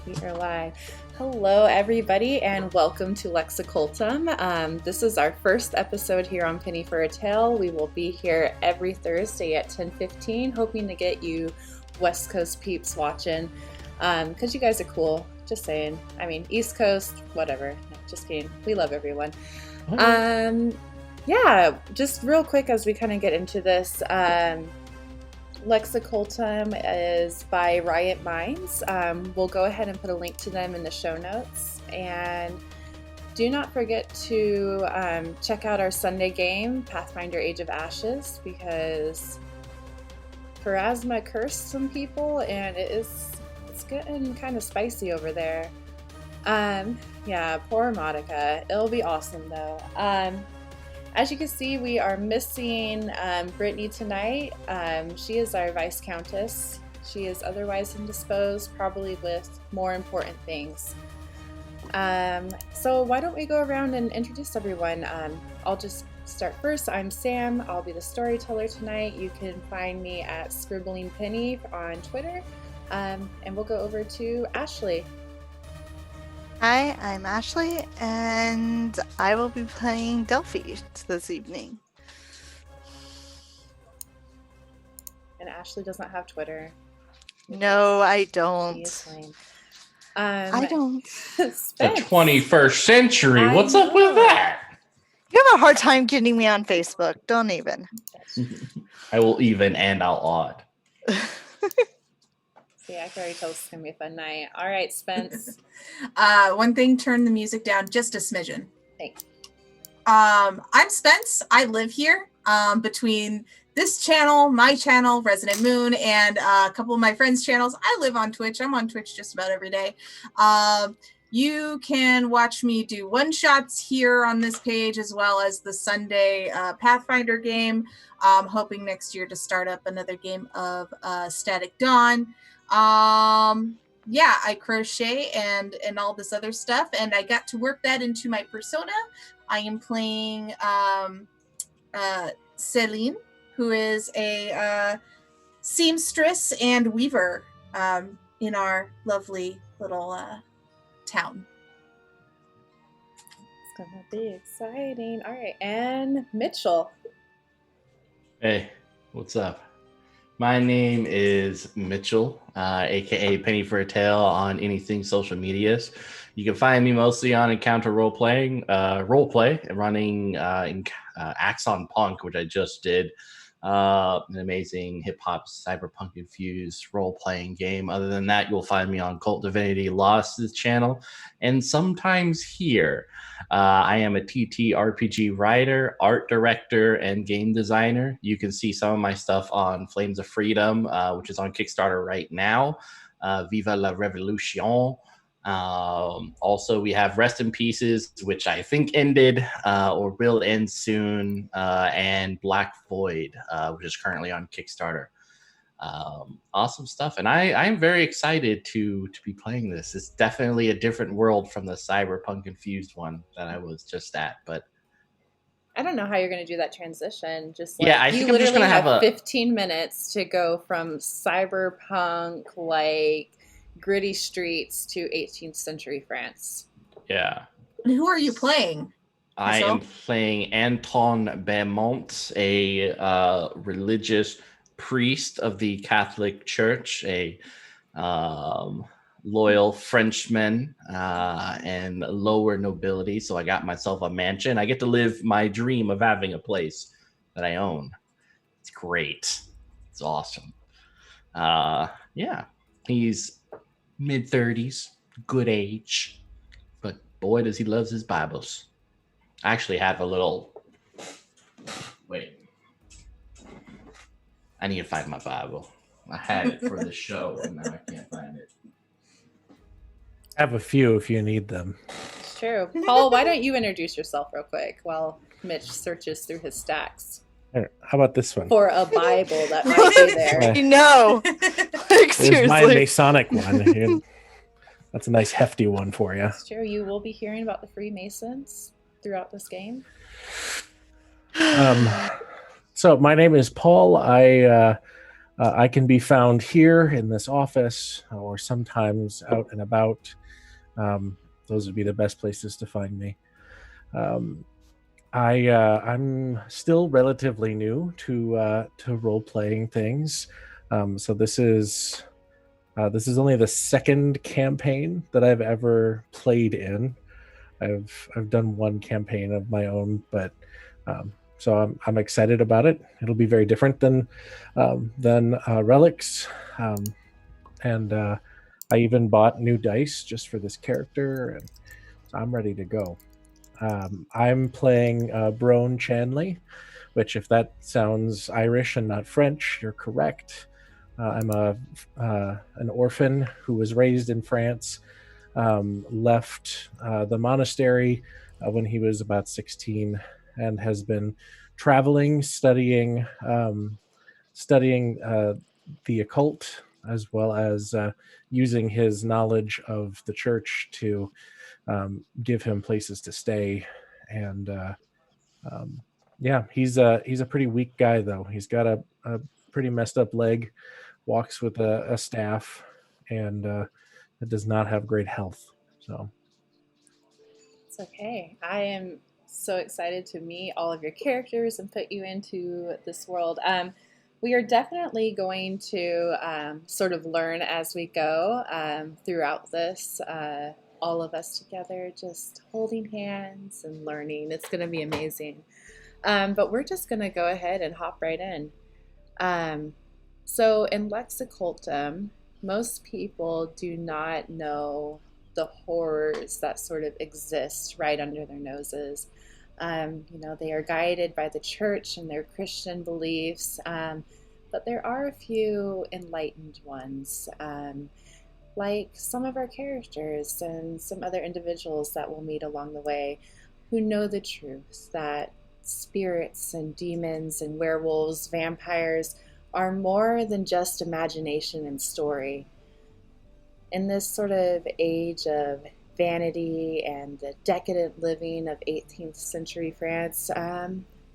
We are live. Hello, everybody, and welcome to Lex Occultum. This is our first episode here on Penny for a Tale. We will be here every Thursday at 10:15, hoping to get you West Coast peeps watching, because you guys are cool. Just saying. I mean, East Coast, whatever. No, just kidding. We love everyone. Yeah, just real quick as we kind of get into this. Lex Occultum is by Riot Minds. We'll go ahead and put a link to them in the show notes. And do not forget to check out our Sunday game, Pathfinder Age of Ashes, because Pharasma cursed some people, and it's getting kind of spicy over there. Yeah, poor Monica. It'll be awesome, though. As you can see, we are missing Brittany tonight. She is our Vice Countess. She is otherwise indisposed, probably with more important things. So why don't we go around and introduce everyone? I'll just start first. I'm Sam. I'll be the storyteller tonight. You can find me at Scribbling Penny on Twitter. And we'll go over to Ashley. Hi, I'm Ashley, and I will be playing Delphine this evening. And Ashley does not have Twitter. No, I don't. I don't. The 21st century. What's up with that? You have a hard time getting me on Facebook. Don't even. I will even and I'll odd. Yeah, I can already tell this is going to be a fun night. All right, Spence. One thing, turn the music down just a smidgen. Thanks. I'm Spence. I live here between this channel, my channel, Resident Moon, and a couple of my friends' channels. I live on Twitch. I'm on Twitch just about every day. You can watch me do one-shots here on this page, as well as the Sunday Pathfinder game. Hoping next year to start up another game of Static Dawn. Yeah, I crochet and all this other stuff, and I got to work that into my persona. I am playing Celine, who is a seamstress and weaver in our lovely little town. It's gonna be exciting. All right, and Mitchell. Hey, what's up? My name is Mitchell, aka Penny for a Tale on anything social medias. You can find me mostly on Encounter roleplay, running in Axon Punk, which I just did. An amazing hip hop cyberpunk infused role playing game. Other than that, you'll find me on Cult Divinity Lost's channel, and sometimes here. I am a TTRPG writer, art director, and game designer. You can see some of my stuff on Flames of Freedom, which is on Kickstarter right now. Viva la Revolution. Also, we have Rest in Pieces, which I think ended or will end soon, and Black Void, which is currently on Kickstarter. Awesome stuff, and I'm very excited to be playing this. It's definitely a different world from the cyberpunk infused one that I was just at, but I don't know how you're going to do that transition. Just like, yeah, I you think I'm just literally gonna have 15 minutes to go from cyberpunk, like gritty streets, to 18th century France. Yeah. And who are you playing? I am playing Anton Beamont, a religious priest of the Catholic Church, a loyal Frenchman and lower nobility. So I got myself a mansion. I get to live my dream of having a place that I own. It's great. It's awesome. Yeah, he's mid-30s, good age, but boy, does he loves his Bibles. I actually have a little... Wait. I need to find my Bible. I had it for the show, and now I can't find it. I have a few if you need them. It's true. Paul, why don't you introduce yourself real quick while Mitch searches through his stacks? Here, how about this one? For a Bible that might be there. No. Like, Here's my seriously. Masonic one. Here. That's a nice hefty one for you. It's true. You will be hearing about the Freemasons throughout this game. So my name is Paul. I I can be found here in this office or sometimes out and about. Those would be the best places to find me. I'm still relatively new to role playing things, so this is only the second campaign that I've ever played in. I've done one campaign of my own, but so I'm excited about it. It'll be very different than Relics, and I even bought new dice just for this character, and so I'm ready to go. I'm playing Brone Chanley, which, if that sounds Irish and not French, you're correct. I'm an orphan who was raised in France, left the monastery when he was about 16, and has been traveling, studying the occult, as well as using his knowledge of the church to give him places to stay. And yeah, he's a pretty weak guy, though. He's got a pretty messed up leg, walks with a staff, and it does not have great health. So It's okay. I am so excited to meet all of your characters and put you into this world. We are definitely going to sort of learn as we go throughout this. All of us together, just holding hands and learning. It's going to be amazing. But we're just going to go ahead and hop right in. So in Lex Occultum, most people do not know the horrors that sort of exist right under their noses. They are guided by the church and their Christian beliefs, but there are a few enlightened ones, like some of our characters and some other individuals that we'll meet along the way, who know the truth that spirits and demons and werewolves, vampires, are more than just imagination and story. In this sort of age of vanity and the decadent living of 18th century France,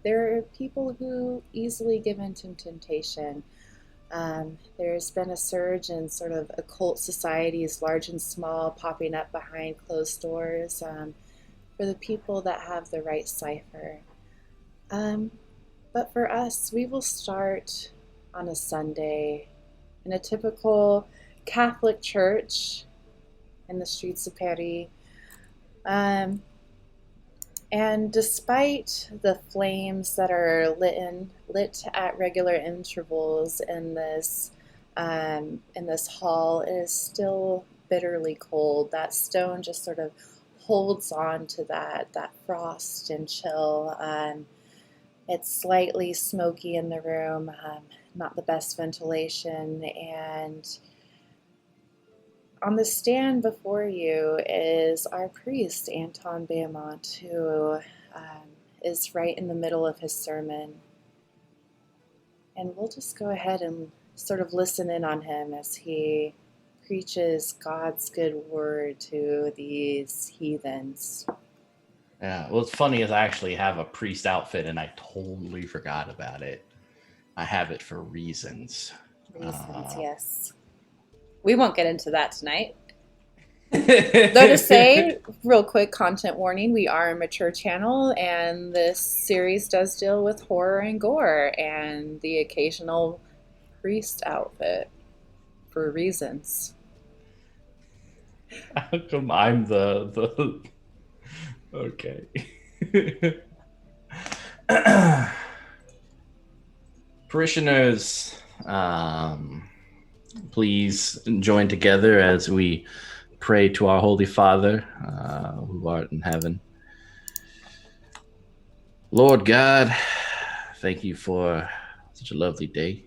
there are people who easily give in to temptation. There's been a surge in sort of occult societies, large and small, popping up behind closed doors for the people that have the right cipher. But for us, we will start on a Sunday in a typical Catholic church in the streets of Paris. And despite the flames that are lit at regular intervals in this hall, it is still bitterly cold. That stone just sort of holds on to that frost and chill. It's slightly smoky in the room, not the best ventilation, and on the stand before you is our priest, Anton Beamont, who is right in the middle of his sermon. And we'll just go ahead and sort of listen in on him as he preaches God's good word to these heathens. Yeah, what's funny is I actually have a priest outfit and I totally forgot about it. I have it for reasons. Yes. We won't get into that tonight. Though to say, real quick content warning, we are a mature channel and this series does deal with horror and gore and the occasional priest outfit for reasons. How come I'm the... Okay. Parishioners, please join together as we pray to our Holy Father, who art in heaven. Lord God, thank you for such a lovely day,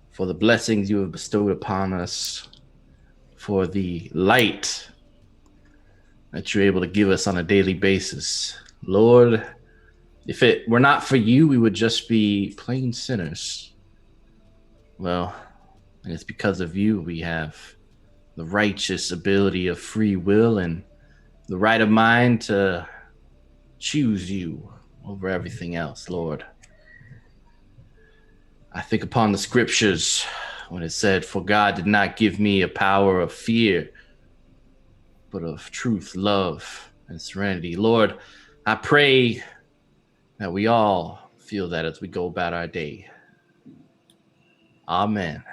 for the blessings you have bestowed upon us, for the light that you're able to give us on a daily basis. Lord, if it were not for you, we would just be plain sinners. Well, and it's because of you we have the righteous ability of free will and the right of mind to choose you over everything else, Lord. I think upon the scriptures when it said, "For God did not give me a power of fear, but of truth, love, and serenity." Lord, I pray that we all feel that as we go about our day. Amen.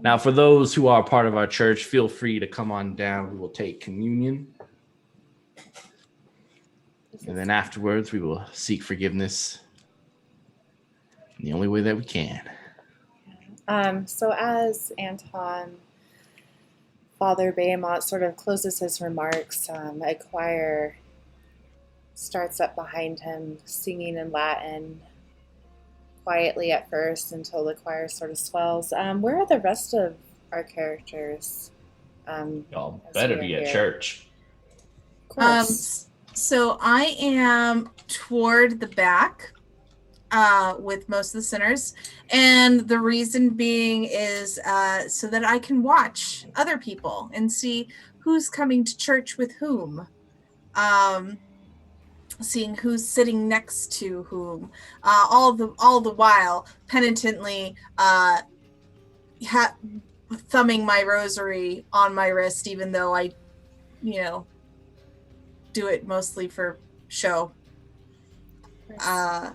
Now, for those who are part of our church, feel free to come on down. We will take communion. And then afterwards, we will seek forgiveness in the only way that we can. So as Anton, Father Beamont sort of closes his remarks, a choir starts up behind him, singing in Latin, quietly at first until the choir sort of swells. Where are the rest of our characters? Y'all better be at church. Of course. So I am toward the back with most of the sinners, and the reason being is so that I can watch other people and see who's coming to church with whom. Seeing who's sitting next to whom, all the while penitently thumbing my rosary on my wrist, even though I, do it mostly for show. And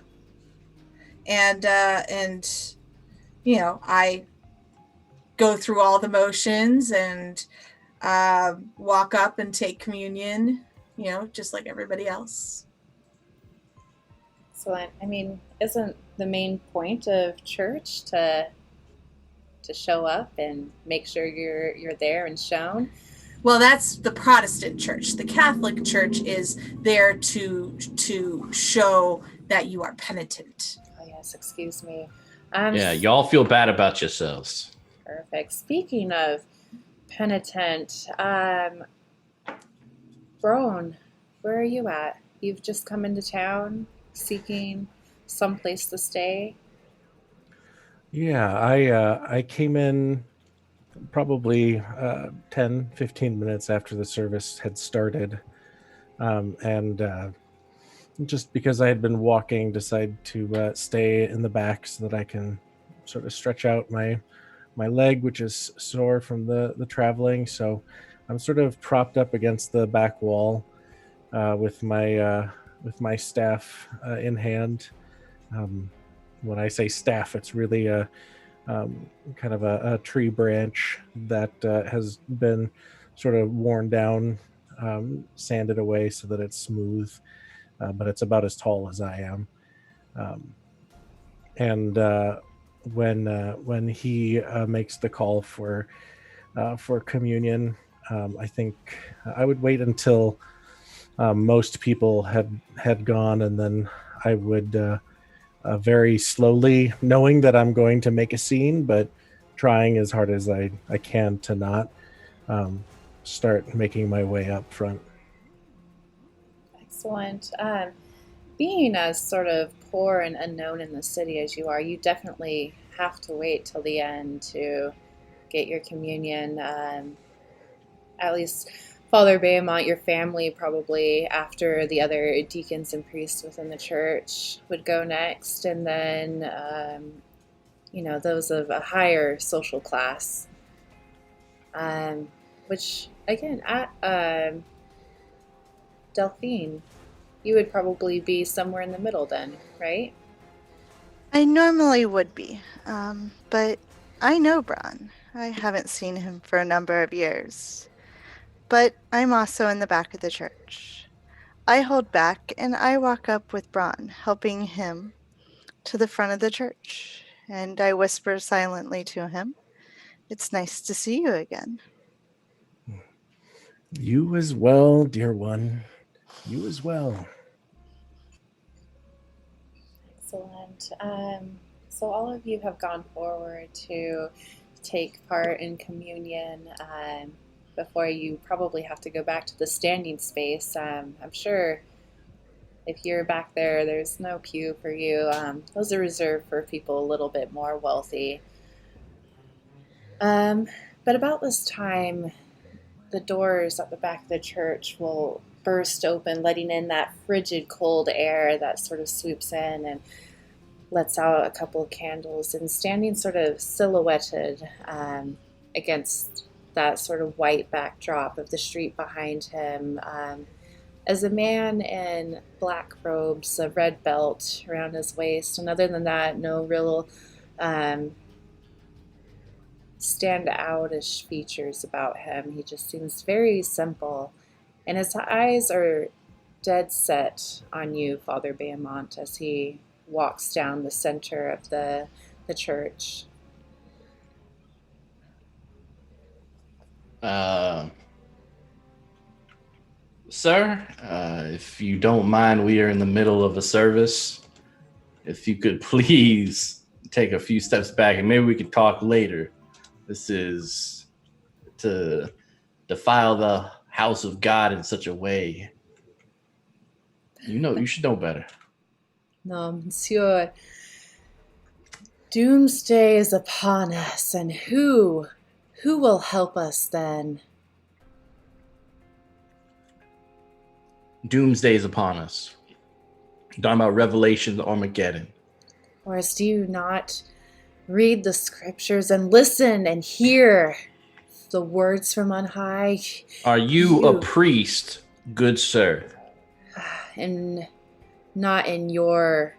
I go through all the motions and walk up and take communion, just like everybody else. Excellent. I mean, isn't the main point of church to show up and make sure you're there and shown? Well, that's the Protestant church. The Catholic church is there to show that you are penitent. Oh yes, excuse me. Yeah, y'all feel bad about yourselves. Perfect. Speaking of penitent, Brone, where are you at? You've just come into town seeking some place to stay? Yeah, I came in probably 10, 15 minutes after the service had started. And just because I had been walking, decided to stay in the back so that I can sort of stretch out my leg, which is sore from the traveling. So I'm sort of propped up against the back wall with my staff in hand. When I say staff, it's really a kind of a tree branch that has been sort of worn down, sanded away so that it's smooth, but it's about as tall as I am. And when he makes the call for communion, I think I would wait until most people had gone, and then I would very slowly, knowing that I'm going to make a scene, but trying as hard as I can to not start making my way up front. Excellent. Being as sort of poor and unknown in the city as you are, you definitely have to wait till the end to get your communion. At least Father Beamont, your family probably, after the other deacons and priests within the church, would go next, and then those of a higher social class, which again at Delphine, you would probably be somewhere in the middle then, right? I normally would be, but I know Brone. I haven't seen him for a number of years. But I'm also in the back of the church. I hold back and I walk up with Brone, helping him to the front of the church, and I whisper silently to him, "It's nice to see you again." You as well, dear one. You as well. Excellent. So all of you have gone forward to take part in communion before you probably have to go back to the standing space. I'm sure if you're back there, there's no pew for you. Those are reserved for people a little bit more wealthy. But about this time, the doors at the back of the church will burst open, letting in that frigid, cold air that sort of swoops in, and lets out a couple of candles, and standing sort of silhouetted against that sort of white backdrop of the street behind him is a man in black robes, a red belt around his waist, and other than that, no real stand-outish features about him. He just seems very simple, and his eyes are dead set on you, Father Beamont, as he walks down the center of the church. Sir, if you don't mind, we are in the middle of a service. If you could please take a few steps back and maybe we could talk later. This is to defile the house of God in such a way. You should know better. No, monsieur. Doomsday is upon us, and who will help us then? Doomsday is upon us. You're talking about Revelation, Armageddon. Or do you not read the scriptures and listen and hear the words from on high? Are you a priest, good sir? And not in your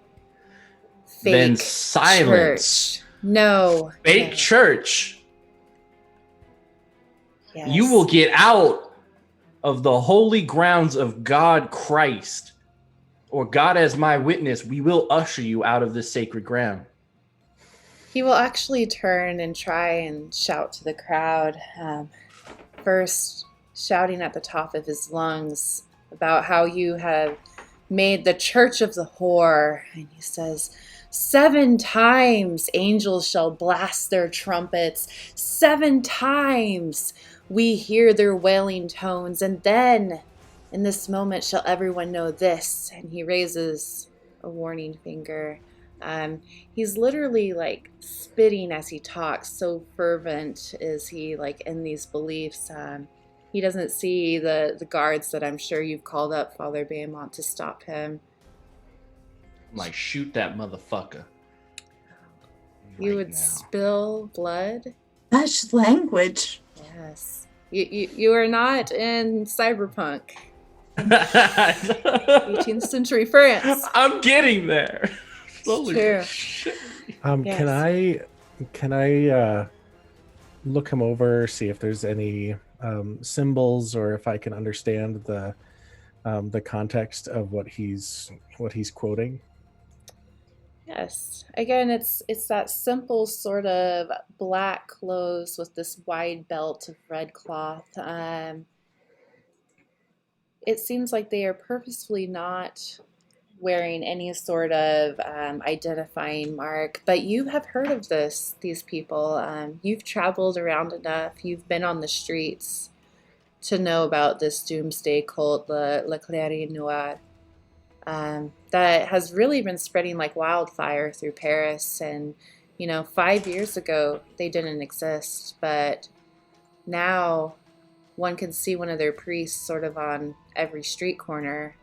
fake Then silence. church. No. Fake church. Yes. You will get out of the holy grounds of God Christ, or God as my witness. We will usher you out of this sacred ground. He will actually turn and try and shout to the crowd. First, shouting at the top of his lungs about how you have made the church of the whore. And he says, 7 times angels shall blast their trumpets. 7 times we hear their wailing tones. And then in this moment shall everyone know this. And he raises a warning finger. He's literally like spitting as he talks. So fervent is he like in these beliefs. He doesn't see the guards that I'm sure you've called up, Father Beamont, to stop him. I'm like, shoot that motherfucker. You would spill blood? Such language. Yes. You are not in cyberpunk. 18th century France. I'm getting there. Slowly. True. Yes. Can I look him over, see if there's any symbols, or if I can understand the context of what he's quoting? Yes. Again, it's that simple sort of black clothes with this wide belt of red cloth. It seems like they are purposefully not wearing any sort of identifying mark, but you have heard of these people. You've traveled around enough. You've been on the streets to know about this doomsday cult, Le Clarion Noir, that has really been spreading like wildfire through Paris. And 5 years ago they didn't exist, but now one can see one of their priests sort of on every street corner.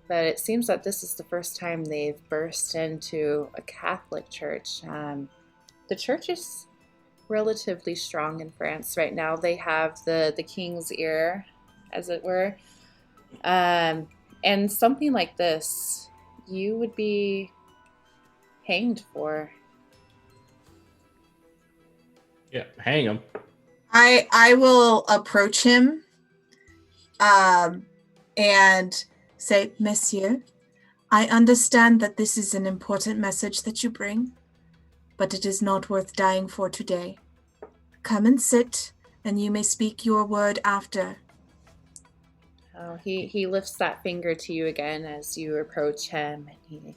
But it seems that this is the first time they've burst into a Catholic church. The church is relatively strong in France right now. They have the king's ear, as it were. And something like this, you would be hanged for. Yeah, hang him. I will approach him and say, Monsieur, I understand that this is an important message that you bring, but it is not worth dying for today. Come and sit, and you may speak your word after. Oh, he lifts that finger to you again as you approach him, and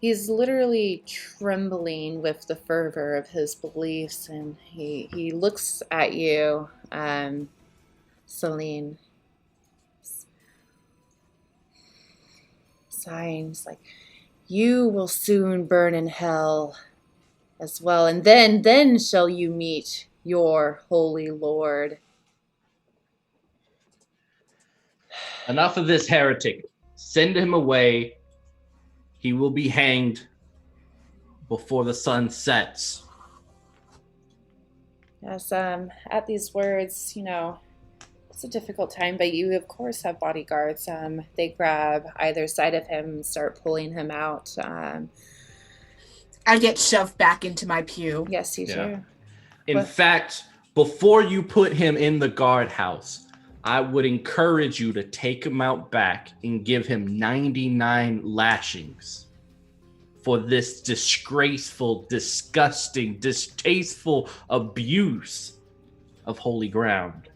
he's literally trembling with the fervor of his beliefs, and he looks at you, Celine, signs like, you will soon burn in hell as well, and then shall you meet your holy Lord. Enough of this heretic. Send him away. He will be hanged before the sun sets. Yes, at these words, it's a difficult time, but you, of course, have bodyguards. They grab either side of him and start pulling him out. I get shoved back into my pew. Yes, you do. In fact, before you put him in the guardhouse, I would encourage you to take him out back and give him 99 lashings for this disgraceful, disgusting, distasteful abuse of holy ground.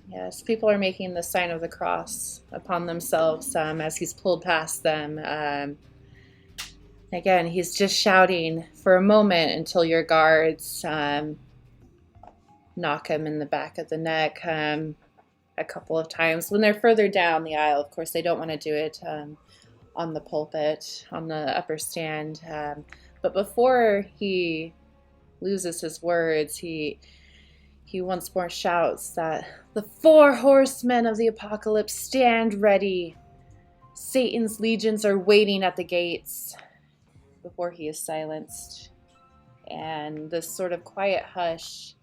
Yes, people are making the sign of the cross upon themselves as he's pulled past them. Again, he's just shouting for a moment until your guards knock him in the back of the neck a couple of times. When they're further down the aisle, of course, they don't want to do it on the pulpit, on the upper stand. But before he loses his words, he once more shouts that the 4 horsemen of the apocalypse stand ready. Satan's legions are waiting at the gates, before he is silenced. And this sort of quiet hush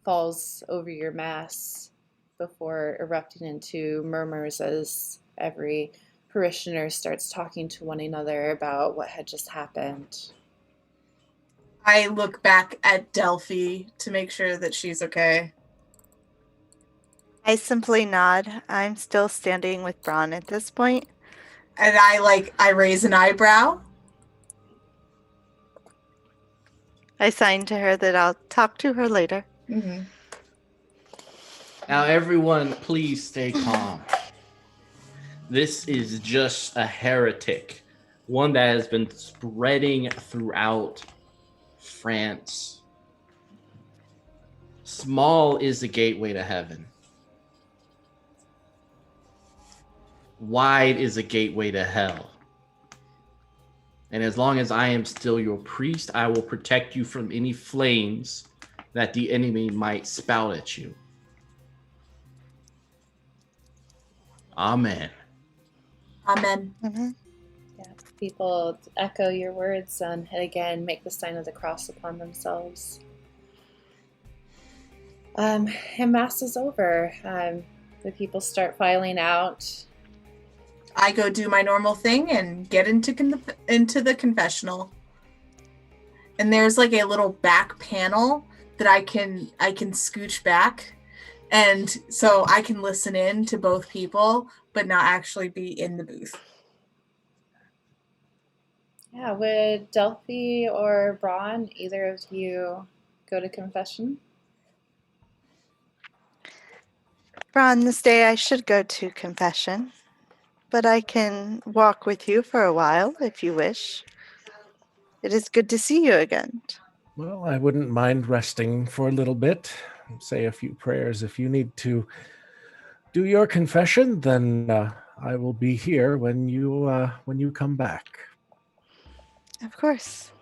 falls over your mass before erupting into murmurs as every parishioner starts talking to one another about what had just happened. I look back at Delphine to make sure that she's okay. I simply nod. I'm still standing with Brone at this point. And I raise an eyebrow. I sign to her that I'll talk to her later. Mm-hmm. Now, everyone, please stay calm. This is just a heretic, one that has been spreading throughout France. Small is the gateway to heaven. Wide is the gateway to hell. And as long as I am still your priest, I will protect you from any flames that the enemy might spout at you. Amen. Amen. Mm-hmm. Yeah, people echo your words and again make the sign of the cross upon themselves. And Mass is over. The people start filing out. I go do my normal thing and get into the confessional. And there's like a little back panel that I can scooch back, and so I can listen in to both people, but not actually be in the booth. Yeah, would Delphine or Brone, either of you, go to confession? Brone, this day I should go to confession, but I can walk with you for a while if you wish. It is good to see you again. Well, I wouldn't mind resting for a little bit, say a few prayers. If you need to do your confession, then I will be here when you come back. Of course.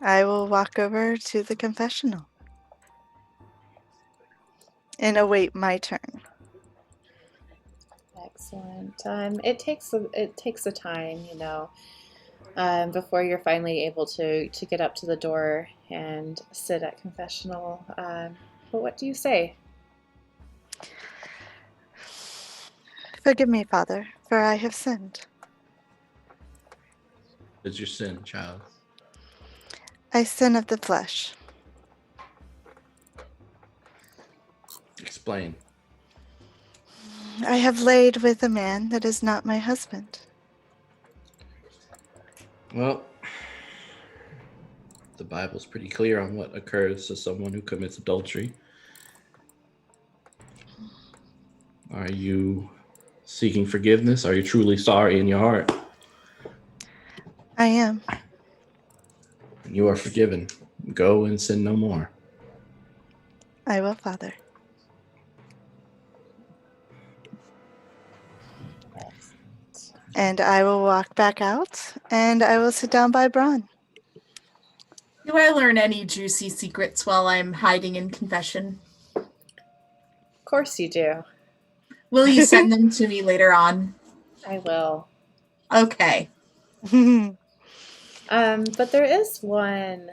I will walk over to the confessional and await my turn. Excellent. It takes a time, before you're finally able to get up to the door and sit at confessional. But what do you say? Forgive me, Father, for I have sinned. What's your sin, child? I sin of the flesh. Explain. I have laid with a man that is not my husband. Well, the Bible's pretty clear on what occurs to someone who commits adultery. Are you seeking forgiveness? Are you truly sorry in your heart? I am. You are forgiven. Go and sin no more. I will, Father. And I will walk back out, and I will sit down by Brone. Do I learn any juicy secrets while I'm hiding in confession? Of course you do. Will you send them to me later on? I will. Okay. But there is one,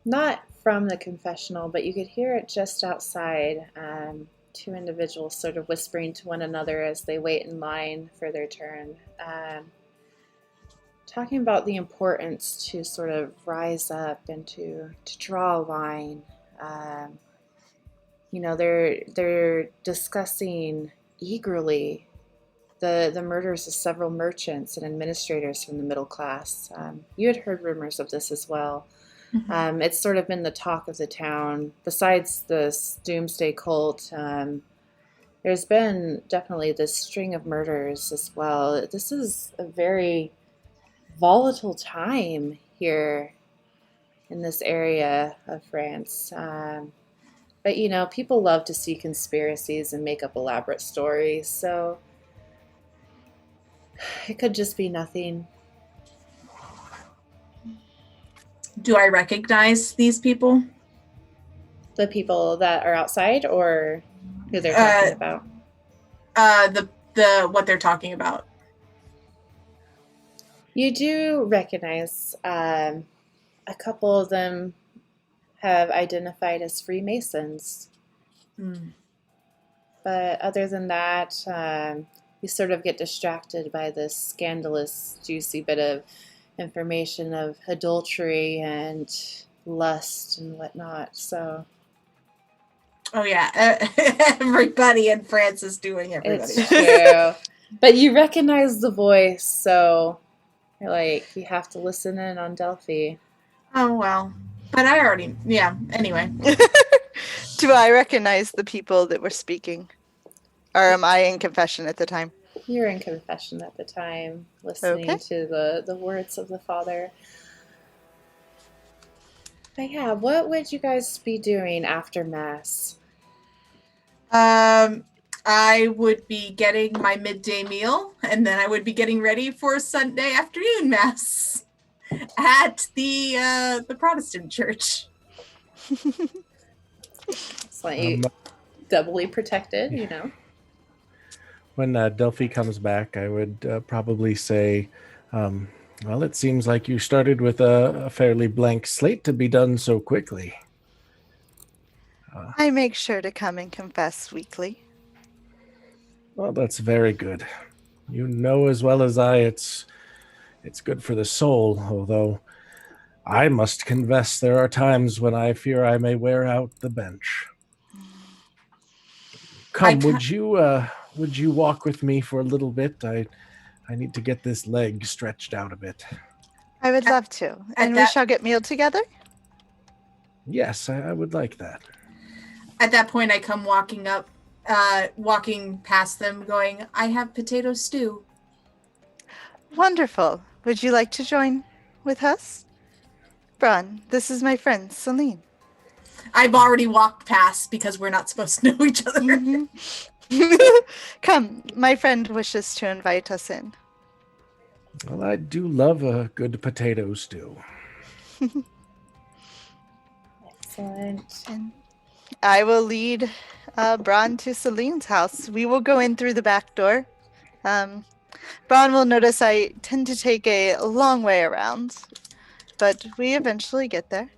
not from the confessional, but you could hear it just outside. Two individuals sort of whispering to one another as they wait in line for their turn. Talking about the importance to sort of rise up and to draw a line. They're discussing eagerly the murders of several merchants and administrators from the middle class. You had heard rumors of this as well. Mm-hmm. It's sort of been the talk of the town. Besides this doomsday cult, there's been definitely this string of murders as well. This is a very volatile time here in this area of France. But, people love to see conspiracies and make up elaborate stories, so it could just be nothing. Do I recognize these people? The people that are outside, or who they're talking about? The what they're talking about. You do recognize a couple of them have identified as Freemasons. But other than that, you sort of get distracted by this scandalous, juicy bit of information of adultery and lust and whatnot. So, oh yeah, everybody in France is doing everybody. It's true. But you recognize the voice, so you're like, you have to listen in on Delphine. Oh well, but I already, yeah. Anyway, do I recognize the people that were speaking, or am I in confession at the time? You're in confession at the time, listening to the words of the Father. But yeah, what would you guys be doing after Mass? I would be getting my midday meal, and then I would be getting ready for Sunday afternoon Mass at the Protestant church. It's like doubly protected, When Delphi comes back, I would probably say, well, it seems like you started with a fairly blank slate to be done so quickly. I make sure to come and confess weekly. Well, that's very good. You know as well as I, it's good for the soul, although I must confess there are times when I fear I may wear out the bench. Come, would you walk with me for a little bit? I need to get this leg stretched out a bit. I would love to. And we shall get meal together? Yes, I would like that. At that point, I come walking past them going, I have potato stew. Wonderful. Would you like to join with us? Brone, this is my friend, Celine. I've already walked past because we're not supposed to know each other. Mm-hmm. Come, my friend wishes to invite us in. Well, I do love a good potato stew. Excellent. And I will lead Brone to Celine's house. We will go in through the back door. Brone will notice I tend to take a long way around, but we eventually get there.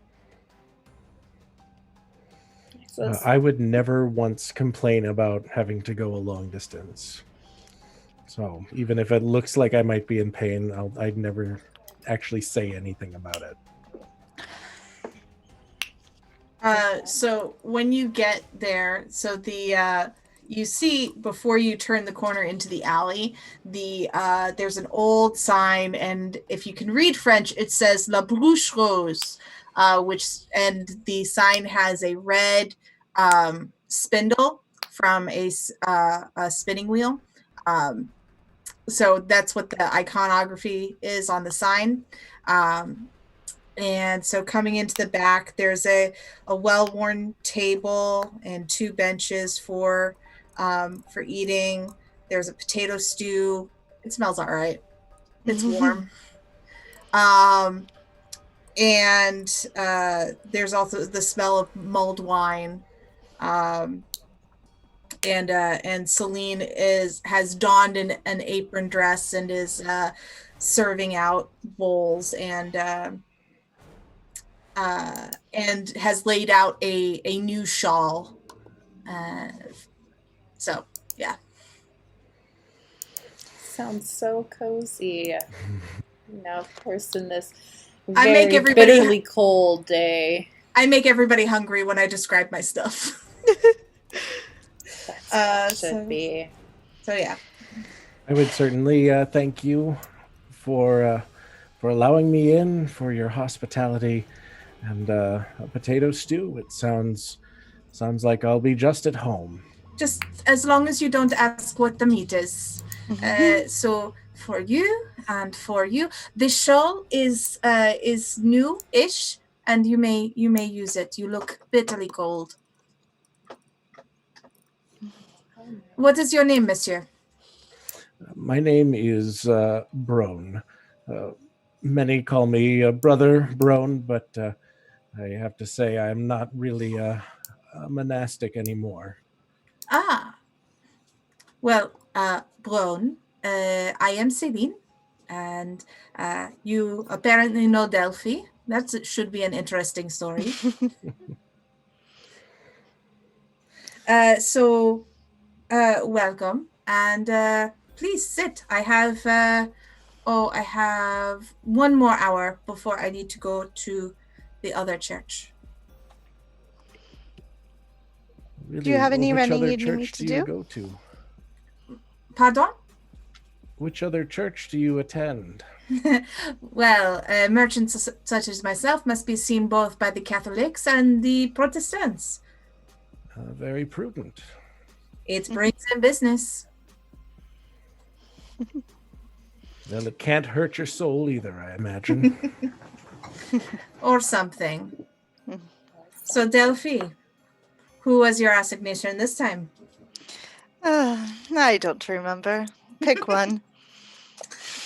I would never once complain about having to go a long distance. So even if it looks like I might be in pain, I'd never actually say anything about it. So when you get there, so you see before you turn the corner into the alley, there's an old sign, and if you can read French, it says La Bruche Rose, and the sign has a red spindle from a spinning wheel. So that's what the iconography is on the sign. And so coming into the back, there's a well-worn table and two benches for eating. There's a potato stew. It smells all right. It's warm. And there's also the smell of mulled wine. and Celine has donned an apron dress and is serving out bowls and has laid out a new shawl. So yeah. Sounds so cozy. Of course, in this I make very everybody- bitterly cold day. I make everybody hungry when I describe my stuff. That should be. So yeah. I would certainly thank you for allowing me in, for your hospitality, and a potato stew. It sounds like I'll be just at home. Just as long as you don't ask what the meat is. So for you and for you, the shawl is new-ish, and you may use it. You look bitterly cold. What is your name, monsieur? My name is Brone. Many call me Brother Brone, but I have to say I'm not really a monastic anymore. Ah. Well, Brone, I am Celine, and you apparently know Delphi. That should be an interesting story. So, welcome, and please sit. I have 1 more hour before I need to go to the other church. Really, Do you have any which running other you need me church to do you do? go to? Pardon? Which other church do you attend? Well, merchants such as myself must be seen both by the Catholics and the Protestants. Very prudent. It brings in business. Well, it can't hurt your soul either, I imagine. Or something. So, Delphi, who was your assignation this time? I don't remember. Pick one.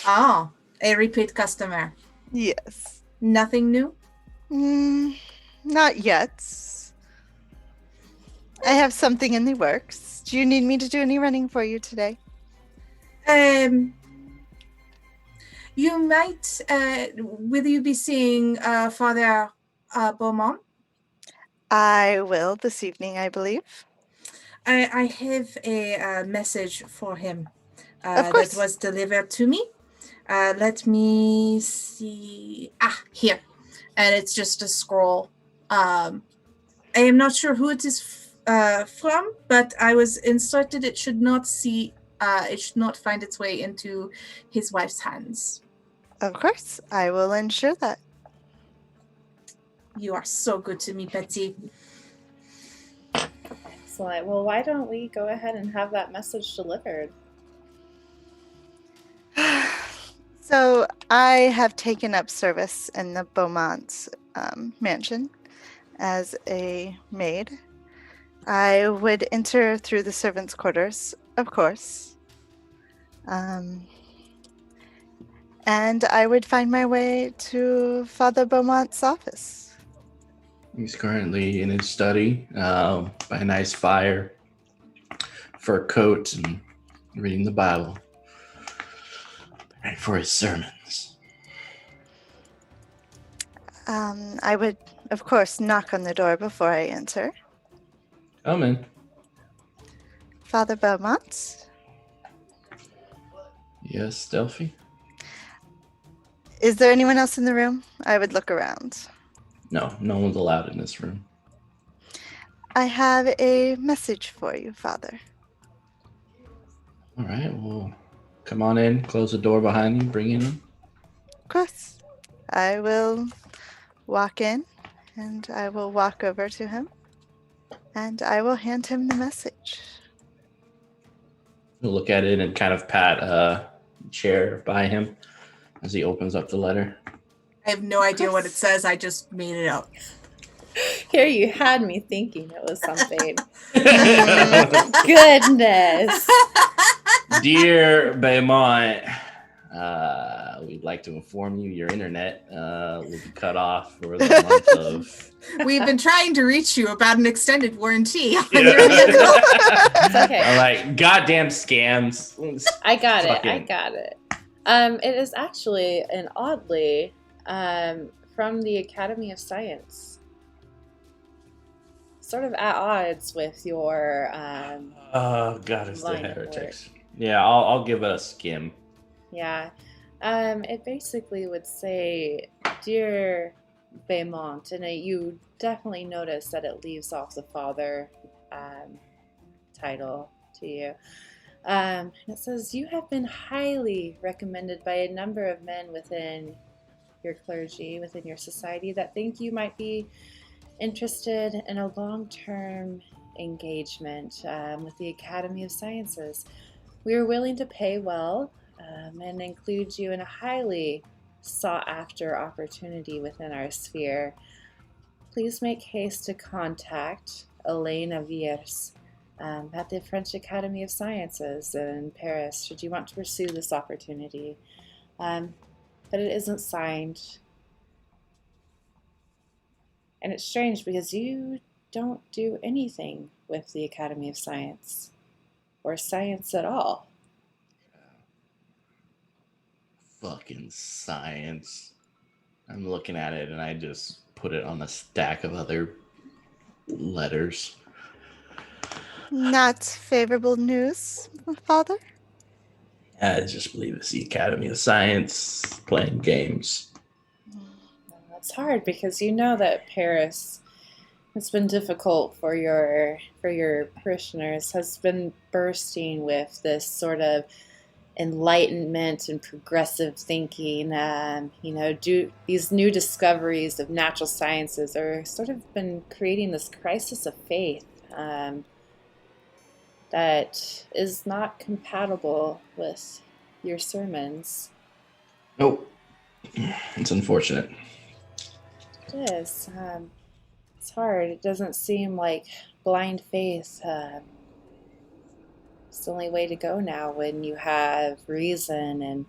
Oh, a repeat customer. Yes. Nothing new? Not yet. I have something in the works. Do you need me to do any running for you today? You might, will you be seeing Father Beamont? I will this evening, I believe. I have a message for him Of course. that was delivered to me. Let me see. Here. And it's just a scroll. I am not sure who it is from, but I was instructed it should not find its way into his wife's hands. Of course, I will ensure that. You are so good to me, Betsy. Excellent. Well, why don't we go ahead and have that message delivered? So I have taken up service in the Beaumont mansion as a maid. I would enter through the servants' quarters, of course. And I would find my way to Father Beaumont's office. He's currently in his study by a nice fire, fur coat, and reading the Bible. Right for his sermons. I would, of course, knock on the door before I enter. Come in. Father Beaumont, Yes, Delphi? is there anyone else in the room? I would look around. No, no one's allowed in this room. I have a message for you, Father. All right, well, come on in, close the door behind you, bring it in. Of course. I will walk in and I will walk over to him and I will hand him the message. He'll look at it and kind of pat a chair by him as he opens up the letter. I have no idea what it says. I just made it up. Here you had me thinking it was something. Goodness. Dear Beamont, we'd like to inform you your internet will be cut off for the month of... We've been trying to reach you about an extended warranty on Yeah. your vehicle. It's okay. I'm like, goddamn scams. I got it. I Fucking- got it. It is actually, and oddly, from the Academy of Science. Sort of at odds with your Oh, God, it's the line of heretics. Yeah, I'll give it a skim. yeah. It basically would say, Dear Beamont, and you definitely notice that it leaves off the father title to you. It says, you have been highly recommended by a number of men within your clergy, within your society, that think you might be interested in a long-term engagement with the Academy of Sciences. We are willing to pay well and include you in a highly sought-after opportunity within our sphere. Please make haste to contact Elaine Aviers at the French Academy of Sciences in Paris, should you want to pursue this opportunity. But it isn't signed. And it's strange because you don't do anything with the Academy of Science, or science at all. Fucking science. I'm looking at it and I just put it on a stack of other letters. Not favorable news, Father? I just believe it's the Academy of Science playing games. It's hard because you know that Paris has been difficult for your parishioners, has been bursting with this sort of enlightenment and progressive thinking. These new discoveries of natural sciences are sort of been creating this crisis of faith that is not compatible with your sermons. Nope. It's unfortunate. It is. It's hard. It doesn't seem like blind faith. It's the only way to go now when you have reason and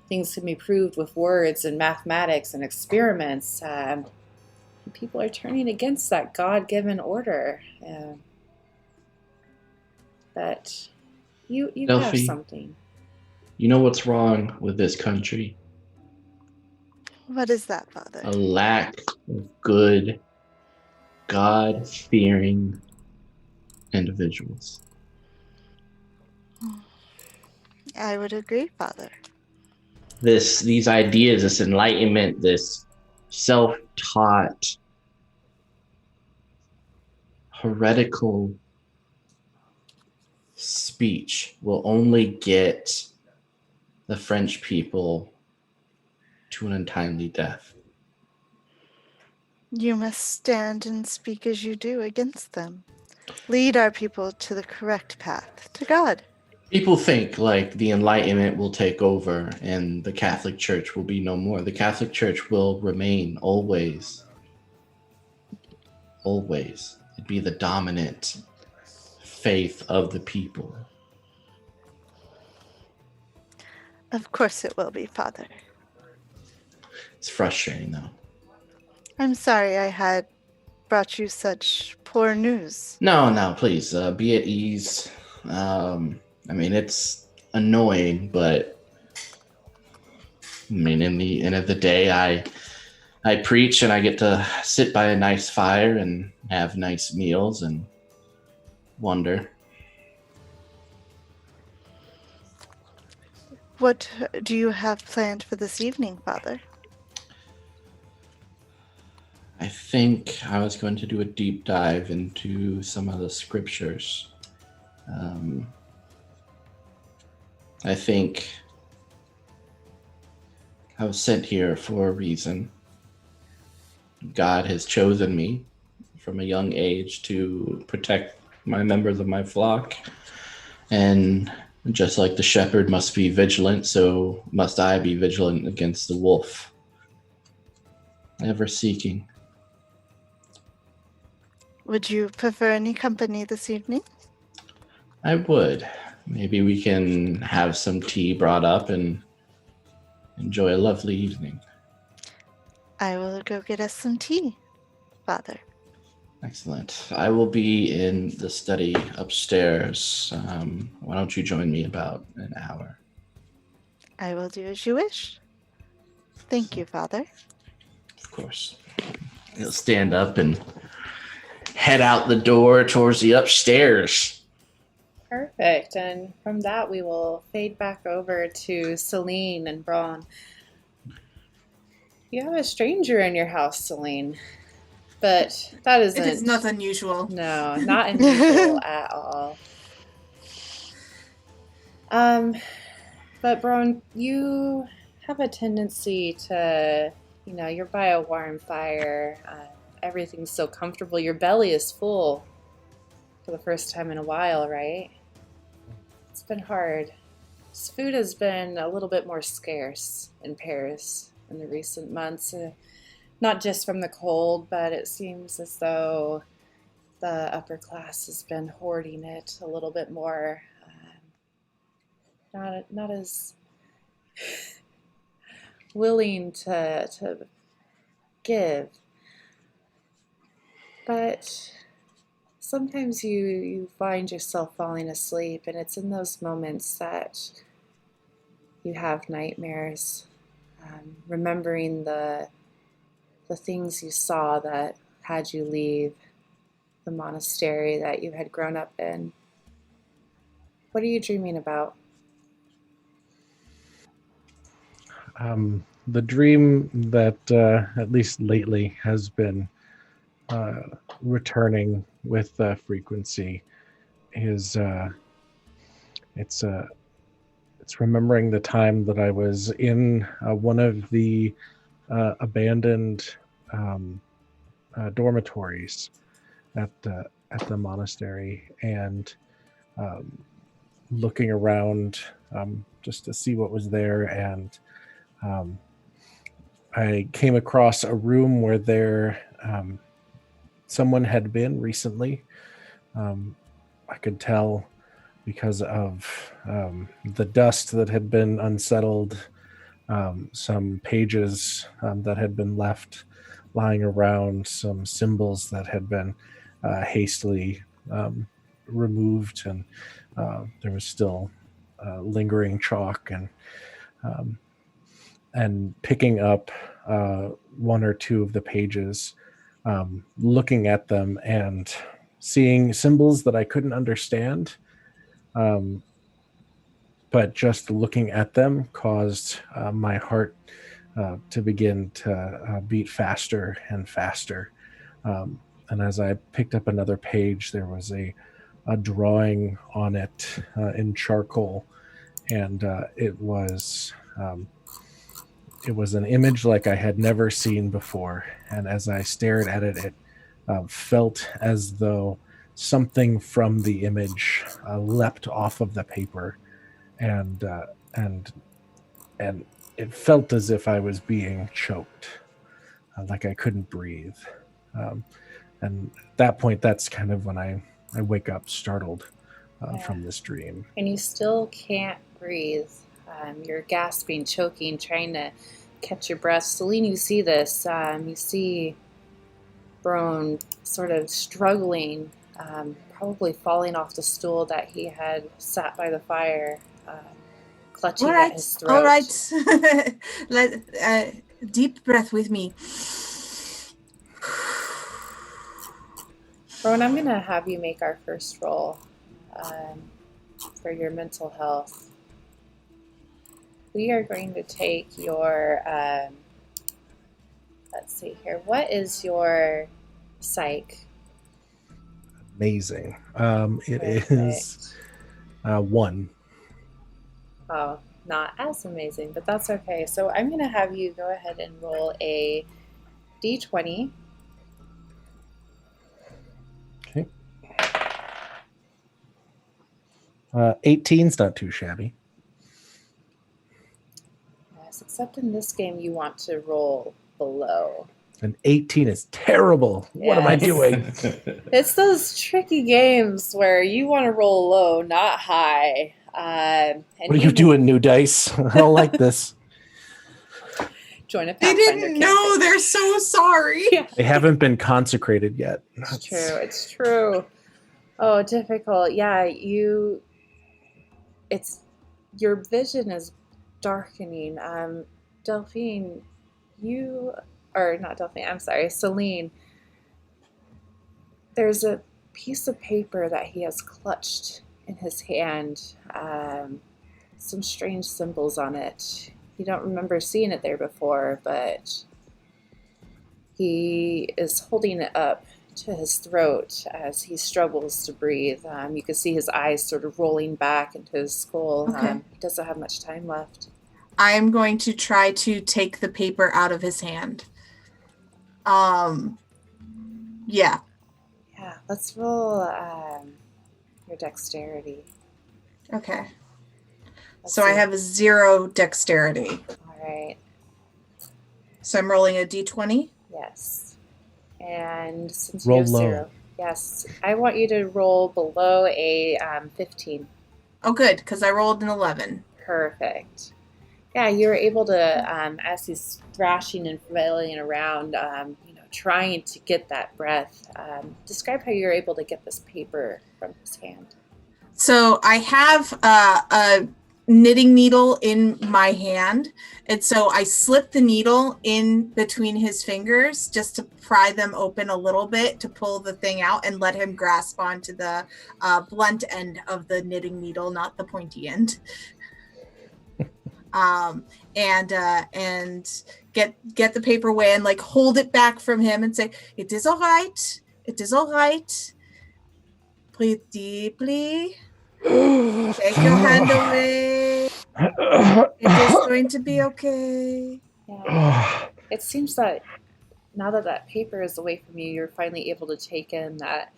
things can be proved with words and mathematics and experiments. People are turning against that God-given order. But you have Delphine, something. you know what's wrong with this country? What is that, Father? A lack of good, God-fearing individuals. I would agree, Father. These ideas, this enlightenment, this self-taught, heretical speech will only get the French people to an untimely death. You must stand and speak as you do against them. Lead our people to the correct path, to God. People think like the Enlightenment will take over and the Catholic Church will be no more. The Catholic Church will remain always. Always. It'd be the dominant faith of the people. Of course it will be, Father. It's frustrating though. I'm sorry I had brought you such poor news. No, please, be at ease. It's annoying, but in the end of the day, I preach and I get to sit by a nice fire and have nice meals and wonder. What do you have planned for this evening, Father? I think I was going to do a deep dive into some of the scriptures. I think I was sent here for a reason. God has chosen me from a young age to protect my members of my flock. And just like the shepherd must be vigilant, so must I be vigilant against the wolf. Ever seeking. Would you prefer any company this evening? I would. Maybe we can have some tea brought up and enjoy a lovely evening. I will go get us some tea, Father. Excellent. I will be in the study upstairs. Why don't you join me about an hour? I will do as you wish. Thank you, Father. Of course. He'll stand up and head out the door towards the upstairs. Perfect. And from that, we will fade back over to Celine and Brone. You have a stranger in your house, Celine. But that isn't... It is not unusual. No, not unusual at all. But Brone, you have a tendency to, you're by a warm fire. Everything's so comfortable. Your belly is full for the first time in a while, right? It's been hard. This food has been a little bit more scarce in Paris in the recent months. Not just from the cold, but it seems as though the upper class has been hoarding it a little bit more. Not as willing to give. But sometimes you find yourself falling asleep, and it's in those moments that you have nightmares, remembering the things you saw that had you leave the monastery that you had grown up in. What are you dreaming about? The dream that, at least lately, has been returning with frequency is it's remembering the time that I was in one of the abandoned dormitories at the monastery, and looking around just to see what was there, and I came across a room where someone had been recently. I could tell because of the dust that had been unsettled, some pages that had been left lying around, some symbols that had been hastily removed, and there was still lingering chalk, and picking up one or two of the pages, looking at them and seeing symbols that I couldn't understand, but just looking at them caused my heart to begin to beat faster and faster. And as I picked up another page, there was a drawing on it in charcoal, and it was an image like I had never seen before. And as I stared at it, it felt as though something from the image leapt off of the paper, and it felt as if I was being choked, like I couldn't breathe. And at that point, that's kind of when I wake up startled from this dream. And you still can't breathe. You're gasping, choking, trying to catch your breath. Celine, you see this. You see Brone sort of struggling, probably falling off the stool that he had sat by the fire, clutching at his throat. All right. Deep breath with me. Brone, I'm going to have you make our first roll for your mental health. We are going to take your, let's see here. What is your psych? Amazing. It is 1. Oh, not as amazing, but that's okay. So I'm going to have you go ahead and roll a d20. Okay. 18's not too shabby. Yes, except in this game you want to roll below. An 18 is terrible. What am I doing? It's those tricky games where you want to roll low, not high. And what are you doing, new dice? I don't like this. join a They Pathfinder didn't know. campaign. They're so sorry. Yeah, They haven't been consecrated yet. it's true. It's true. Oh, difficult. Yeah, it's your vision is darkening. Delphine, or not Delphine, I'm sorry, Celine. There's a piece of paper that he has clutched in his hand. Some strange symbols on it. You don't remember seeing it there before, but he is holding it up to his throat as he struggles to breathe. You can see his eyes sort of rolling back into his skull. Okay. He doesn't have much time left. I'm going to try to take the paper out of his hand. Yeah. Yeah, let's roll your dexterity. Okay. Let's So I see. have a 0 dexterity. All right. So I'm rolling a d20. Yes. And since Roll you have low. 0, yes, I want you to roll below a 15. Oh, good, because I rolled an 11. Perfect. Yeah, you were able to, as he's thrashing and flailing around, trying to get that breath. Describe how you're able to get this paper from his hand. So I have a knitting needle in my hand, and so I slip the needle in between his fingers just to pry them open a little bit to pull the thing out and let him grasp onto the blunt end of the knitting needle, not the pointy end. And get the paper away and like hold it back from him and say, "It is all right. It is all right. Breathe deeply. Take your hand away. It is going to be okay." Yeah. It seems that now that paper is away from you, you're finally able to take in that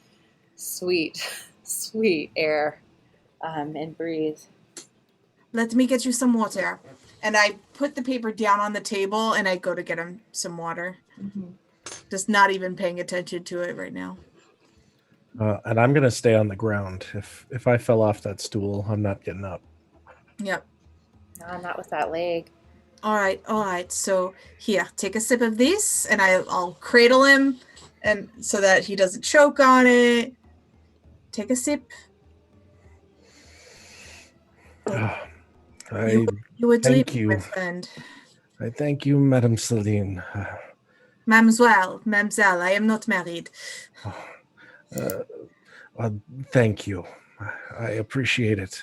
sweet, sweet air and breathe. Let me get you some water. And I put the paper down on the table and I go to get him some water. Mm-hmm. Just not even paying attention to it right now. And I'm gonna stay on the ground. If I fell off that stool, I'm not getting up. Yep. No, not with that leg. All right. So here, take a sip of this, and I'll cradle him, and so that he doesn't choke on it. Take a sip. You were thank dreaming, you. my friend. I thank you, Madame Celine. Mademoiselle, I am not married. Thank you. I appreciate it.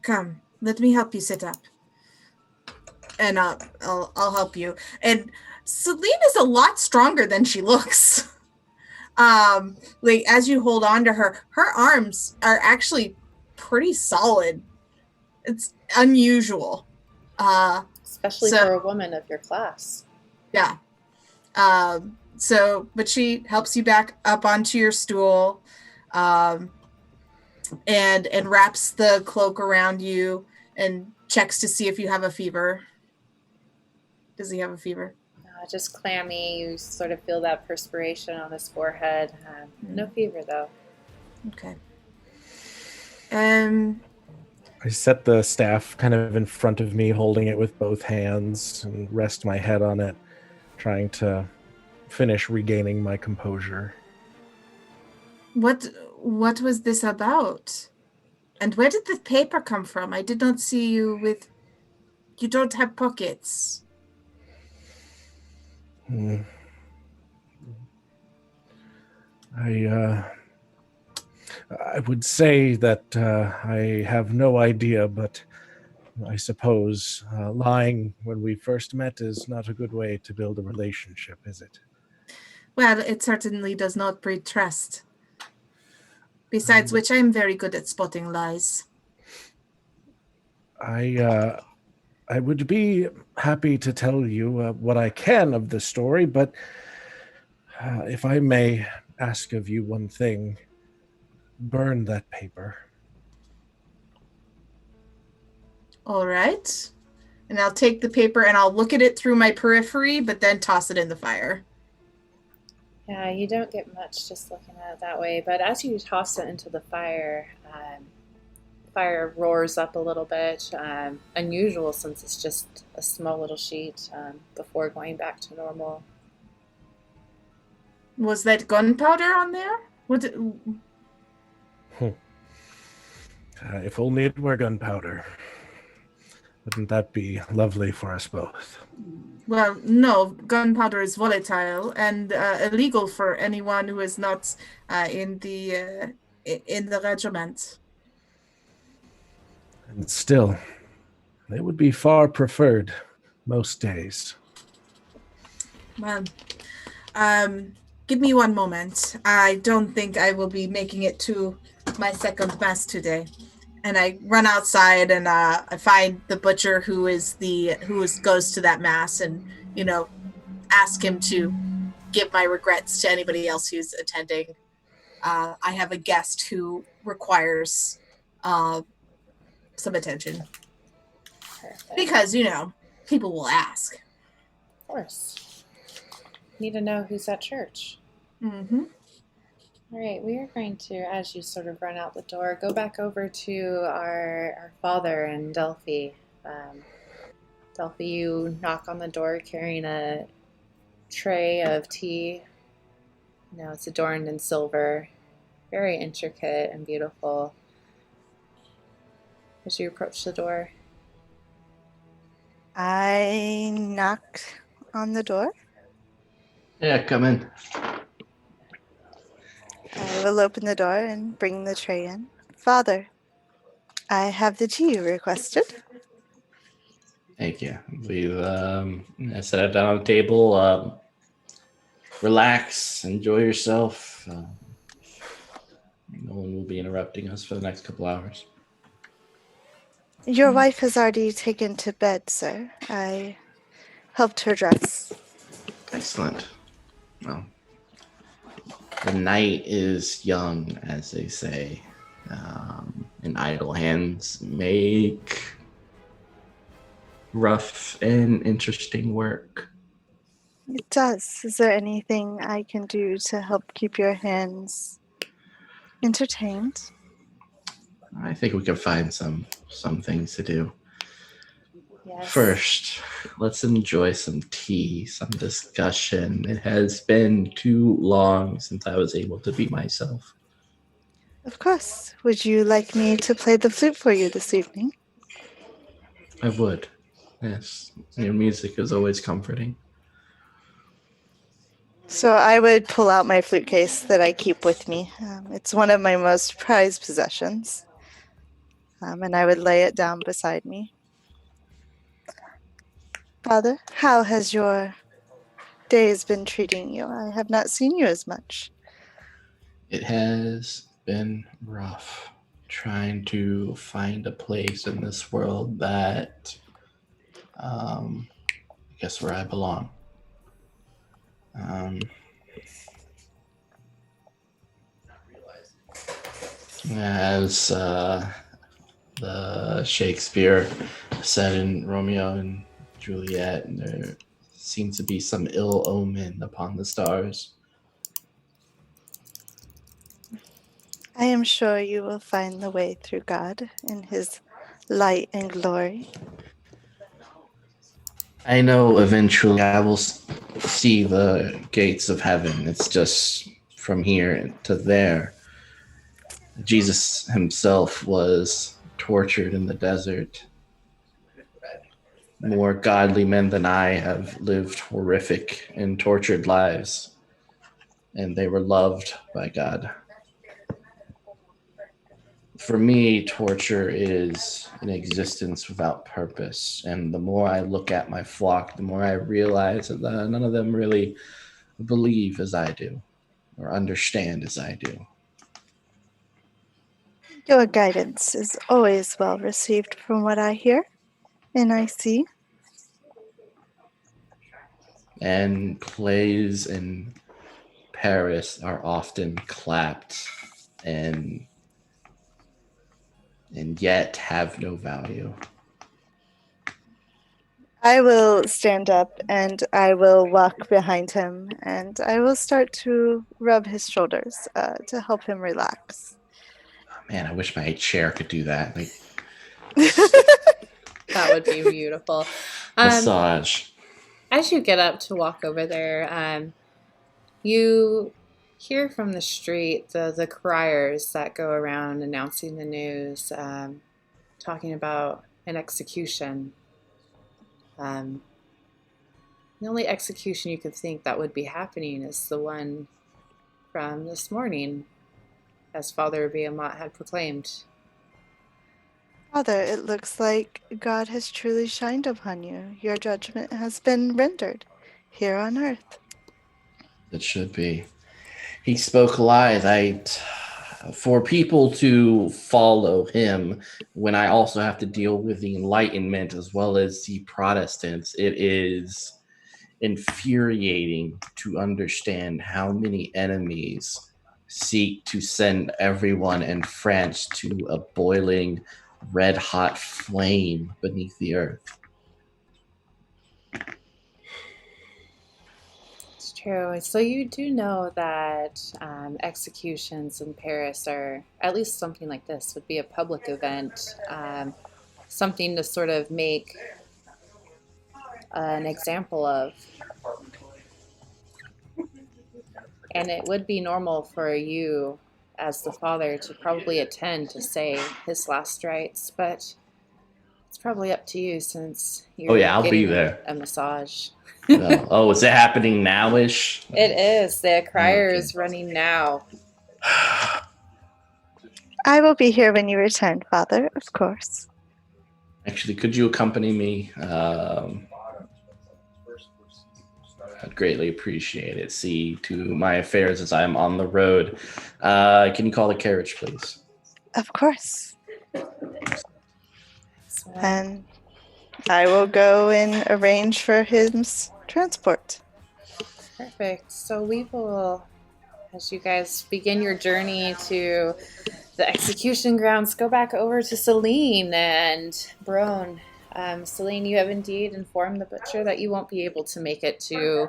Come, let me help you sit up. And I'll help you. And Celine is a lot stronger than she looks. Like as you hold on to her arms are actually pretty solid. It's unusual. Especially for a woman of your class. Yeah. But she helps you back up onto your stool, and wraps the cloak around you and checks to see if you have a fever. Does he have a fever? Just clammy. You sort of feel that perspiration on his forehead. No fever, though. Okay. I set the staff kind of in front of me, holding it with both hands, and rest my head on it, trying to finish regaining my composure. What was this about? And where did the paper come from? I did not see you with... You don't have pockets. I would say that I have no idea, but I suppose lying when we first met is not a good way to build a relationship, is it? Well, it certainly does not breed trust. Besides which, I am very good at spotting lies. I would be happy to tell you what I can of the story, but if I may ask of you one thing, burn that paper. All right. And I'll take the paper and I'll look at it through my periphery, but then toss it in the fire. Yeah, you don't get much just looking at it that way. But as you toss it into the fire, fire roars up a little bit, unusual since it's just a small little sheet, before going back to normal. Was that gunpowder on there? What? If only it were gunpowder. Wouldn't that be lovely for us both? Well, no. Gunpowder is volatile and illegal for anyone who is not in the regiment. And still, it would be far preferred most days. Well, give me one moment. I don't think I will be making it to my second mass today. And I run outside and I find the butcher who goes to that mass, and ask him to give my regrets to anybody else who's attending. I have a guest who requires some attention. Perfect. Because people will ask. Of course. Need to know who's at church. Mm-hmm. All right, we are going to, as you sort of run out the door, go back over to our father and Delphi. Delphi, you knock on the door carrying a tray of tea. It's adorned in silver, very intricate and beautiful. As you approach the door, I knock on the door. Yeah, come in. I will open the door and bring the tray in. Father, I have the tea you requested. Thank you. We've I set it down on the table. Relax, enjoy yourself. No one will be interrupting us for the next couple hours. Your wife has already taken to bed, sir. I helped her dress. Excellent. Well, the night is young, as they say, and idle hands make rough and interesting work. It does. Is there anything I can do to help keep your hands entertained? I think we can find some things to do. yes. First, let's enjoy some tea, some discussion. It has been too long since I was able to be myself. Of course. Would you like me to play the flute for you this evening? I would. Yes. Your music is always comforting. So I would pull out my flute case that I keep with me. It's one of my most prized possessions. And I would lay it down beside me. Father, how has your days been treating you? I have not seen you as much. It has been rough trying to find a place in this world that, I guess, where I belong. As the Shakespeare said in Romeo and Juliet, there seems to be some ill omen upon the stars. I am sure you will find the way through God in his light and glory. I know eventually I will see the gates of heaven. It's just from here to there. Jesus himself was tortured in the desert. More godly men than I have lived horrific and tortured lives, and they were loved by God. For me, torture is an existence without purpose, and the more I look at my flock, the more I realize that none of them really believe as I do or understand as I do. Your guidance is always well received from what I hear and I see. And plays in Paris are often clapped and yet have no value. I will stand up and I will walk behind him and I will start to rub his shoulders to help him relax. Man, I wish my chair could do that. Like, That would be beautiful. massage. As you get up to walk over there, you hear from the street the criers that go around announcing the news, talking about an execution. The only execution you could think that would be happening is the one from this morning, as Father Beamont had proclaimed. Father, it looks like God has truly shined upon you. Your judgment has been rendered here on earth. It should be. He spoke lies. For people to follow him, when I also have to deal with the Enlightenment as well as the Protestants, it is infuriating to understand how many enemies seek to send everyone in France to a boiling, red-hot flame beneath the earth. It's true. So you do know that executions in Paris are, at least something like this, would be a public event, something to sort of make an example of. And it would be normal for you, as the father, to probably attend to say his last rites, but it's probably up to you since you're I'll be getting there. a massage. Oh, is it happening now-ish? It is. The crier Okay. is running now. I will be here when you return, Father, of course. Actually, could you accompany me? I'd greatly appreciate it. See to my affairs as I'm on the road. Can you call the carriage, please? Of course. So, And I will go and arrange for his transport. perfect. So we will, as you guys begin your journey to the execution grounds, go back over to Celine and Brone. Celine, you have indeed informed the butcher that you won't be able to make it to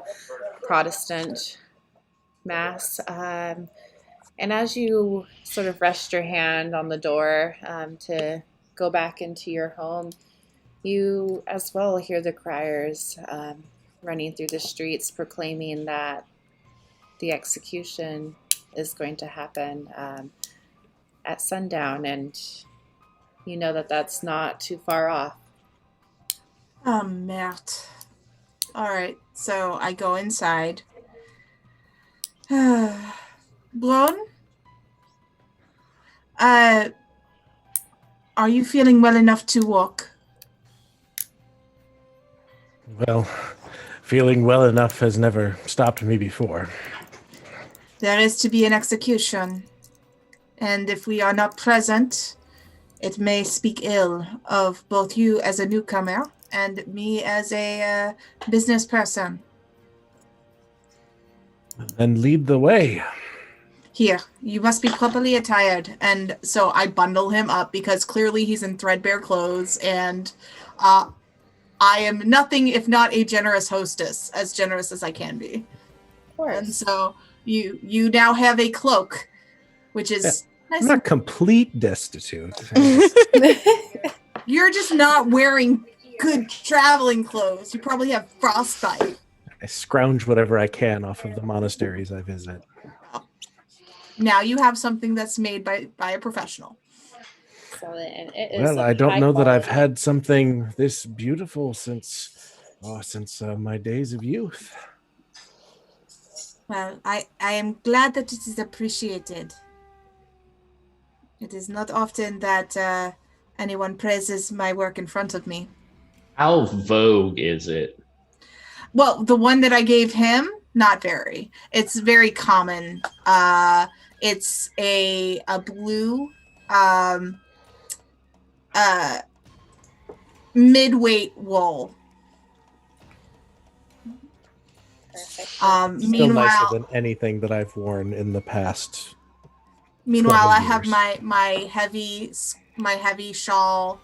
Protestant Mass. And as you sort of rest your hand on the door to go back into your home, you as well hear the criers running through the streets proclaiming that the execution is going to happen at sundown, and you know that that's not too far off. Oh, merde. All right, so I go inside. Brone? Are you feeling well enough to walk? Well, feeling well enough has never stopped me before. There is to be an execution, and if we are not present, it may speak ill of both you as a newcomer and me as a business person. Then lead the way. Here, you must be properly attired. And so I bundle him up because clearly he's in threadbare clothes, and I am nothing if not a generous hostess, as generous as I can be. Of course. And so you now have a cloak, which is nice. I'm not complete destitute. You're just not wearing good traveling clothes. You probably have frostbite. I scrounge whatever I can off of the monasteries I visit. Now you have something that's made by a professional. So, and it is Well, of I don't high know that I've quality. had something this beautiful since my days of youth. Well, I am glad that it is appreciated. It is not often that anyone praises my work in front of me. How vogue is it? Well, the one that I gave him, not very. It's very common. It's a blue mid-weight wool. Perfect. Still Meanwhile, nicer than anything that I've worn in the past. I 20 have years. my heavy shawl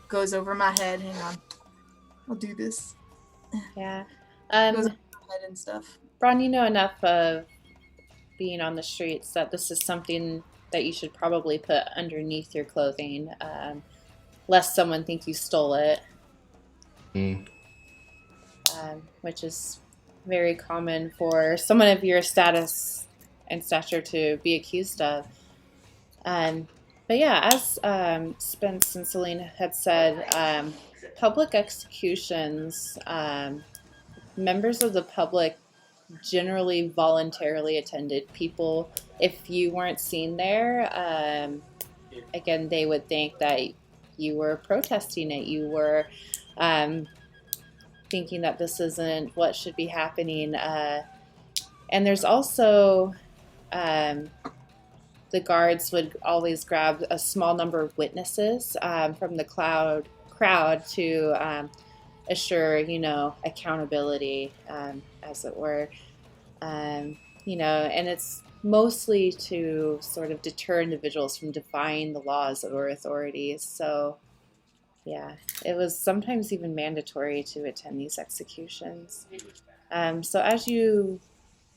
goes over my head. Hang on, I'll do this. Yeah. Goes over my head and stuff. Bron, you know enough of being on the streets, that this is something that you should probably put underneath your clothing, lest someone think you stole it, which is very common for someone of your status and stature to be accused of. But yeah, as Spence and Celine had said, public executions, members of the public generally voluntarily attended. People, if you weren't seen there, again, they would think that you were protesting it. You were thinking that this isn't what should be happening. And there's also the guards would always grab a small number of witnesses from the crowd to assure, accountability, as it were. And it's mostly to sort of deter individuals from defying the laws or authorities. So, yeah, it was sometimes even mandatory to attend these executions. So as you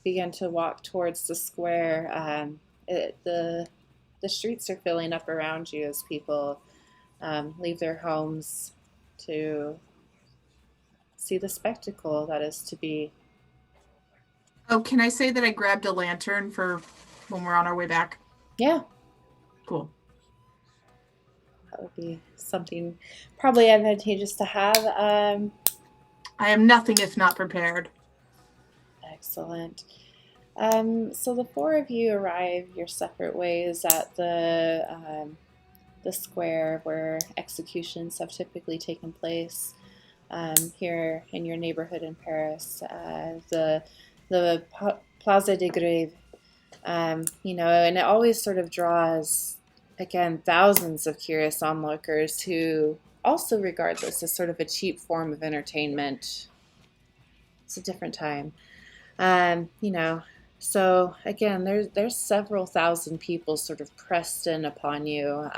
begin to walk towards the square, the streets are filling up around you as people leave their homes to see the spectacle that is to be. Oh, can I say that I grabbed a lantern for when we're on our way back? Yeah. Cool. That would be something probably advantageous to have. I am nothing if not prepared. Excellent. So the four of you arrive your separate ways at the square where executions have typically taken place here in your neighborhood in Paris. The Plaza de Grève, and it always sort of draws, again, thousands of curious onlookers who also regard this as sort of a cheap form of entertainment. It's a different time. So again, there's several thousand people sort of pressed in upon you.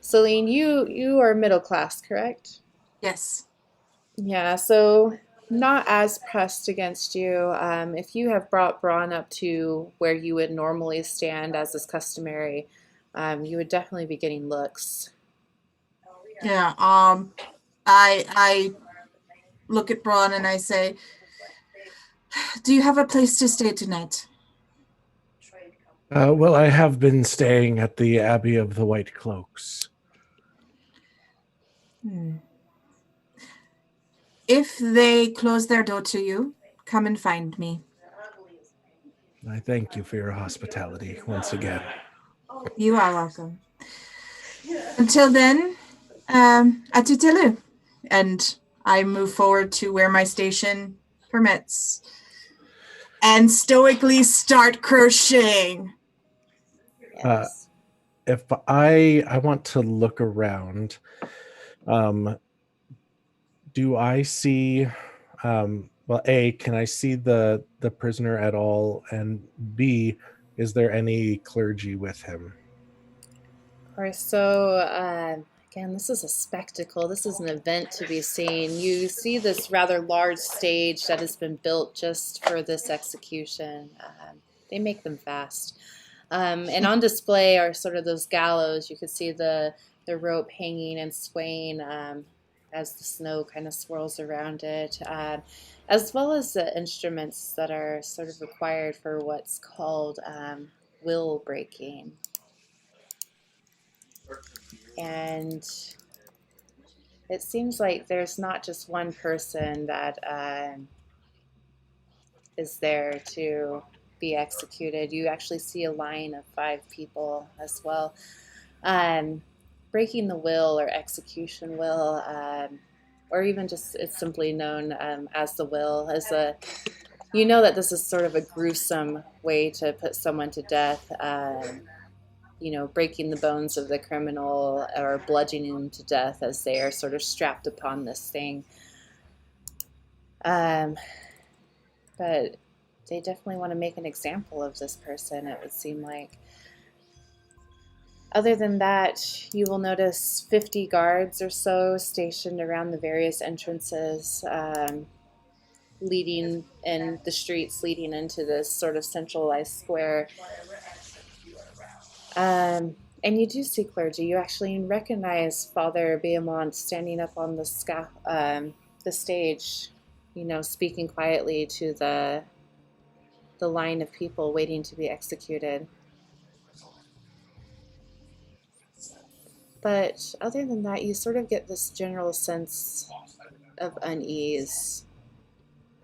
Celine, you are middle class, correct? Yes. Yeah, so not as pressed against you. If you have brought Brone up to where you would normally stand, as is customary, you would definitely be getting looks. Yeah. I look at Brone and I say, "Do you have a place to stay tonight?" Well, I have been staying at the Abbey of the White Cloaks. If they close their door to you, come and find me. I thank you for your hospitality once again. You are welcome. Until then, à tout à l'heure. And I move forward to where my station permits and stoically start crocheting. Yes. If I want to look around, do I see, well, A, can I see the prisoner at all? And B, is there any clergy with him? Of course. So, again, this is a spectacle. This is an event to be seen. You see this rather large stage that has been built just for this execution. They make them fast. And on display are sort of those gallows. You can see the rope hanging and swaying as the snow kind of swirls around it, as well as the instruments that are sort of required for what's called will breaking. And it seems like there's not just one person that is there to be executed. You actually see a line of 5 people as well. Breaking the will or execution will, or even just it's simply known as the will, as that this is sort of a gruesome way to put someone to death. Breaking the bones of the criminal or bludgeoning them to death as they are sort of strapped upon this thing. But they definitely want to make an example of this person, it would seem like. Other than that, you will notice 50 guards or so stationed around the various entrances. leading in the streets leading into this sort of centralized square. And you do see clergy. You actually recognize Father Beamont standing up on the stage, speaking quietly to the line of people waiting to be executed. But other than that, you sort of get this general sense of unease.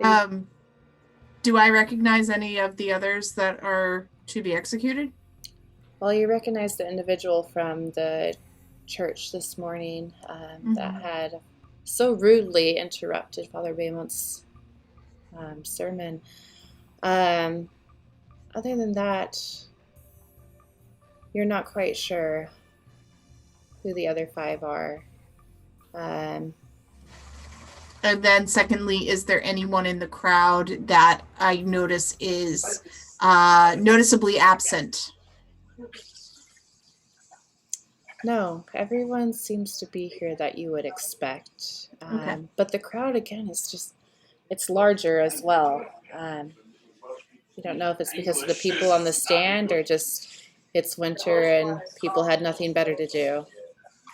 Do I recognize any of the others that are to be executed? Well, you recognize the individual from the church this morning that had so rudely interrupted Father Beamont's sermon. Other than that, you're not quite sure who the other 5 are. And then secondly, is there anyone in the crowd that I notice is noticeably absent? No, everyone seems to be here that you would expect. Okay. But the crowd, again, it's larger as well. You don't know if it's because of the people on the stand or just it's winter and people had nothing better to do.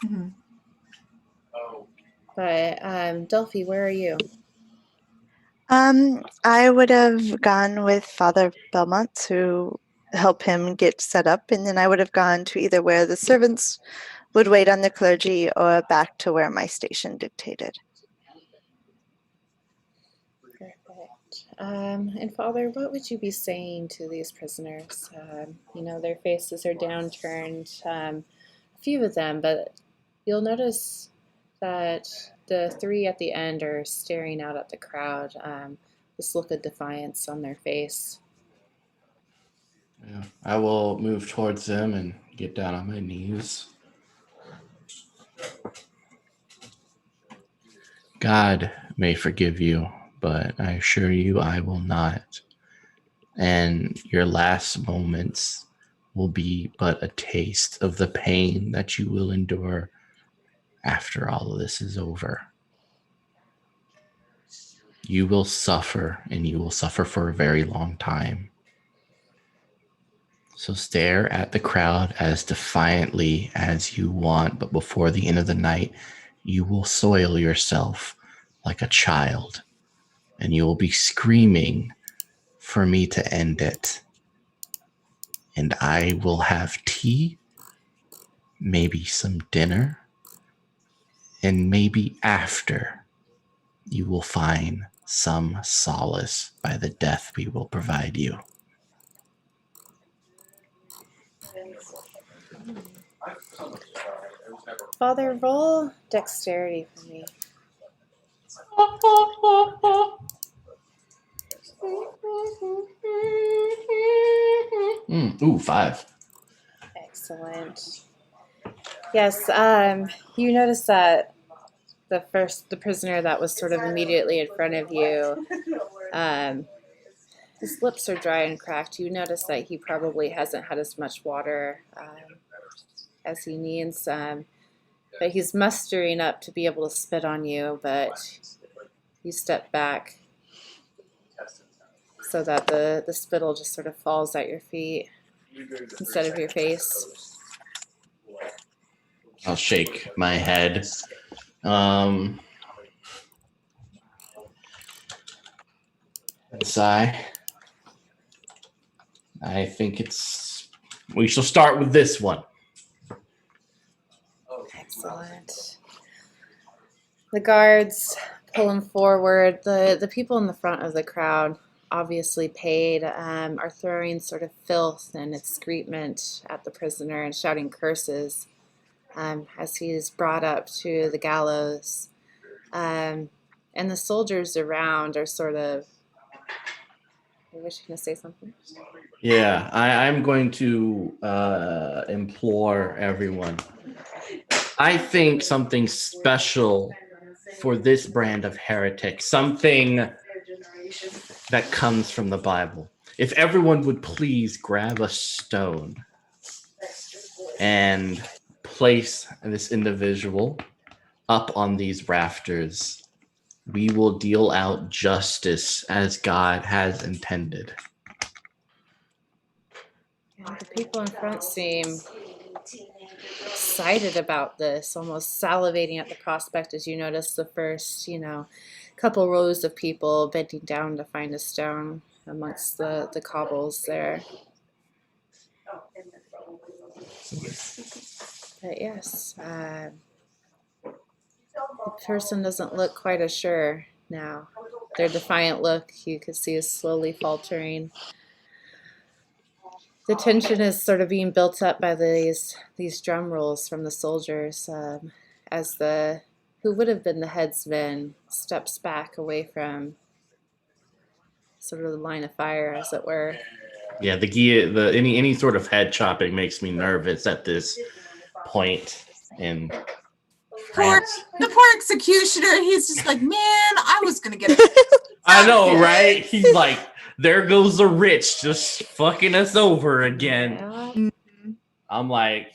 Mm-hmm. But Delphi, where are you? I would have gone with Father Belmont to help him get set up, and then I would have gone to either where the servants would wait on the clergy or back to where my station dictated. Perfect. And Father, what would you be saying to these prisoners? Their faces are downturned, a few of them, but you'll notice that the 3 at the end are staring out at the crowd, this look of defiance on their face. Yeah, I will move towards them and get down on my knees. God may forgive you, but I assure you I will not. And your last moments will be but a taste of the pain that you will endure after all of this is over. You will suffer, and you will suffer for a very long time. So stare at the crowd as defiantly as you want, but before the end of the night, you will soil yourself like a child, and you will be screaming for me to end it. And I will have tea, maybe some dinner, and maybe after you will find some solace by the death we will provide you. Father, roll dexterity for me. Ooh, 5. Excellent. Yes, you notice that the prisoner that was sort of immediately in front of you, his lips are dry and cracked. You notice that he probably hasn't had as much water as he needs, but he's mustering up to be able to spit on you, but you step back so that the spittle just sort of falls at your feet instead of your face. I'll shake my head. Sigh. I think we shall start with this one. Excellent. The guards pull him forward. The people in the front of the crowd, obviously paid, are throwing sort of filth and excrement at the prisoner and shouting curses as he's brought up to the gallows. And the soldiers around are sort of... I wish you going to say something. Yeah, I'm going to implore everyone. I think something special for this brand of heretic, something that comes from the Bible. If everyone would please grab a stone and place this individual up on these rafters, we will deal out justice as God has intended. Yeah, the people in front seem excited about this, almost salivating at the prospect as you notice the first, couple rows of people bending down to find a stone amongst the cobbles there. But yes, the person doesn't look quite as sure now. Their defiant look, you could see, is slowly faltering. The tension is sort of being built up by these drum rolls from the soldiers as who would have been the headsman steps back away from sort of the line of fire, as it were. Yeah, any sort of head chopping makes me nervous at this point in The France. poor executioner, he's just like, man, I was going to get it. I know, right? He's like, there goes the rich just fucking us over again. Yeah. I'm like,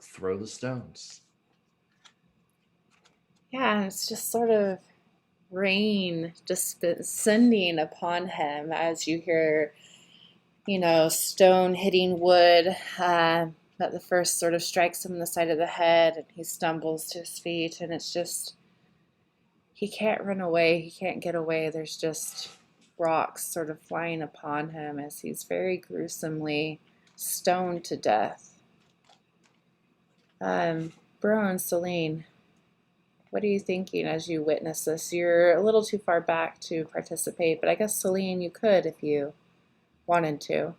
throw the stones. Yeah, it's just sort of rain just descending upon him as you hear, stone hitting wood. That the first sort of strikes him in the side of the head, and he stumbles to his feet, and it's just, he can't run away, he can't get away. There's just rocks sort of flying upon him as he's very gruesomely stoned to death. Brone, Celine, what are you thinking as you witness this? You're a little too far back to participate, but I guess, Celine, you could if you wanted to.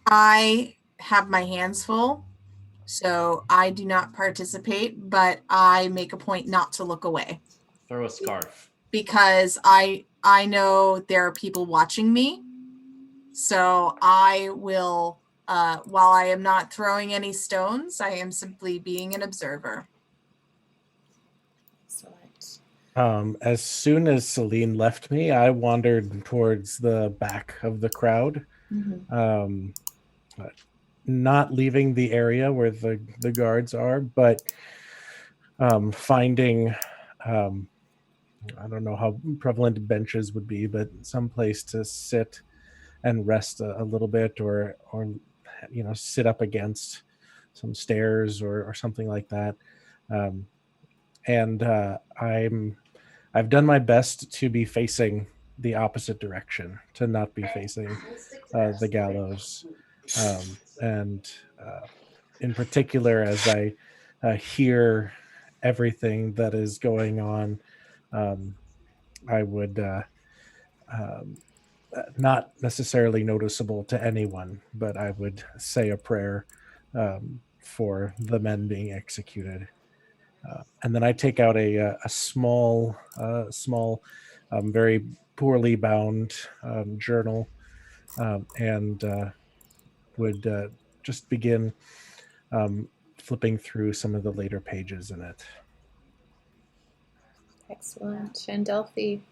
I have my hands full, so I do not participate, but I make a point not to look away. Throw a scarf. Because I know there are people watching me, so I will, while I am not throwing any stones, I am simply being an observer. Excellent. As soon as Celine left me, I wandered towards the back of the crowd. Mm-hmm. Not leaving the area where the guards are, but finding, I don't know how prevalent benches would be, but some place to sit and rest a little bit, or sit up against some stairs or something like that. I've done my best to be facing the opposite direction, to not be facing the gallows. In particular, as I hear everything that is going on, I would not necessarily noticeable to anyone, but I would say a prayer for the men being executed. And then I take out a small, very poorly bound journal, and would just begin flipping through some of the later pages in it. Excellent. And Delphine?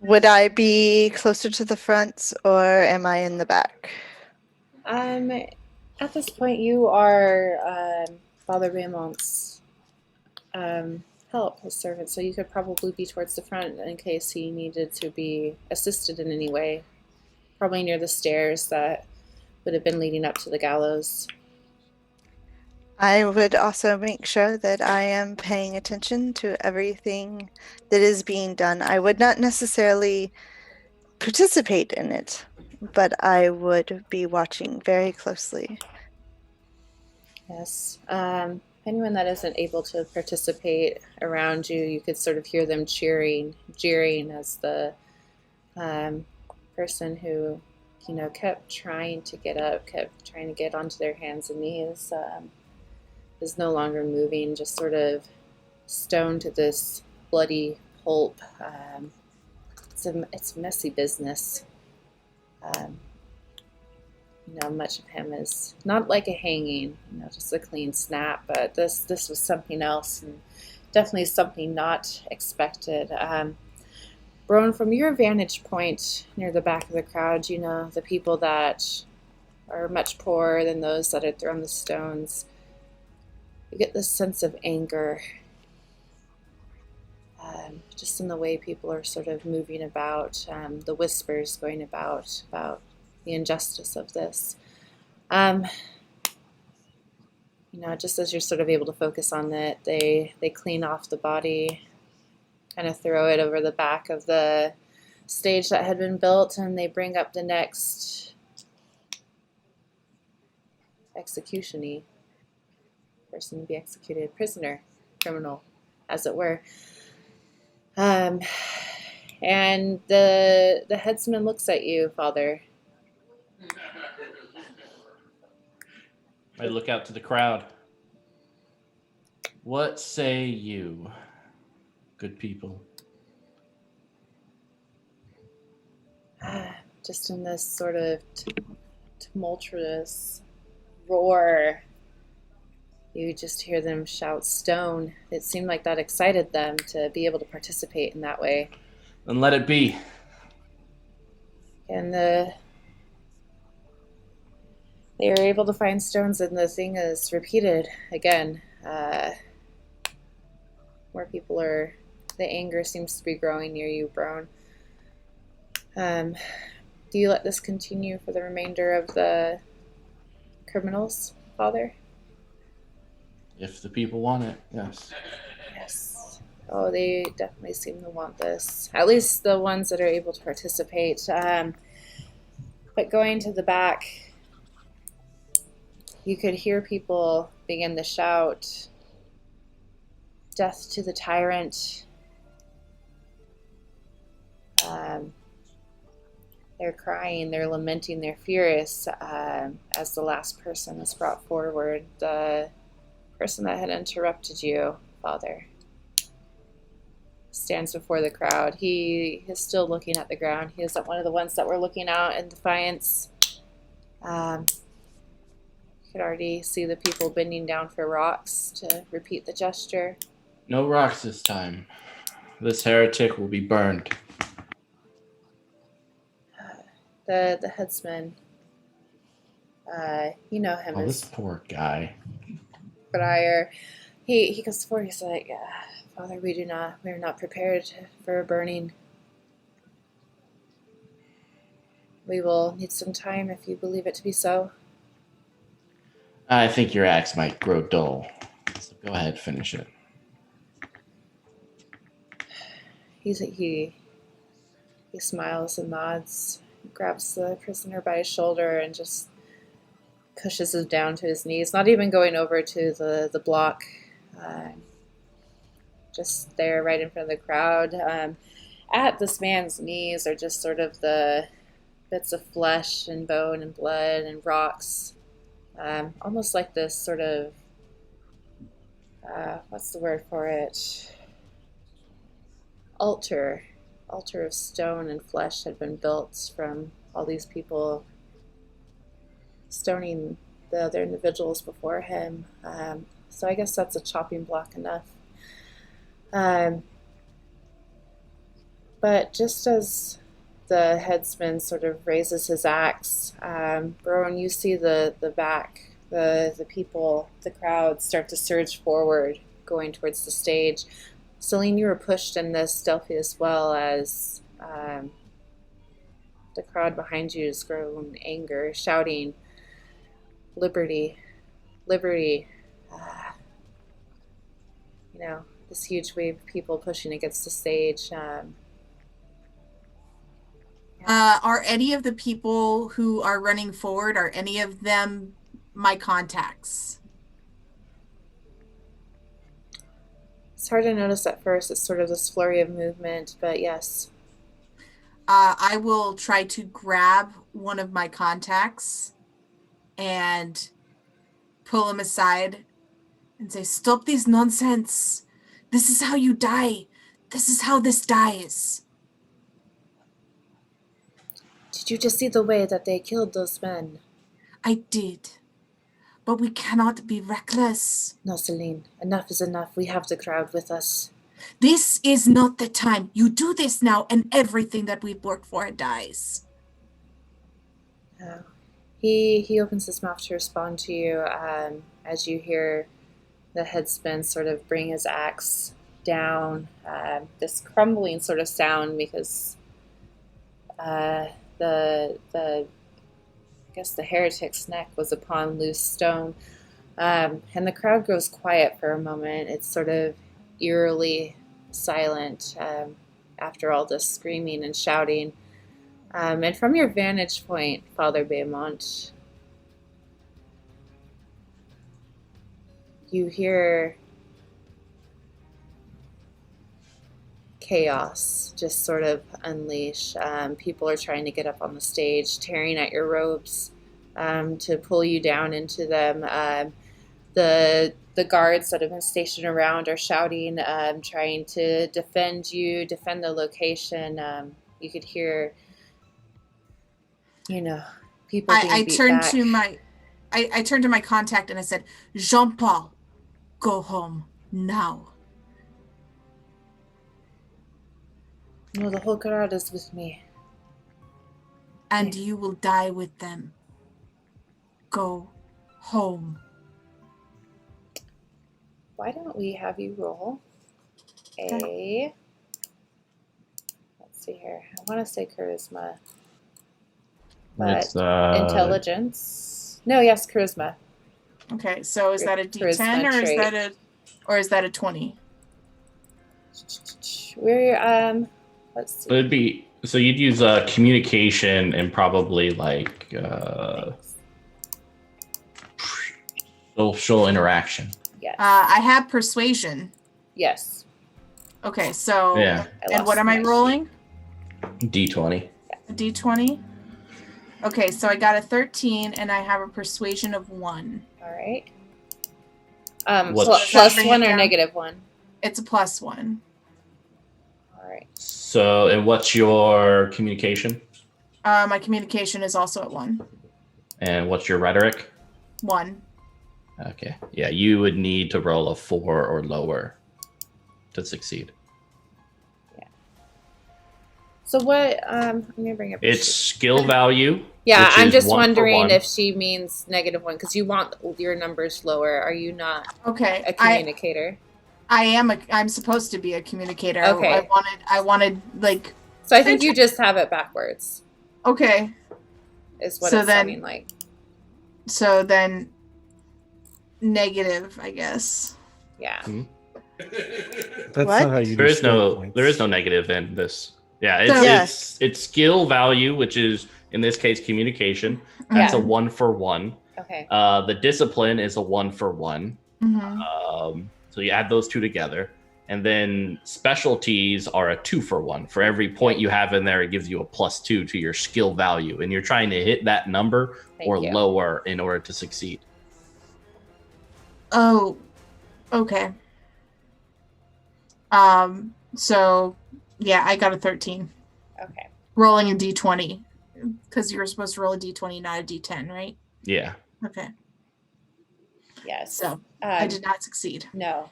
Would I be closer to the front, or am I in the back? At this point, you are Father Beamont's help, his servant, so you could probably be towards the front in case he needed to be assisted in any way. Probably near the stairs that would have been leading up to the gallows. I would also make sure that I am paying attention to everything that is being done. I would not necessarily participate in it, but I would be watching very closely. Yes. Anyone that isn't able to participate around you, you could sort of hear them jeering as the person who, kept trying to get up, kept trying to get onto their hands and knees, is no longer moving, just sort of stoned to this bloody pulp. It's messy business. Much of him is not like a hanging, just a clean snap, but this was something else, and definitely something not expected. Brone, from your vantage point near the back of the crowd, the people that are much poorer than those that had thrown the stones. You get this sense of anger, just in the way people are sort of moving about, the whispers going about the injustice of this. Just as you're sort of able to focus on it, they clean off the body, kind of throw it over the back of the stage that had been built, and they bring up the next execution-y person to be executed, prisoner, criminal, as it were. And the headsman looks at you, Father. I look out to the crowd. What say you, good people? Just in this sort of tumultuous roar, you just hear them shout stone. It seemed like that excited them to be able to participate in that way. Then let it be. And they are able to find stones, and the thing is repeated again. More people are... The anger seems to be growing near you, Brone. Do you let this continue for the remainder of the criminals, Father? If the people want it, yes. Yes. Oh, they definitely seem to want this. At least the ones that are able to participate. But going to the back, you could hear people begin to shout, "Death to the tyrant." They're crying, they're lamenting, they're furious as the last person is brought forward. The person that had interrupted you, Father, stands before the crowd. He is still looking at the ground. He isn't one of the ones that were looking out in defiance. You could already see the people bending down for rocks to repeat the gesture. No rocks this time. This heretic will be burned. The headsman, you know him This as poor guy. Briar. He goes forward. He's like, "Father, we are not prepared for a burning. We will need some time if you believe it to be so." I think your axe might grow dull. So go ahead, finish it. He smiles and nods, grabs the prisoner by his shoulder and just pushes him down to his knees, not even going over to the block, just there right in front of the crowd. At this man's knees are just sort of the bits of flesh and bone and blood and rocks, almost like this sort of, what's the word for it? Altar of stone and flesh had been built from all these people stoning the other individuals before him. So I guess that's a chopping block enough. But just as the headsman sort of raises his axe, Brone, you see the back, the people, the crowd start to surge forward, going towards the stage. Celine, you were pushed in this, Delphine, as well, as the crowd behind you has grown anger, shouting, "Liberty, liberty." This huge wave of people pushing against the stage. Are any of the people who are running forward, are any of them my contacts? It's hard to notice at first. It's sort of this flurry of movement, but yes. I will try to grab one of my contacts and pull him aside and say, "Stop this nonsense. This is how you die. This is how this dies." Did you just see the way that they killed those men? I did. But we cannot be reckless. No, Celine. Enough is enough. We have the crowd with us. This is not the time. You do this now and everything that we've worked for dies. Oh. He opens his mouth to respond to you as you hear the headsman sort of bring his axe down. This crumbling sort of sound because the I guess the heretic's neck was upon loose stone. And the crowd goes quiet for a moment. It's sort of eerily silent after all this screaming and shouting. And from your vantage point, Father Beamont, you hear chaos just sort of unleash. People are trying to get up on the stage, tearing at your robes to pull you down into them. The guards that have been stationed around are shouting, trying to defend you, defend the location. You could hear, people being beat back. I turned to my contact and I said, Jean-Paul, go home now. No, the whole crowd is with me. And you will die with them. Go home. Why don't we have you roll let's see here. I want to say charisma, but It's intelligence. No, yes, charisma. Okay, so is that a D10 Charisma or is that a 20? We're let's see. It'd be so you'd use communication and probably like social interaction. Yes. I have persuasion. Yes. Okay, so Yeah. and what am I rolling? D20. A D20. Okay, so I got a 13 and I have a persuasion of 1. All right. What's- Plus Bring it 1 or down. -1? It's a +1. All right. So, and what's your communication? My communication is also at 1. And what's your rhetoric? 1. Okay. Yeah, you would need to roll a 4 or lower to succeed. So what? Let me bring up. It's skill value. Yeah, which I'm is just 1 for wondering 1. if she means -1 because you want your numbers lower. Are you not Okay. a communicator? I'm supposed to be a communicator. Okay. I wanted like So I think you just have it backwards. okay. Is what So it's then- sounding like. So then negative, I guess. Yeah. That's What? not how you There do is skill no points. there is no negative in this. Yeah, it's So- Yes. it's skill value, which is in this case communication. That's Yeah. a 1 for 1. Okay. The discipline is a 1 for 1. Mm-hmm. So you add those two together, and then specialties are a 2 for 1. For every point you have in there, it gives you a +2 to your skill value, and you're trying to hit that number Thank or you. lower in order to succeed. Oh, okay. So yeah, I got a 13. Okay. Rolling a D20 because you were supposed to roll a D20, not a D10, right? Yeah. Okay. Yes. So I did not succeed. No.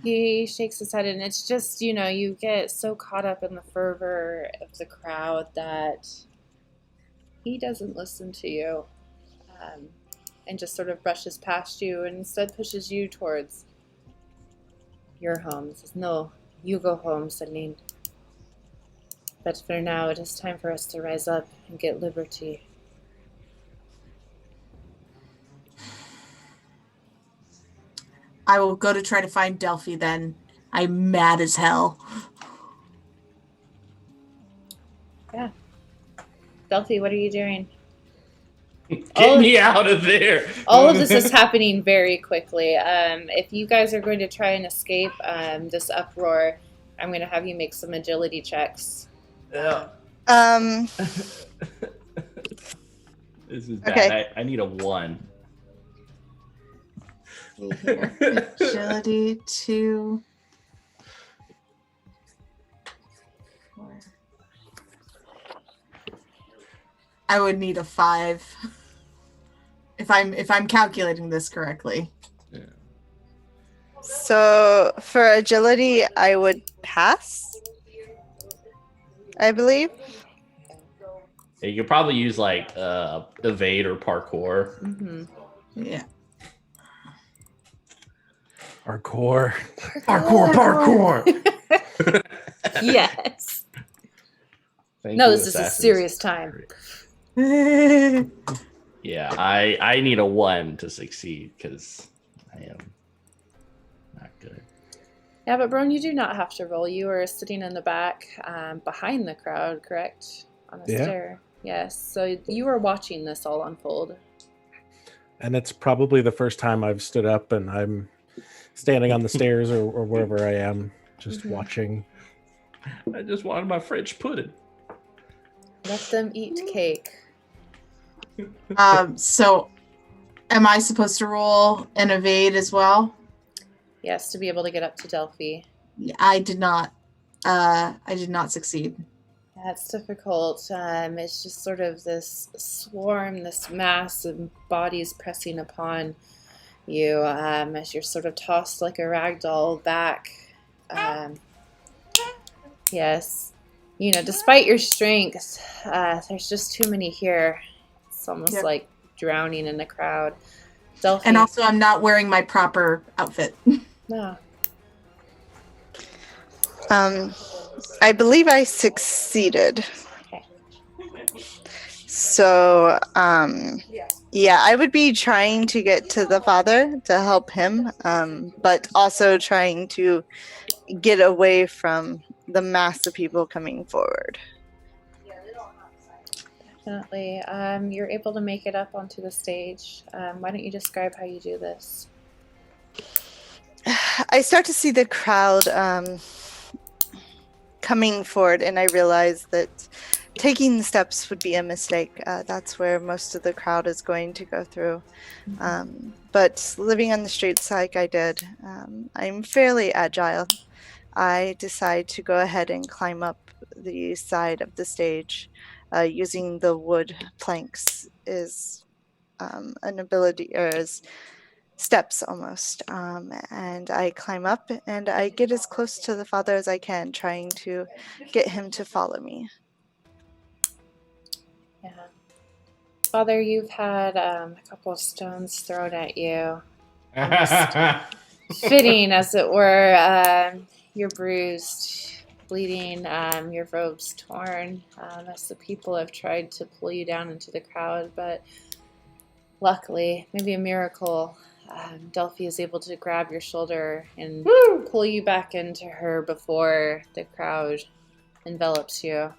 He shakes his head, and it's just, you get so caught up in the fervor of the crowd that he doesn't listen to you and just sort of brushes past you and instead pushes you towards your home. He says, no, you go home, Celine. But for now, it is time for us to rise up and get liberty. I will go to try to find Delphi then. I'm mad as hell. Delphi, what are you doing? Get me out of there. All of this is happening very quickly. If you guys are going to try and escape this uproar, I'm going to have you make some agility checks. Yeah. This This is bad. Okay. I need a 1. Agility 2. 4. I would need a 5 if I'm calculating this correctly. So for agility, I would pass, I believe. Yeah, you could probably use like evade or parkour. Mm-hmm. Yeah. Parkour. Yes. Thank No, you, this is a assassins. serious time. Yeah, I need a 1 to succeed because I am not good. Yeah, but Brone, you do not have to roll. You are sitting in the back, behind the crowd, correct? On the Yeah. stair. Yes. So you are watching this all unfold. And it's probably the first time I've stood up and I'm standing on the stairs or wherever I am, just watching. I just wanted my French pudding. Let them eat cake. So am I supposed to roll an evade as well? Yes, to be able to get up to Delphi. I did not succeed. That's difficult. It's just sort of this swarm, this mass of bodies pressing upon you as you're sort of tossed like a rag doll back. Yes. You know, despite your strength, there's just too many here. It's almost like drowning in the crowd. Delphine. And also, I'm not wearing my proper outfit. No. I believe I succeeded. Okay. So, yeah, I would be trying to get to the father to help him, but also trying to get away from the mass of people coming forward. Definitely. You're able to make it up onto the stage. Why don't you describe how you do this? I start to see the crowd coming forward, and I realize that taking the steps would be a mistake. That's where most of the crowd is going to go through. But living on the streets like I did, I'm fairly agile. I decide to go ahead and climb up the side of the stage using the wood planks is an ability, or is steps almost, and I climb up and I get as close to the father as I can, trying to get him to follow me. Yeah. Father, you've had a couple of stones thrown at you. Fitting, as it were. You're bruised, bleeding, your robe's torn, as the people have tried to pull you down into the crowd, but luckily, maybe a miracle, Delphi is able to grab your shoulder and pull you back into her before the crowd envelops you.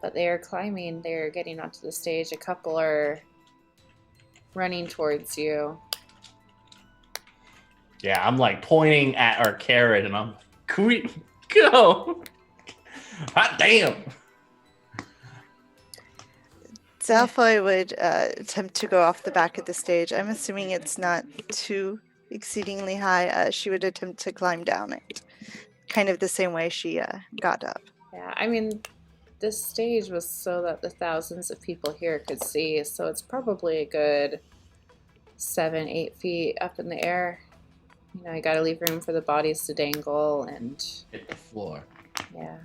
But they are climbing, they're getting onto the stage. A couple are running towards you. Yeah, I'm like pointing at our carrot and I'm can we go? Hot damn. Delphi would attempt to go off the back of the stage. I'm assuming it's not too exceedingly high. She would attempt to climb down it, kind of the same way she got up. Yeah, I mean, this stage was so that the thousands of people here could see, so it's probably a good 7-8 feet up in the air. You know, you gotta leave room for the bodies to dangle and Hit the floor. yeah.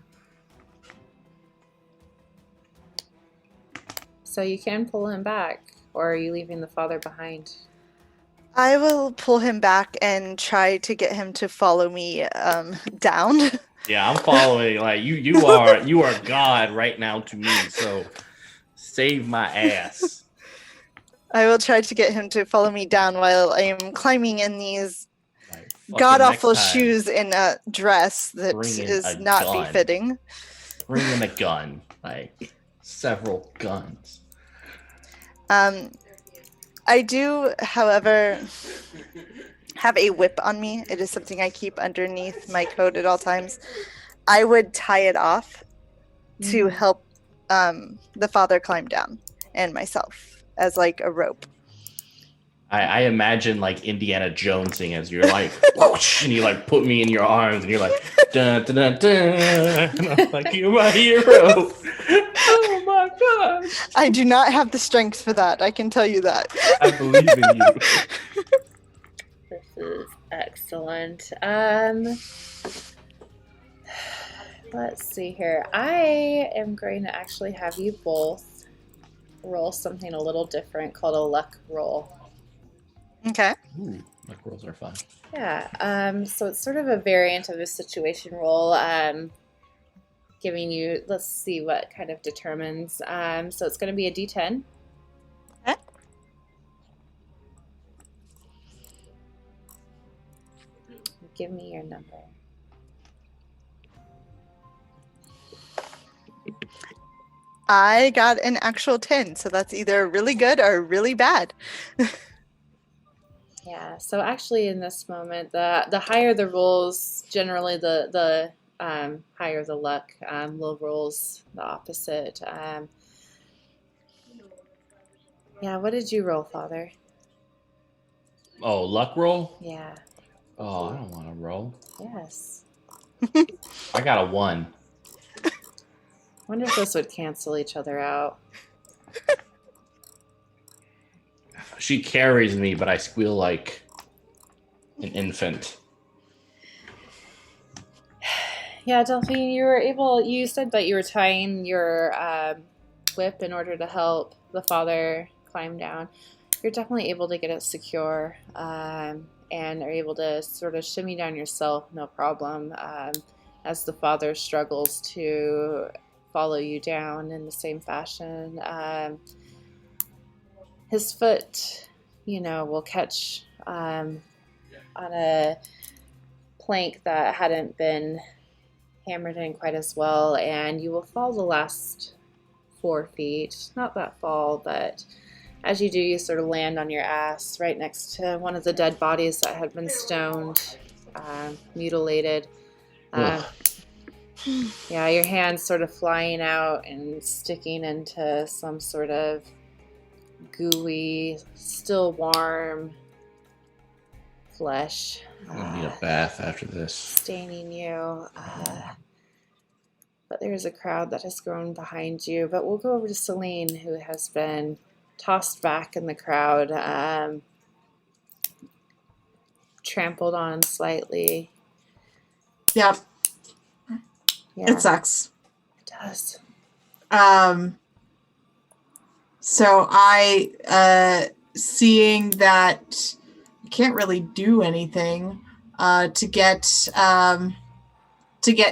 So you can pull him back, or are you leaving the father behind? I will pull him back and try to get him to follow me down. Yeah, I'm following. Like you are God right now to me. So save my ass. I will try to get him to follow me down while I am climbing in these Like, god-awful next time, shoes in a dress that bring in is a not gun. befitting. Bring in a gun, like several guns. I do, however, have a whip on me. It is something I keep underneath my coat at all times. I would tie it off to help the father climb down, and myself as like a rope. I imagine like Indiana Jonesing as you're like whoosh, and you like put me in your arms and you're like dun dun dun dun and I'm like you're my hero. Oh my gosh. I do not have the strength for that, I can tell you that. I believe in you. This is excellent. Let's see here. I am going to actually have you both roll something a little different called a luck roll. Okay. Ooh, luck rolls are fun. Yeah, so it's sort of a variant of a situation roll, giving you, let's see what kind of determines. So it's going to be a D10. Okay. Give me your number. I got an actual 10, so that's either really good or really bad. Yeah, so actually in this moment, the higher the rolls, generally the higher the luck. Low rolls, the opposite. Yeah, what did you roll, Father? Oh, luck roll? Yeah, Oh, I don't want to roll. yes. I got a 1. Wonder if this would cancel each other out. She carries me, but I squeal like an infant. Yeah, Delphine, you said that you were tying your whip in order to help the father climb down. You're definitely able to get it secure and are able to sort of shimmy down yourself, no problem, as the father struggles to follow you down in the same fashion. His foot, will catch on a plank that hadn't been hammered in quite as well, and you will fall the last 4 feet. Not that fall, but as you do, you sort of land on your ass right next to one of the dead bodies that had been stoned, mutilated. Ugh. Yeah, your hands sort of flying out and sticking into some sort of gooey, still warm flesh. I'm gonna need a bath after this. Staining you. But there's a crowd that has grown behind you. But we'll go over to Celine, who has been tossed back in the crowd, trampled on slightly. Yep. Yeah, It sucks. it does. So I, seeing that I can't really do anything to get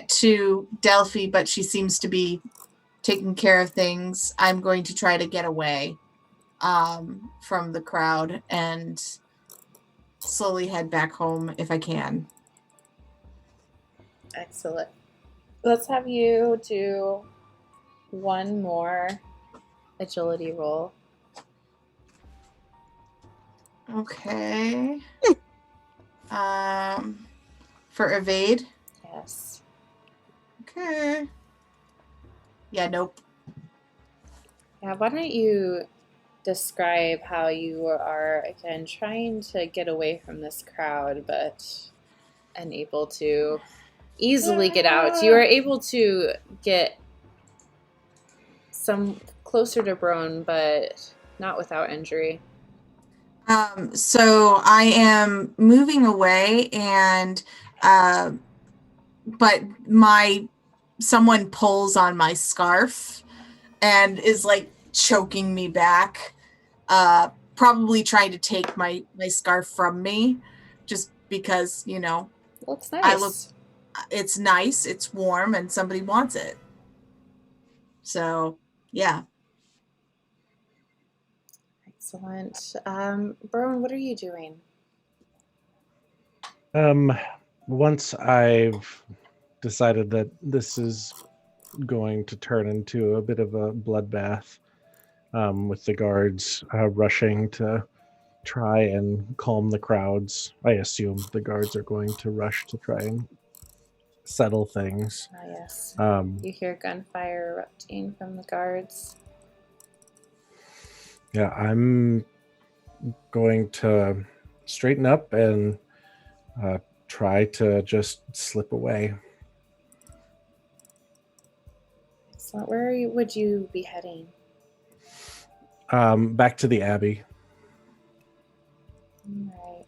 to Delphi, but she seems to be taking care of things, I'm going to try to get away from the crowd and slowly head back home if I can. Excellent. Let's have you do one more agility roll. Okay. For evade. Yes. Okay. Yeah, nope. Yeah, why don't you describe how you are, again, trying to get away from this crowd, but unable to easily get out. You are able to get some closer to Brone, but not without injury. So I am moving away and but someone pulls on my scarf and is like choking me back, probably trying to take my scarf from me just because, Looks nice. It's nice, it's warm, and somebody wants it. So, yeah. Excellent. Brone, what are you doing? Once I've decided that this is going to turn into a bit of a bloodbath, with the guards rushing to try and calm the crowds, I assume the guards are going to rush to try and settle things. Ah, yes. You hear gunfire erupting from the guards. Yeah, I'm going to straighten up and try to just slip away. Excellent. Where would you be heading? Back to the Abbey. Right.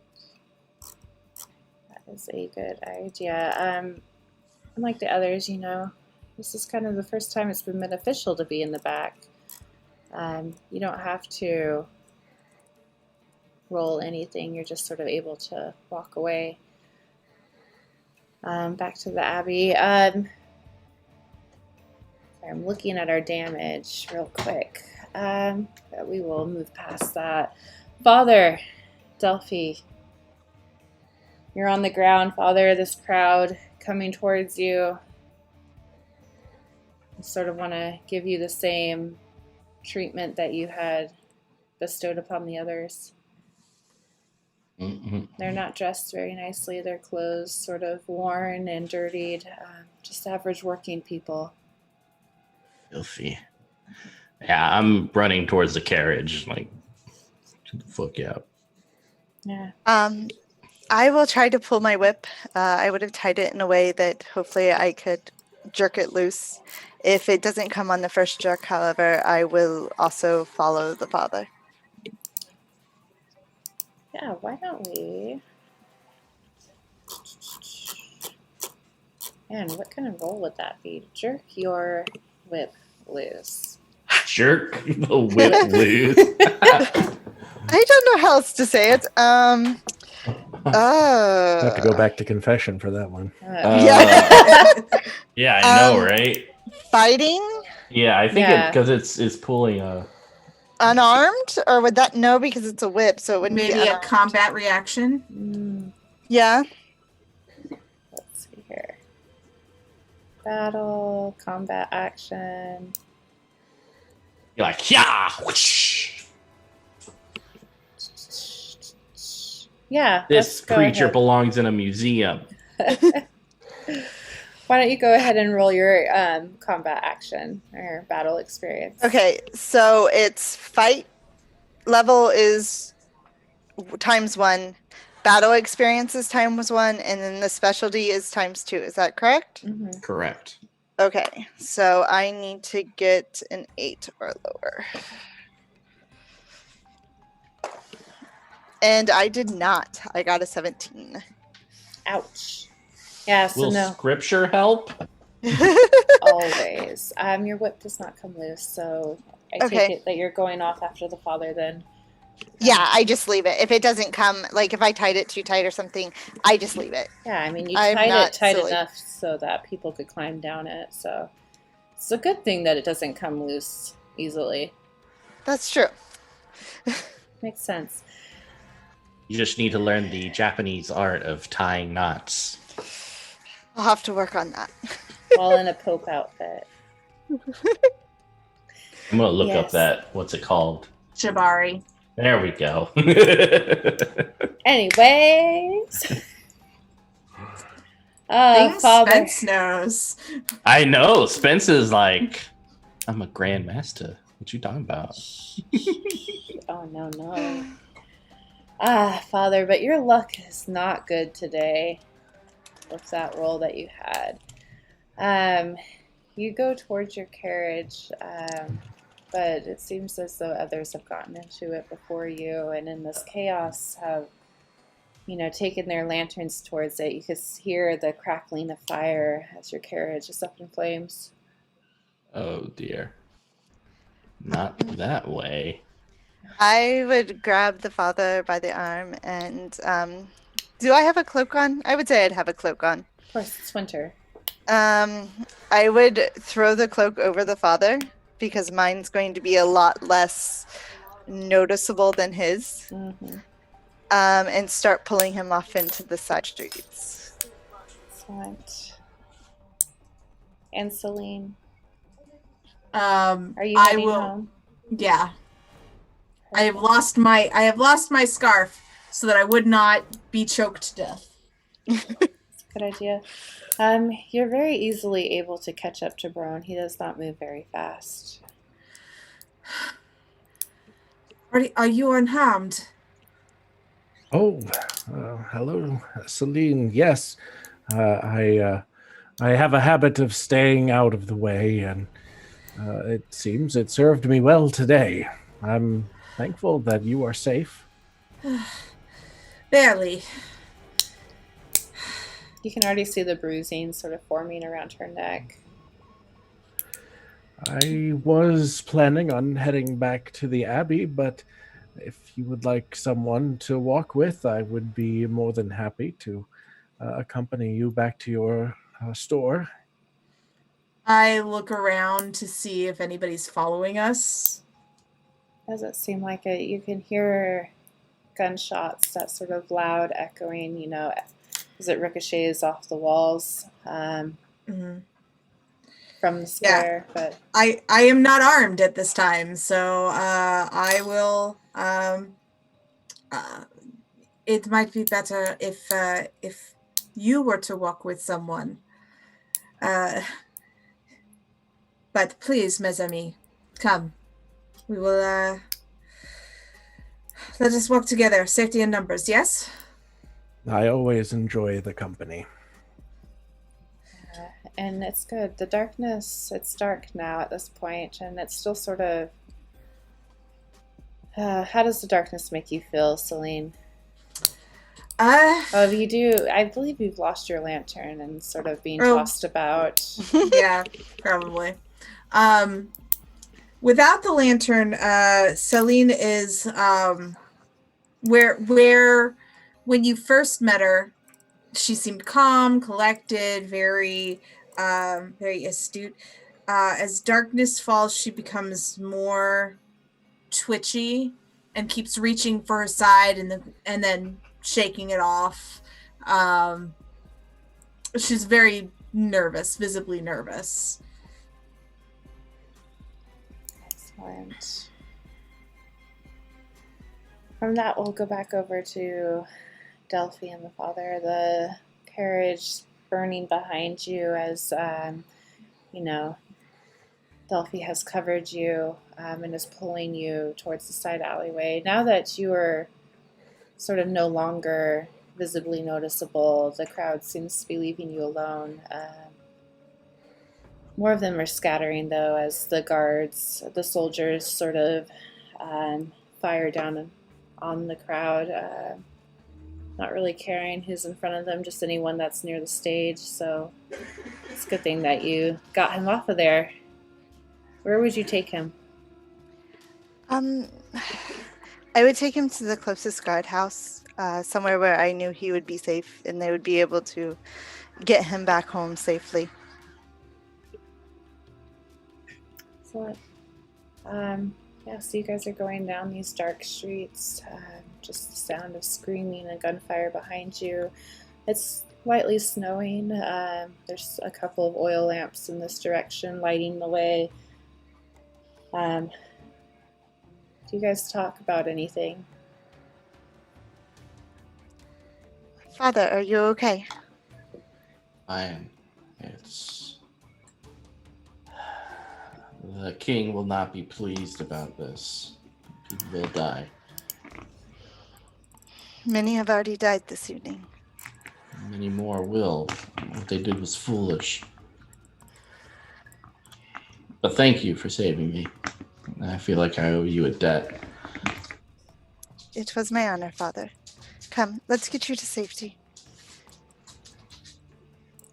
That is a good idea. Unlike the others, this is kind of the first time it's been beneficial to be in the back. You don't have to roll anything. You're just sort of able to walk away. Back to the Abbey. I'm looking at our damage real quick. But we will move past that. Father, Delphi, you're on the ground, Father. This crowd coming towards you. I sort of want to give you the same treatment that you had bestowed upon the others. They're not dressed very nicely. Their clothes sort of worn and dirtied. Just average working people. Filthy. Yeah, I'm running towards the carriage. Like, get the fuck out. Yeah. I will try to pull my whip. I would have tied it in a way that hopefully I could jerk it loose. If it doesn't come on the first jerk, however, I will also follow the father. Yeah, why don't we... Man, what kind of roll would that be? Jerk your whip loose. Jerk the whip loose. I don't know how else to say it. I have to go back to confession for that one. Yeah. Yeah, I know, right? Fighting? Yeah, I think Yeah. because it's pulling a... Unarmed? Or would that... No, because it's a whip, so it wouldn't be Maybe a unarmed. combat reaction. Yeah. Let's see here. Battle, combat action. You're like, yeah! Whoosh! Yeah. This let's go creature ahead. belongs in a museum. Why don't you go ahead and roll your combat action or battle experience? Okay, so its fight level is ×1, battle experience is ×1, and then the specialty is ×2. Is that correct? Mm-hmm. Correct. Okay, so I need to get an 8 or lower. And I did not. I got a 17. Ouch. Yeah, so Will no, scripture help? always. Your whip does not come loose, so I Okay. take it that you're going off after the father then. Yeah, I just leave it. If it doesn't come, like if I tied it too tight or something, I just leave it. Yeah, I mean, you I'm tied not it tight silly. enough so that people could climb down it, so it's a good thing that it doesn't come loose easily. That's true. Makes sense. You just need to learn the Japanese art of tying knots. I'll have to work on that. All in a Pope outfit. I'm gonna look up Yes. that, what's it called? Shibari. There we go. Anyways. Things Father. Spence knows. I know, Spence is like, I'm a grandmaster. What you talking about? Oh, no. Father, but your luck is not good today with that roll that you had. You go towards your carriage, but it seems as though others have gotten into it before you, and in this chaos have, taken their lanterns towards it. You can hear the crackling of fire as your carriage is up in flames. Oh dear. Not that way. I would grab the father by the arm and do I have a cloak on? I would say I'd have a cloak on. Of course, it's winter. I would throw the cloak over the father because mine's going to be a lot less noticeable than his. Mm-hmm. And start pulling him off into the side streets. Excellent. And Celine, Are are you I heading will. home? Yeah. I have lost my scarf so that I would not be choked to death. Good idea. You're very easily able to catch up to Brone. He does not move very fast. Are you unharmed? Oh, hello, Celine. Yes, I have a habit of staying out of the way, and it seems it served me well today. I'm thankful that you are safe. Barely. You can already see the bruising sort of forming around her neck. I was planning on heading back to the Abbey, but if you would like someone to walk with, I would be more than happy to accompany you back to your store. I look around to see if anybody's following us. Doesn't seem like it. You can hear gunshots, that sort of loud echoing, as it ricochets off the walls from the square. Yeah. But I am not armed at this time, so I will. It might be better if you were to walk with someone. But please, mes amis, come. We will. Let us walk together. Safety in numbers. Yes. I always enjoy the company. and it's good. The darkness, it's dark now at this point, and it's still sort of... how does the darkness make you feel, Celine? You do. I believe you've lost your lantern and sort of being tossed about. Yeah, probably. Without the lantern, Celine is where when you first met her, she seemed calm, collected, very astute. As darkness falls, she becomes more twitchy and keeps reaching for her side and then shaking it off. She's very nervous, visibly nervous. Excellent. From that, we'll go back over to Delphine and the father. The carriage burning behind you as, Delphine has covered you and is pulling you towards the side alleyway. Now that you are sort of no longer visibly noticeable, the crowd seems to be leaving you alone. More of them are scattering, though, as the soldiers sort of fire down on the crowd, not really caring who's in front of them, just anyone that's near the stage. So it's a good thing that you got him off of there. Where would you take him? I would take him to the closest guardhouse, somewhere where I knew he would be safe and they would be able to get him back home safely. Excellent. So you guys are going down these dark streets, just the sound of screaming and gunfire behind you. It's lightly snowing. There's a couple of oil lamps in this direction lighting the way. Do you guys talk about anything? Father, are you okay? I am. The king will not be pleased about this. People will die. Many have already died this evening. Many more will. What they did was foolish. But thank you for saving me. I feel like I owe you a debt. It was my honor, Father. Come, let's get you to safety.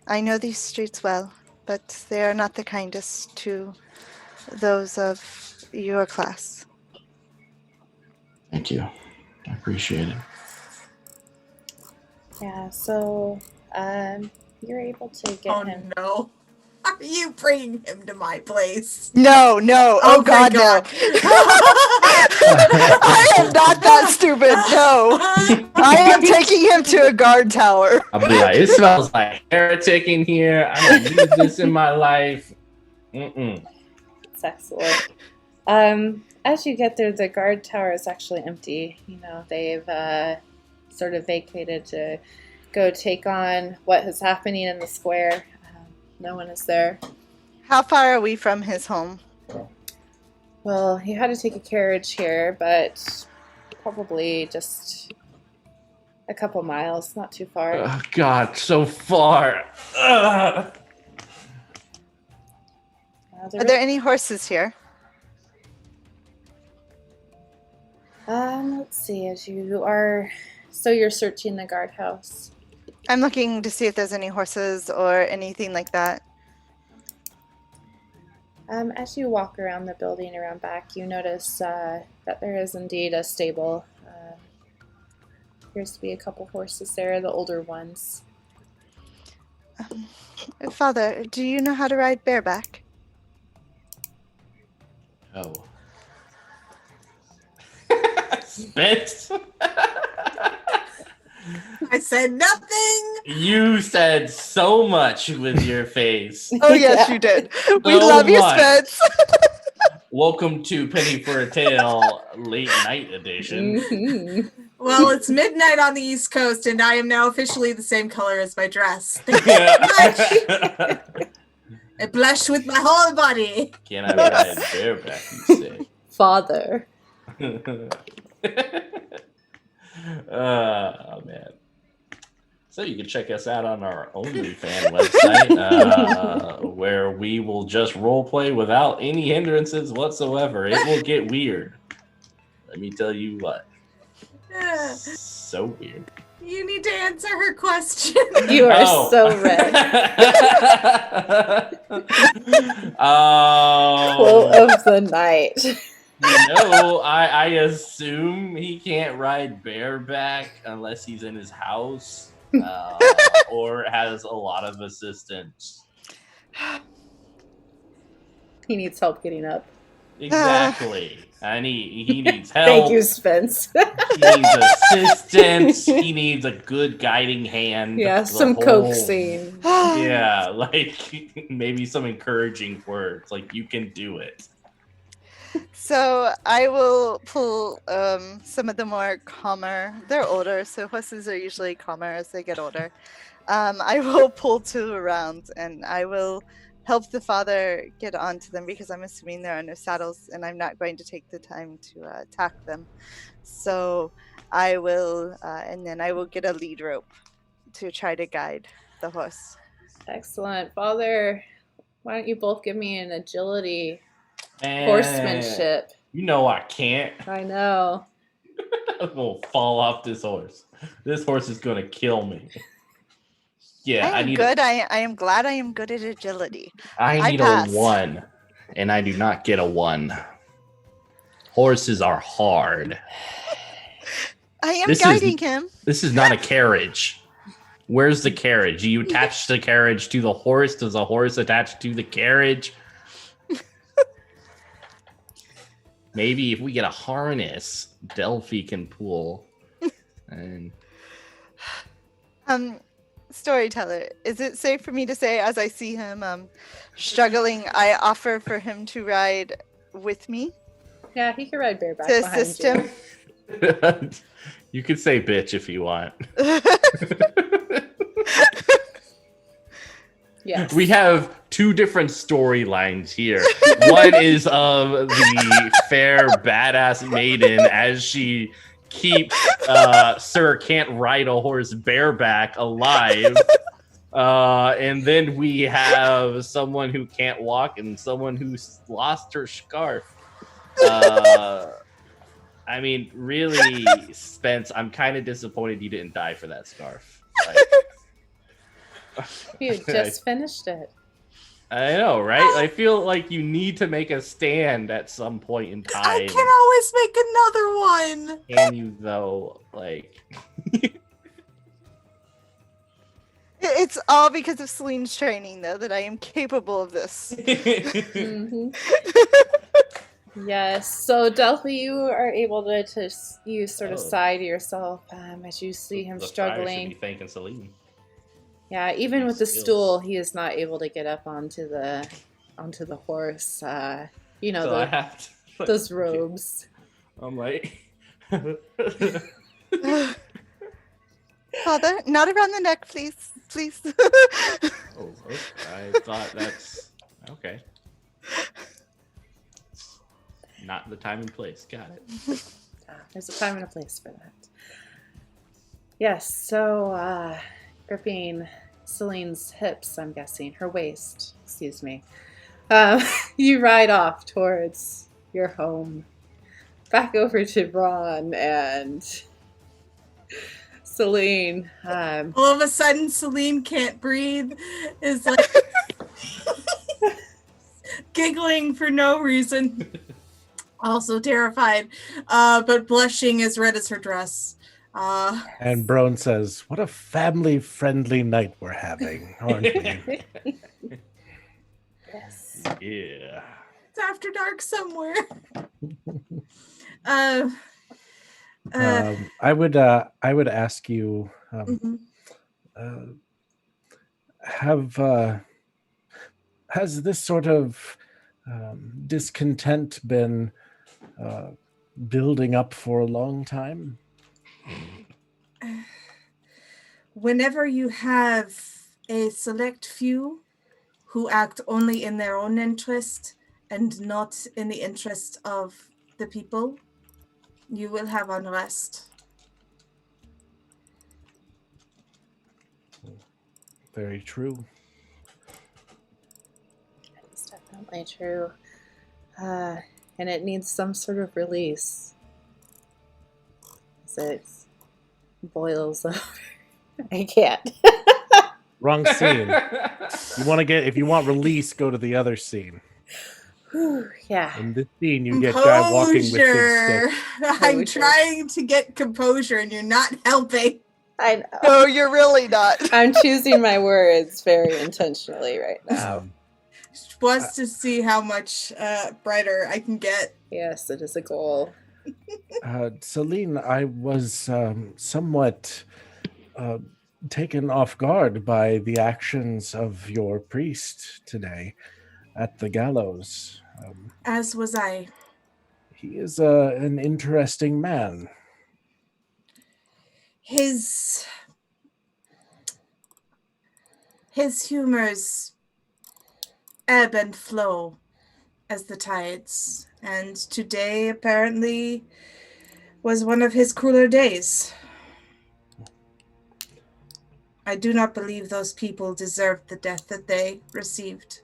I know these streets well, but they are not the kindest to those of your class. Thank you. I appreciate it. Yeah, so you're able to get him. Oh no. Are you bringing him to my place? No. Oh, God, no. I am not that stupid. No. I am taking him to a guard tower. I'll be like, it smells like heretic in here. I don't need this in my life. It's excellent. As you get there, the guard tower is actually empty. They've sort of vacated to go take on what is happening in the square. No one is there. How far are we from his home? Well, you had to take a carriage here, but probably just a couple miles, not too far. Oh, God, so far. Are there any horses here? Let's see, you're searching the guardhouse. I'm looking to see if there's any horses or anything like that. As you walk around the building around back, you notice that there is indeed a stable. Appears to be a couple horses there, the older ones. Father, do you know how to ride bareback? Oh. Spence? I said nothing. You said so much with your face. Oh, yes, you did. We So love you, much. Spence. Welcome to Penny for a Tale Late Night Edition. Mm-hmm. Well, it's midnight on the East Coast, and I am now officially the same color as my dress. Thank you very much. I blush with my whole body. Can I ride bareback, you say? Father. Oh, man. So you can check us out on our OnlyFans website, where we will just roleplay without any hindrances whatsoever. It will get weird. Let me tell you what. So weird. You need to answer her question. You are so red. Quote of the night. I assume he can't ride bareback unless he's in his house or has a lot of assistance. He needs help getting up. Exactly. And he needs help. Thank you, Spence. He needs assistance. He needs a good guiding hand. Yeah, some coaxing. Yeah, like maybe some encouraging words, like you can do it. So I will pull some of the more calmer. They're older, so horses are usually calmer as they get older. I will pull two around, and I will help the father get onto them because I'm assuming there are no saddles, and I'm not going to take the time to attack them. So I will, and then I will get a lead rope to try to guide the horse. Excellent. Father, why don't you both give me an agility horsemanship? You know I can't. I know. I'm gonna fall off this horse. This horse is gonna kill me. Yeah, I am good. I am glad I am good at agility. I need pass. a 1, and I do not get a 1. Horses are hard. I am guiding him. This is not a carriage. Where's the carriage? Do you attach the carriage to the horse? Does the horse attach to the carriage? Maybe if we get a harness, Delphine can pull. And Storyteller, is it safe for me to say, as I see him struggling, I offer for him to ride with me? Yeah, he can ride bareback to behind assist you. him. You could say bitch if you want. Yes. We have 2 different storylines here. One is of the fair badass maiden as she keeps Sir Can't Ride a Horse Bareback alive. And then we have someone who can't walk and someone who's lost her scarf. I mean, really, Spence, I'm kind of disappointed you didn't die for that scarf. Like, You just finished it. I know, right? I feel like you need to make a stand at some point in time. I can always make another one. Can you, though? Like... It's all because of Celine's training, though, that I am capable of this. Mm-hmm. Yes. So, Delphine, you are able to you sort of sigh to yourself as you see him the struggling. Should be thanking Celine. Yeah, even with the Skills. stool, he is not able to get up onto the horse. You know, So I have to, those robes. I'm like... Father, not around the neck, please. Please. Oh, I thought that's... Okay. Not the time and place. Got it. There's a time and a place for that. Yes, so gripping Celine's hips, I'm guessing, her waist, excuse me. You ride off towards your home. Back over to Brone and Celine. All of a sudden, Celine can't breathe. Is like, giggling for no reason. Also terrified, but blushing as red as her dress. And Brone says, "What a family-friendly night we're having, aren't we?" Yes. Yeah. It's after dark somewhere. I would ask you, Mhm. has this sort of discontent been building up for a long time? Whenever you have a select few who act only in their own interest and not in the interest of the people, you will have unrest. Very true. It's definitely true. And it needs some sort of release. So it boils over. I can't. Wrong scene. If you want release, go to the other scene. Whew, yeah. In this scene, you get guy walking with big Composure. stick. I'm trying to get composure and you're not helping. I know. No, you're really not. I'm choosing my words very intentionally right now. Wants to see how much brighter I can get. Yes, it is a goal. Celine, I was somewhat taken off guard by the actions of your priest today at the gallows. As was I. He is an interesting man. His humors ebb and flow as the tides, and today apparently was one of his cooler days. I do not believe those people deserved the death that they received.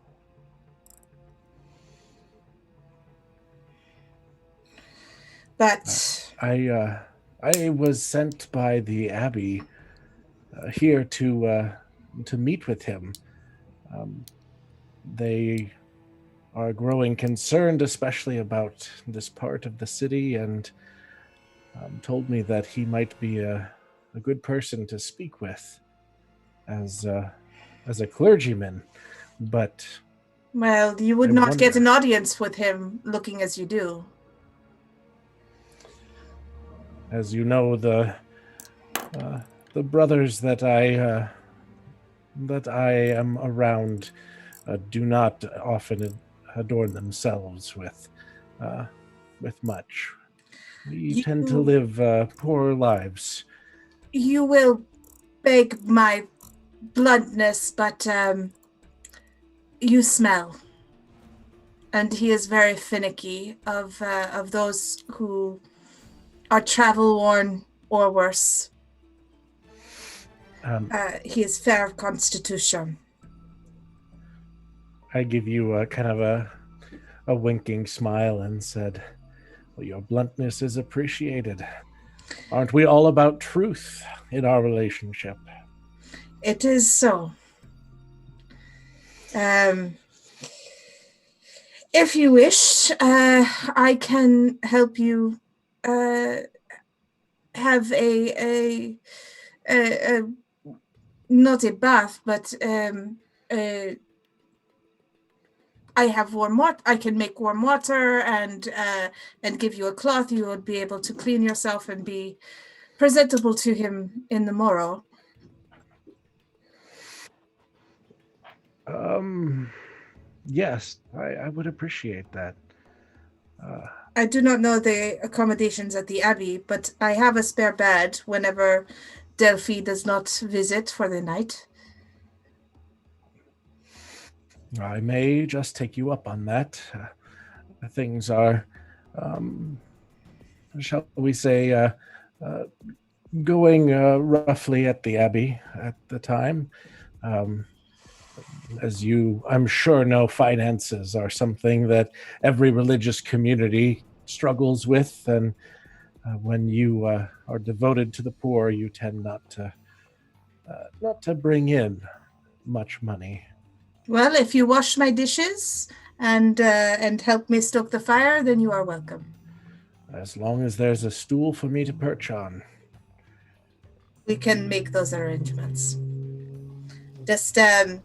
But I was sent by the abbey here to meet with him. They are growing concerned, especially about this part of the city, and told me that he might be a good person to speak with as a clergyman. But well, you would I not get wonder- an audience with him looking as you do. as you know, the brothers that I am around do not often adorn themselves with much. We tend to live poor lives. You will beg my bluntness, but you smell. And he is very finicky of those who are travel-worn or worse. He is fair of constitution. I give you a kind of a winking smile and said, "Well, your bluntness is appreciated. Aren't we all about truth in our relationship?" It is so. If you wish, I can help you have a not a bath, but I have warm water. I can make warm water and give you a cloth. You would be able to clean yourself and be presentable to him in the morrow. Yes, I would appreciate that. I do not know the accommodations at the Abbey, but I have a spare bed whenever Delphine does not visit for the night. I may just take you up on that. Things are, shall we say, going roughly at the Abbey at the time. As you, I'm sure, know, finances are something that every religious community struggles with, and when you are devoted to the poor, you tend not to bring in much money. Well, if you wash my dishes and help me stoke the fire, then you are welcome. As long as there's a stool for me to perch on. We can make those arrangements. Just in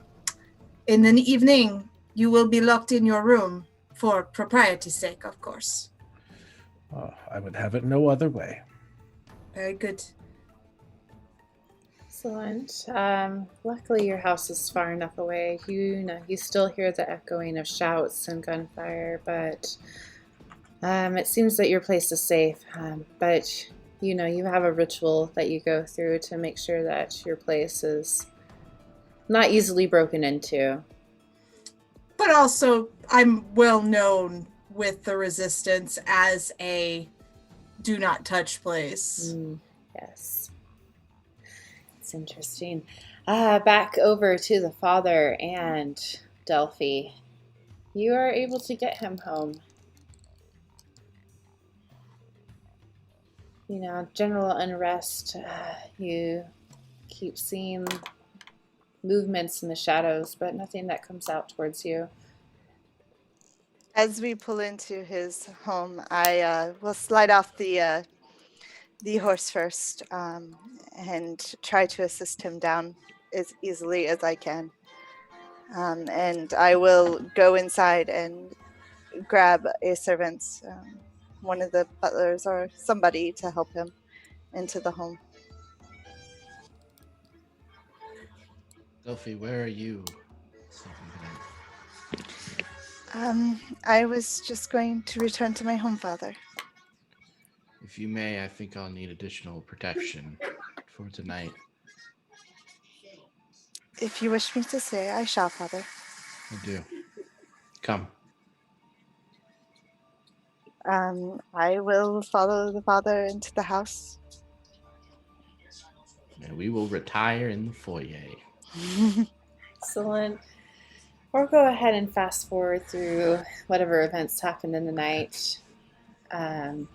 the evening, you will be locked in your room for propriety's sake, of course. I would have it no other way. Very good. Excellent. Luckily, your house is far enough away. You still hear the echoing of shouts and gunfire, but it seems that your place is safe. But you have a ritual that you go through to make sure that your place is not easily broken into. But also, I'm well known with the Resistance as a do not touch place. Yes. It's interesting. Back over to the father and Delphi. You are able to get him home. General unrest. You keep seeing movements in the shadows, but nothing that comes out towards you. As we pull into his home, I will slide off the horse first and try to assist him down as easily as I can. And I will go inside and grab a servant, one of the butlers or somebody to help him into the home. Delphi, where are you? I was just going to return to my home, Father. If you may, I think I'll need additional protection for tonight. If you wish me to stay, I shall, Father. I do. Come. I will follow the father into the house. And we will retire in the foyer. Excellent. Or go ahead and fast forward through whatever events happened in the night to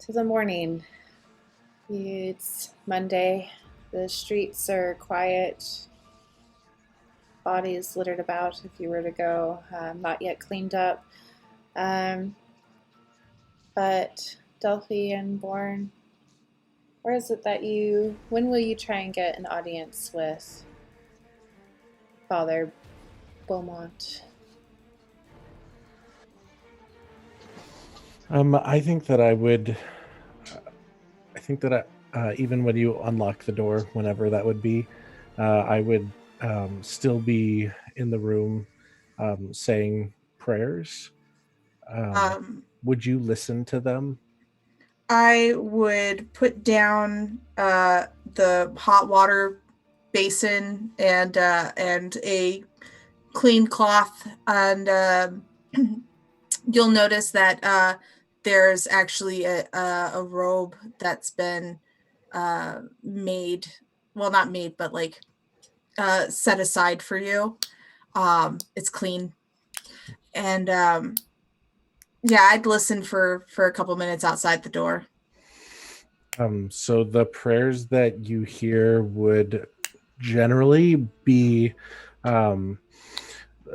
the morning. It's Monday. The streets are quiet. Bodies littered about if you were to go. Not yet cleaned up. But Delphi and Born, where is it that when will you try and get an audience with Father Beaumont? I think that even when you unlock the door, whenever that would be, I would still be in the room saying prayers. Would you listen to them? I would put down the hot water basin and a clean cloth, and you'll notice that there's actually a robe that's been made, well, not made, but like set aside for you. It's clean, and yeah, I'd listen for a couple minutes outside the door. So the prayers that you hear would generally be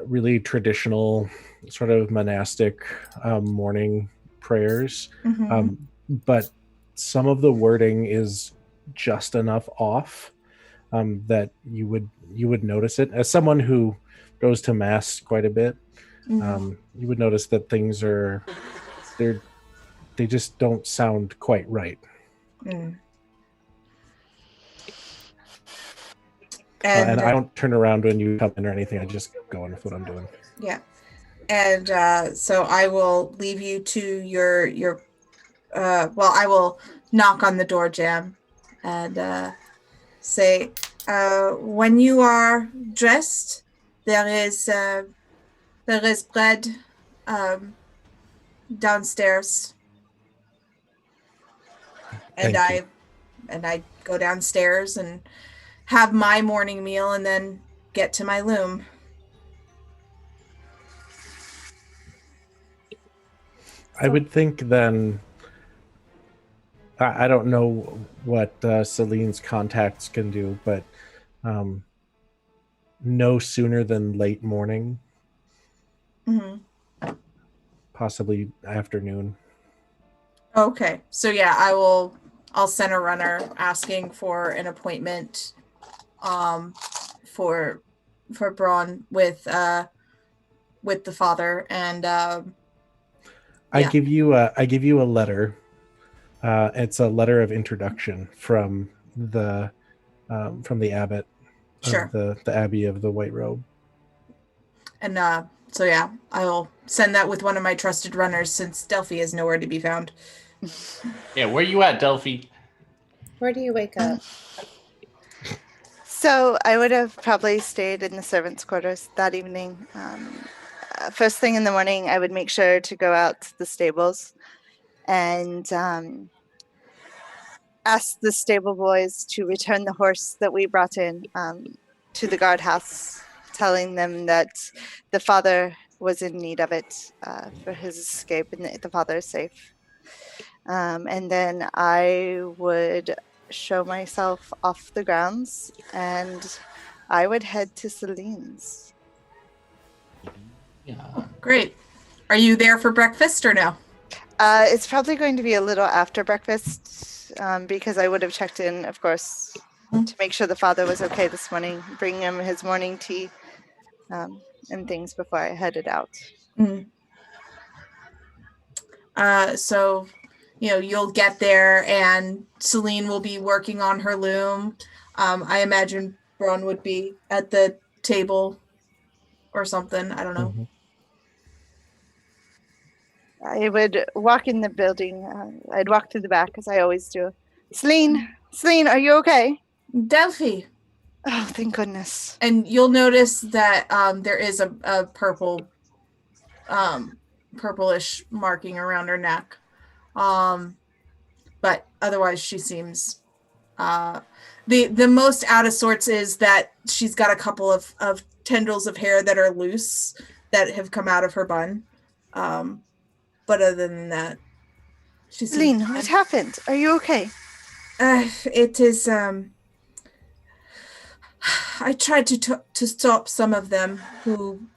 really traditional, sort of monastic morning prayers. Mm-hmm. But some of the wording is just enough off that you would notice it. As someone who goes to mass quite a bit, you would notice that things they just don't sound quite right. And I don't turn around when you come in or anything. I just go on with what I'm doing. Yeah. And so I will leave you to your I will knock on the door jamb and say, when you are dressed, there is bread downstairs. And I go downstairs and have my morning meal and then get to my loom. I would think then, I don't know what Celine's contacts can do, but no sooner than late morning. Mm-hmm. possibly afternoon. Okay, so yeah, I'll send a runner asking for an appointment for Brone with the father, and I yeah. give you a letter. It's a letter of introduction from the abbot Sure. of the Abbey of the White Robe. And so yeah, I will send that with one of my trusted runners, since Delphi is nowhere to be found. Yeah, where you at, Delphi? Where do you wake up? So I would have probably stayed in the servants' quarters that evening. First thing in the morning, I would make sure to go out to the stables and ask the stable boys to return the horse that we brought in to the guardhouse, telling them that the father was in need of it for his escape, and the father is safe. And then I would show myself off the grounds, and I would head to Celine's. Yeah. Great. Are you there for breakfast or no? It's probably going to be a little after breakfast because I would have checked in, of course, to make sure the father was okay this morning, bring him his morning tea and things before I headed out. Mm. So, you'll get there, and Celine will be working on her loom. I imagine Brone would be at the table or something. I don't know. Mm-hmm. I would walk in the building. I'd walk through the back, as I always do. Celine, are you okay? Delphi. Oh, thank goodness. And you'll notice that there is a purplish marking around her neck. But otherwise she seems the most out of sorts is that she's got a couple of tendrils of hair that are loose that have come out of her bun. But other than that, she's Celine, what happened? Are you okay? It is I tried to stop some of them who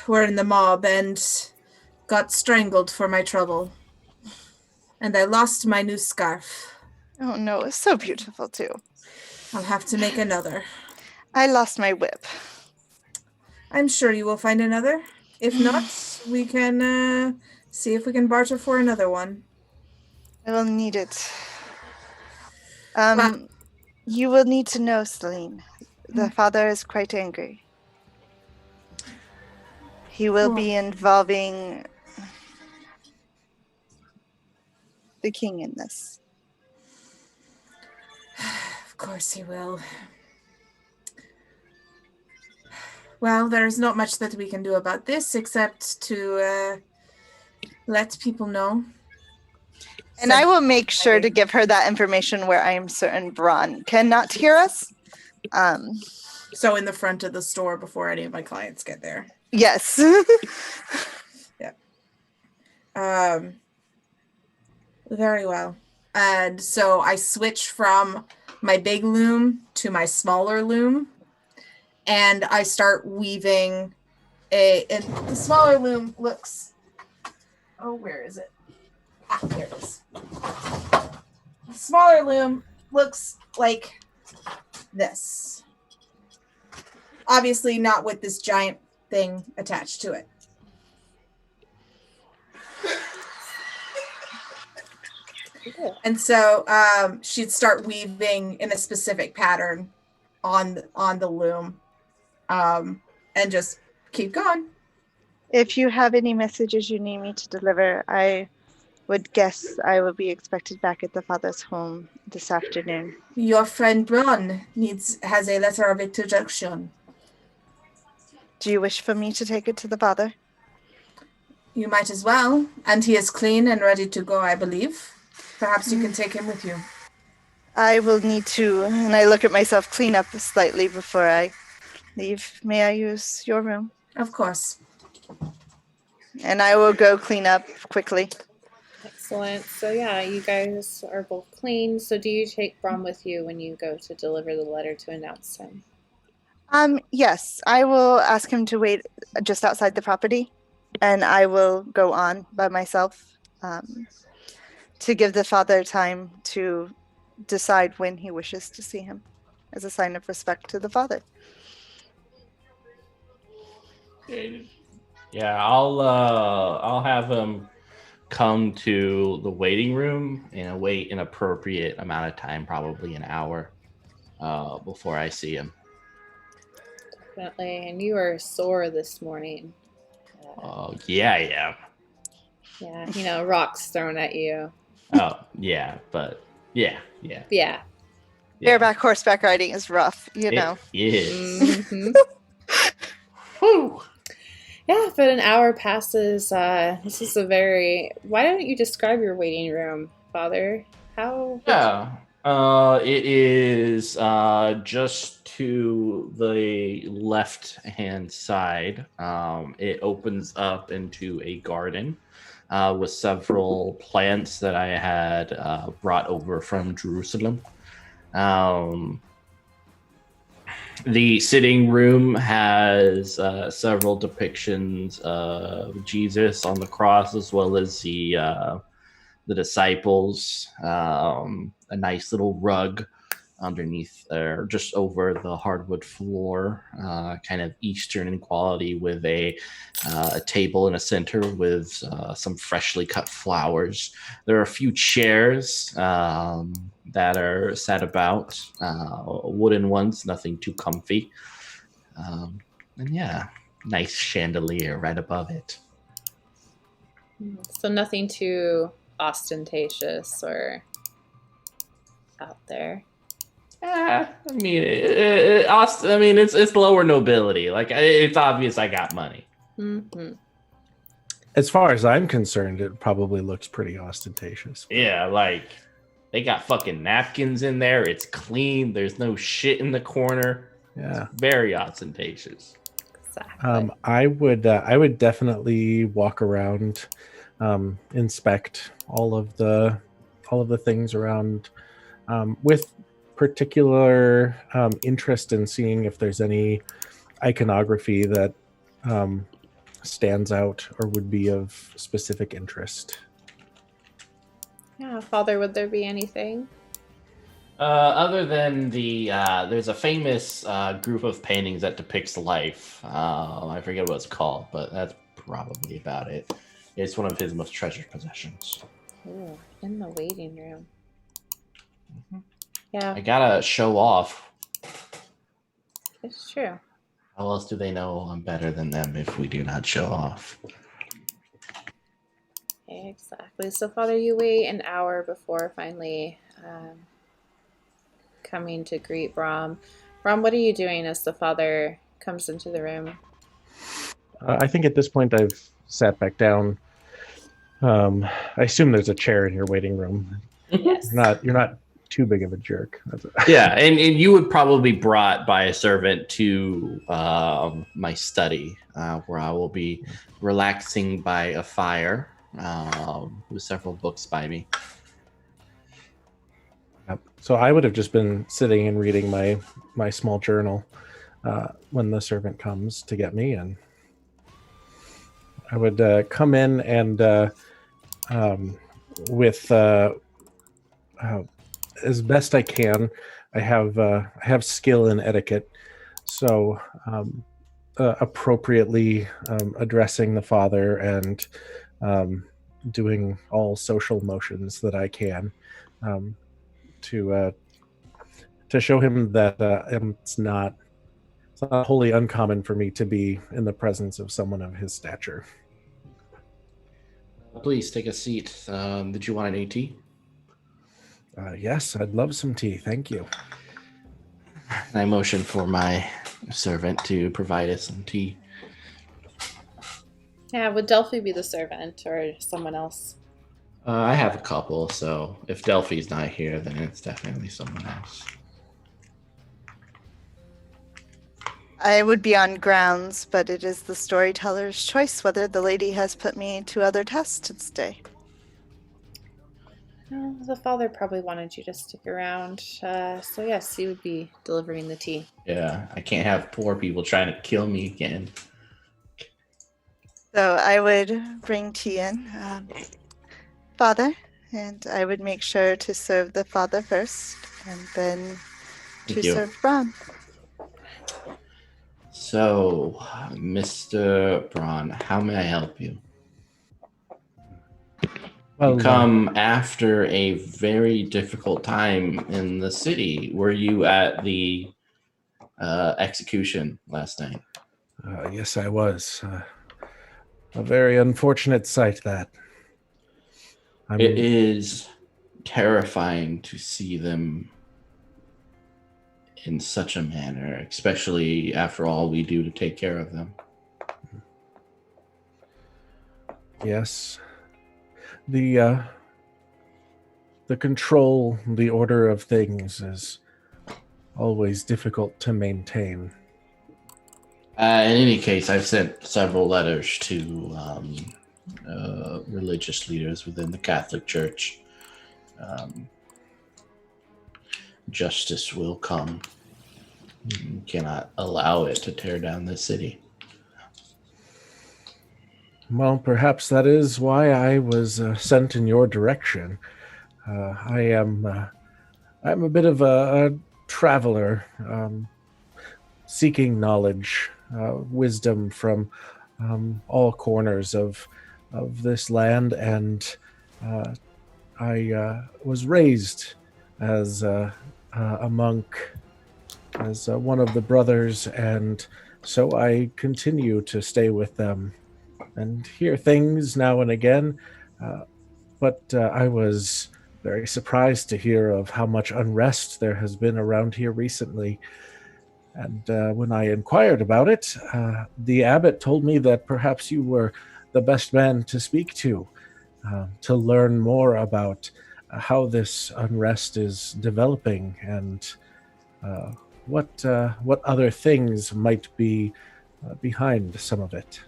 were in the mob and got strangled for my trouble. And I lost my new scarf. Oh no, it's so beautiful too. I'll have to make another. I lost my whip. I'm sure you will find another. If not, we can see if we can barter for another one. I will need it. Well, you will need to know, Celine. The father is quite angry. He will be involving the king in this. Of course he will. Well, there's not much that we can do about this except to let people know. And I will make sure to give her that information where I am certain Brone cannot hear us. So in the front of the store before any of my clients get there. Yes. Yeah. Very well. And so I switch from my big loom to my smaller loom, and I start weaving and the smaller loom looks, where is it? There it is. The smaller loom looks like this. Obviously not with this giant thing attached to it. And so she'd start weaving in a specific pattern on the loom, and just keep going. If you have any messages you need me to deliver, I would guess I will be expected back at the father's home this afternoon. Your friend Brone has a letter of introduction. Do you wish for me to take it to the father? You might as well. And he is clean and ready to go, I believe. Perhaps you can take him with you. I will need to, and I look at myself, clean up slightly before I leave. May I use your room? Of course. And I will go clean up quickly. Excellent. So yeah, you guys are both clean. So do you take Brone with you when you go to deliver the letter to announce him? Yes, I will ask him to wait just outside the property, and I will go on by myself to give the father time to decide when he wishes to see him, as a sign of respect to the father. Yeah, I'll have him come to the waiting room and wait an appropriate amount of time, probably an hour, before I see him. Definitely. And you are sore this morning. Oh, yeah, I am. Yeah, rocks thrown at you. Oh, yeah, but yeah. Yeah. Bareback horseback riding is rough, you know. It is. Mm-hmm. Whew. Yeah, but an hour passes. This is why don't you describe your waiting room, Father? Yeah. It is just to the left-hand side. It opens up into a garden with several plants that I had brought over from Jerusalem. The sitting room has several depictions of Jesus on the cross, as well as the disciples. A nice little rug underneath there, just over the hardwood floor, kind of Eastern in quality, with a table in a center with some freshly cut flowers. There are a few chairs that are set about, wooden ones, nothing too comfy. And yeah, nice chandelier right above it. So nothing too ostentatious or out there. I mean, it's lower nobility. Like, it's obvious I got money. Mm-hmm. As far as I'm concerned, it probably looks pretty ostentatious. Yeah, like they got fucking napkins in there. It's clean. There's no shit in the corner. Yeah, it's very ostentatious. Exactly. I would definitely walk around, inspect all of the things around, with particular interest in seeing if there's any iconography that stands out or would be of specific interest. Yeah, Father, would there be anything? Other than there's a famous group of paintings that depicts life. I forget what it's called, but that's probably about it. It's one of his most treasured possessions. Ooh, in the waiting room. Mm-hmm. Yeah. I gotta show off. It's true. How else do they know I'm better than them if we do not show off? Exactly. So, Father, you wait an hour before finally coming to greet Brom. Brom, what are you doing as the father comes into the room? I think at this point I've sat back down. I assume there's a chair in your waiting room. Yes. You're not too big of a jerk. Yeah, and you would probably be brought by a servant to my study, where I will be relaxing by a fire with several books by me. So I would have just been sitting and reading my small journal when the servant comes to get me, and I would come in and with as best I can. I have skill in etiquette, so appropriately addressing the father and doing all social motions that I can to show him that it's not wholly uncommon for me to be in the presence of someone of his stature. Please take a seat. Did you want an AT? Yes, I'd love some tea. Thank you. I motion for my servant to provide us some tea. Yeah, would Delphine be the servant or someone else? I have a couple, so if Delphi's not here, then it's definitely someone else. I would be on grounds, but it is the storyteller's choice whether the lady has put me to other tests today. Well, the father probably wanted you to stick around. So yes, he would be delivering the tea. Yeah, I can't have poor people trying to kill me again. So I would bring tea in, Father, and I would make sure to serve the father first, and then Thank to you. serve Brone. So, Mr. Braun, how may I help you? Well, You come after a very difficult time in the city. Were you at the execution last night? yes, I was. A very unfortunate sight, that. It is terrifying to see them in such a manner, especially after all we do to take care of them. Yes. The control, the order of things is always difficult to maintain. In any case, I've sent several letters to religious leaders within the Catholic Church. Justice will come. You cannot allow it to tear down the city. Well, perhaps that is why I was sent in your direction. I'm a bit of a traveler, seeking knowledge, wisdom from all corners of this land, and I was raised as a monk, as one of the brothers, and so I continue to stay with them and hear things now and again. But I was very surprised to hear of how much unrest there has been around here recently. And when I inquired about it, the abbot told me that perhaps you were the best man to speak to learn more about how this unrest is developing and what other things might be behind some of it.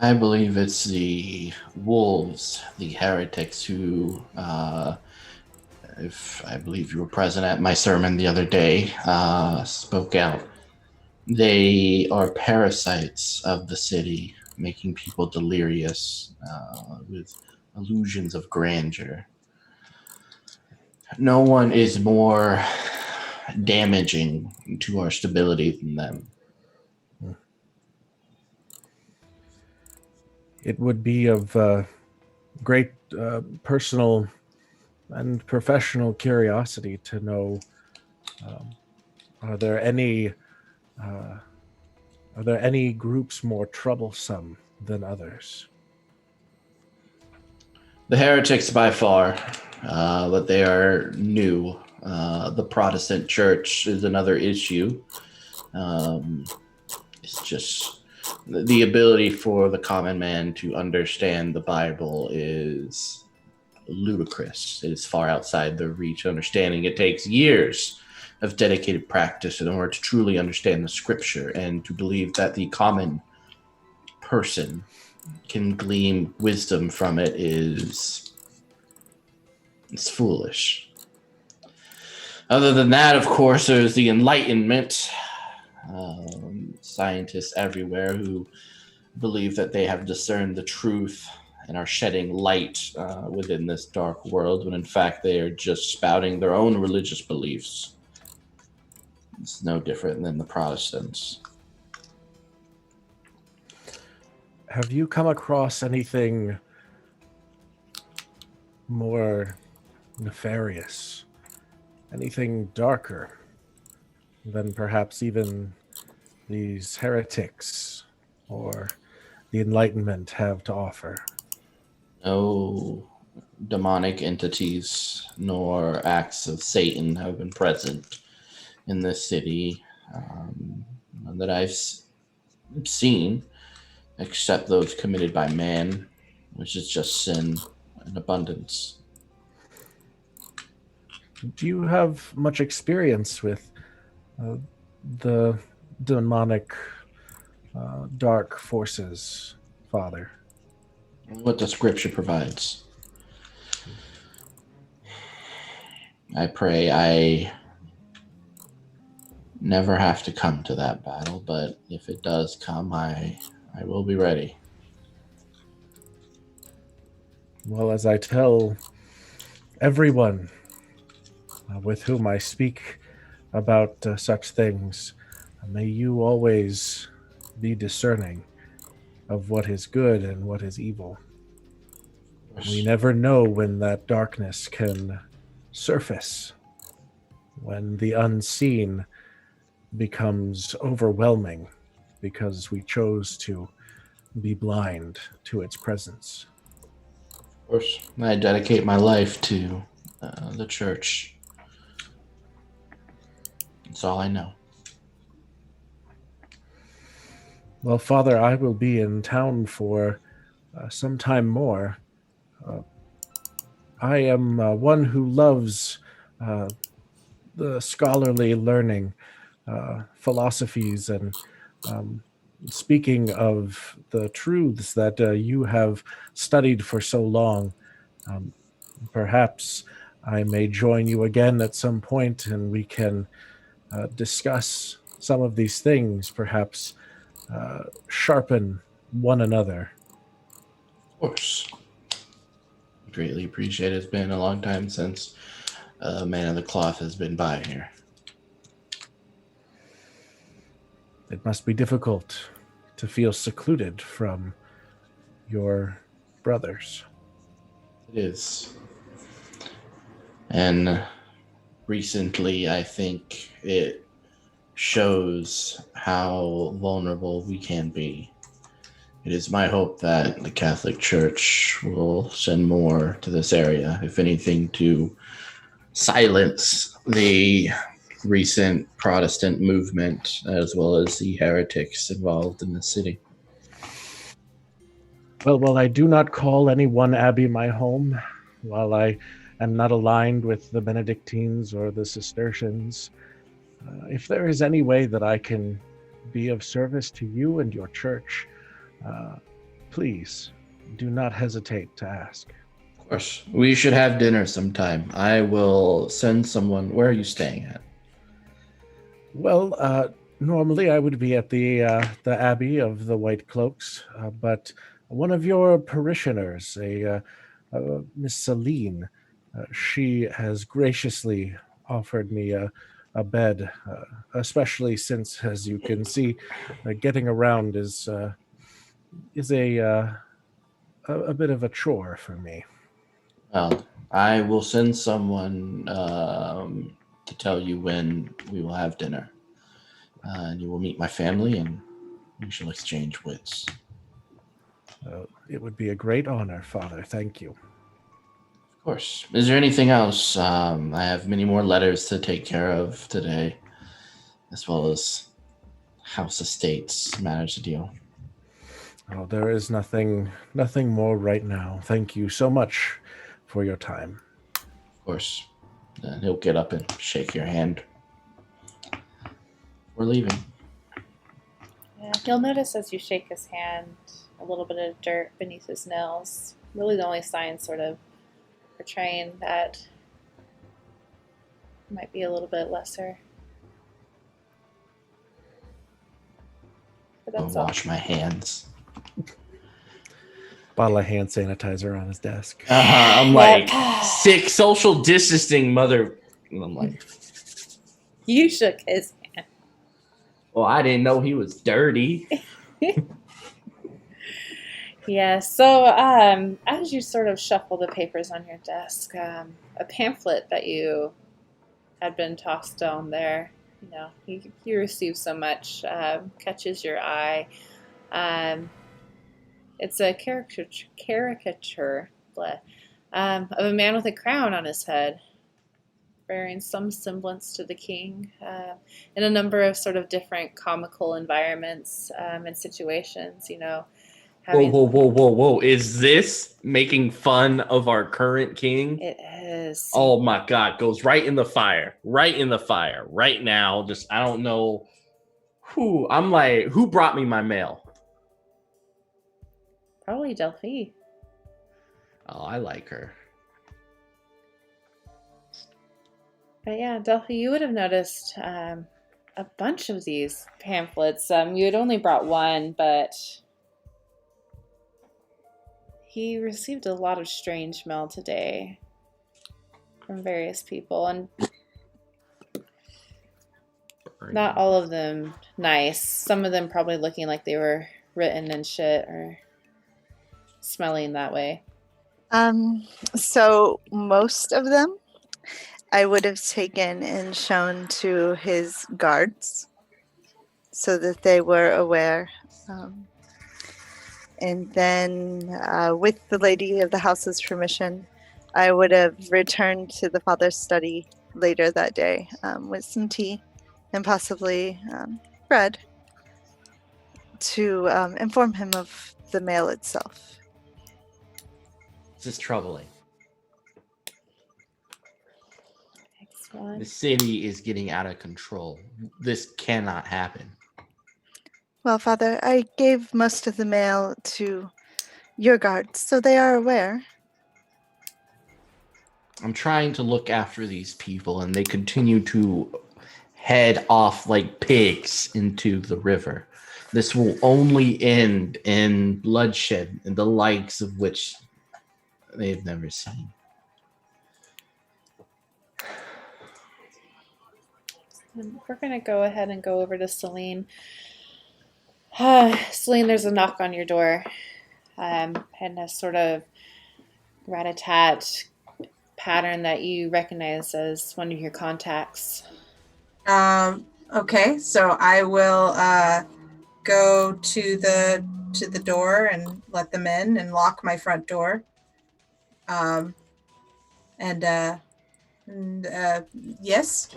I believe it's the wolves, the heretics who, if I believe you were present at my sermon the other day, spoke out. They are parasites of the city, making people delirious with illusions of grandeur. No one is more damaging to our stability than them. It would be of great personal and professional curiosity to know, are there any groups more troublesome than others? The heretics by far, but they are new. The Protestant church is another issue. It's just the ability for the common man to understand the Bible is ludicrous. It is far outside their reach. Understanding it takes years of dedicated practice in order to truly understand the scripture and to believe that the common person can glean wisdom from it it's foolish. Other than that, of course, there's the Enlightenment. Scientists everywhere who believe that they have discerned the truth and are shedding light within this dark world, when in fact they are just spouting their own religious beliefs. It's no different than the Protestants. Have you come across anything more nefarious, anything darker than perhaps even these heretics or the Enlightenment have to offer? No demonic entities nor acts of Satan have been present in this city that I've seen, except those committed by man, which is just sin in abundance. Do you have much experience with the demonic dark forces, Father? What the scripture provides. I pray I never have to come to that battle, but if it does come, I will be ready. Well, as I tell everyone with whom I speak about such things, may you always be discerning of what is good and what is evil. We never know when that darkness can surface, when the unseen becomes overwhelming because we chose to be blind to its presence. Of course, I dedicate my life to the church. That's all I know. Well, Father, I will be in town for some time more. I am one who loves the scholarly learning, philosophies, and speaking of the truths that you have studied for so long. Perhaps I may join you again at some point and we can discuss some of these things, perhaps sharpen one another. Of course. Greatly appreciate it. It's been a long time since Man of the Cloth has been by here. It must be difficult to feel secluded from your brothers. It is. And recently, I think it shows how vulnerable we can be. It is my hope that the Catholic Church will send more to this area, if anything, to silence the recent Protestant movement as well as the heretics involved in the city. Well, while I do not call any one abbey my home, while I am not aligned with the Benedictines or the Cistercians, if there is any way that I can be of service to you and your church, please do not hesitate to ask. Of course. We should have dinner sometime. I will send someone. Where are you staying at? Well, normally I would be at the Abbey of the White Cloaks, but one of your parishioners, Miss Celine, she has graciously offered me a bed, especially since, as you can see, getting around is a bit of a chore for me. Well, I will send someone to tell you when we will have dinner. And you will meet my family and we shall exchange wits. It would be a great honor, Father. Thank you. Of course. Is there anything else? I have many more letters to take care of today, as well as house estates matters to deal. Oh, there is nothing more right now. Thank you so much for your time. Of course. Then he'll get up and shake your hand. We're leaving. Yeah, you'll notice as you shake his hand, a little bit of dirt beneath his nails. Really the only sign sort of portraying that might be a little bit lesser. But I'll that's all. wash my hands. Bottle of hand sanitizer on his desk. I'm like, sick social distancing mother. And I'm like, You shook his hand. well, I didn't know he was dirty. Yeah, so as you sort of shuffle the papers on your desk, a pamphlet that you had been tossed down there, you receive so much, catches your eye. It's a caricature of a man with a crown on his head, bearing some semblance to the king, in a number of sort of different comical environments and situations, Whoa. Is this making fun of our current king? It is. Oh my God. Goes right in the fire. Right in the fire. Right now. Just, I don't know who. I'm like, who brought me my mail? Probably Delphine. Oh, I like her. But yeah, Delphi, you would have noticed a bunch of these pamphlets. You had only brought one, but he received a lot of strange mail today from various people, and not all of them nice. Some of them probably looking like they were written and shit or smelling that way. So most of them I would have taken and shown to his guards so that they were aware. And then with the lady of the house's permission, I would have returned to the father's study later that day with some tea and possibly bread to inform him of the mail itself. This is troubling. Excellent. The city is getting out of control. This cannot happen. Well, Father, I gave most of the mail to your guards, so they are aware. I'm trying to look after these people, and they continue to head off like pigs into the river. This will only end in bloodshed and the likes of which they've never seen. We're going to go ahead and go over to Celine. Celine, there's a knock on your door, and a sort of rat-a-tat pattern that you recognize as one of your contacts. Okay, so I will go to the door and let them in and lock my front door. Yes.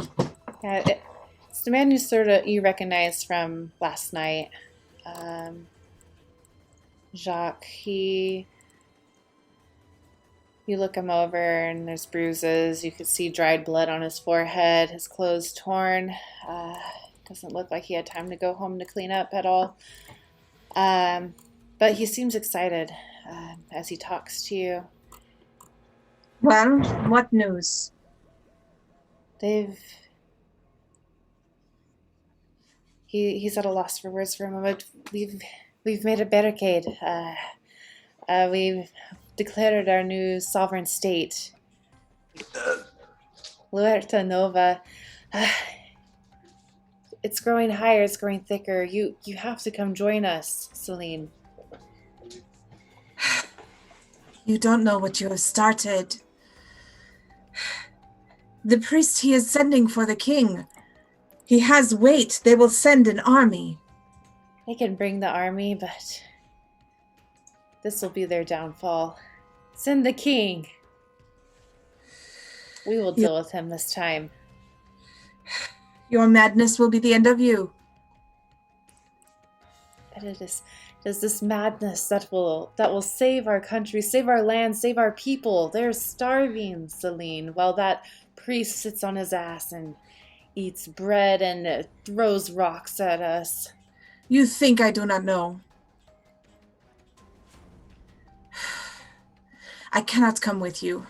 It's the man who sort of you recognize from last night. Jacques, you look him over and there's bruises. You could see dried blood on his forehead, his clothes torn. Doesn't look like he had time to go home to clean up at all. But he seems excited as he talks to you. Well, what news? He's at a loss for words for a moment. We've made a barricade. We've declared our new sovereign state, Luerta Nova. It's growing higher. It's growing thicker. You have to come join us, Celine. You don't know what you have started. The priest he is sending for the king. He has weight. They will send an army. They can bring the army, but this will be their downfall. Send the king. We will deal with him this time. Your madness will be the end of you. And it is this madness that will save our country, save our land, save our people. They're starving, Celine, while that priest sits on his ass and eats bread and throws rocks at us. You think I do not know. I cannot come with you,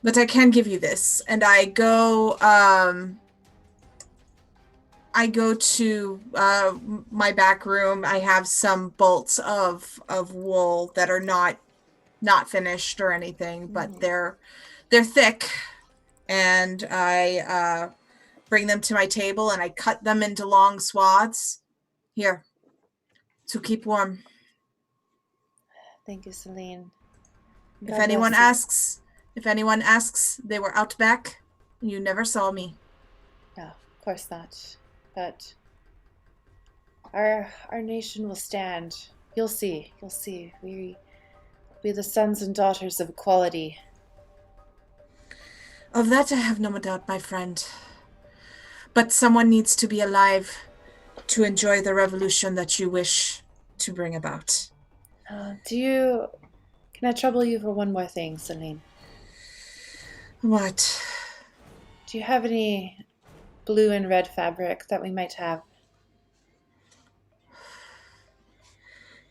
but I can give you this. And I go to my back room. I have some bolts of wool that are not finished or anything, but they're thick. And I bring them to my table and I cut them into long swaths. Here, to keep warm. Thank you, Celine. If anyone asks, they were out back. You never saw me. No, of course not. But our nation will stand. You'll see. We be the sons and daughters of equality. Of that I have no doubt, my friend. But someone needs to be alive to enjoy the revolution that you wish to bring about. Can I trouble you for one more thing, Celine? What? Do you have any blue and red fabric that we might have?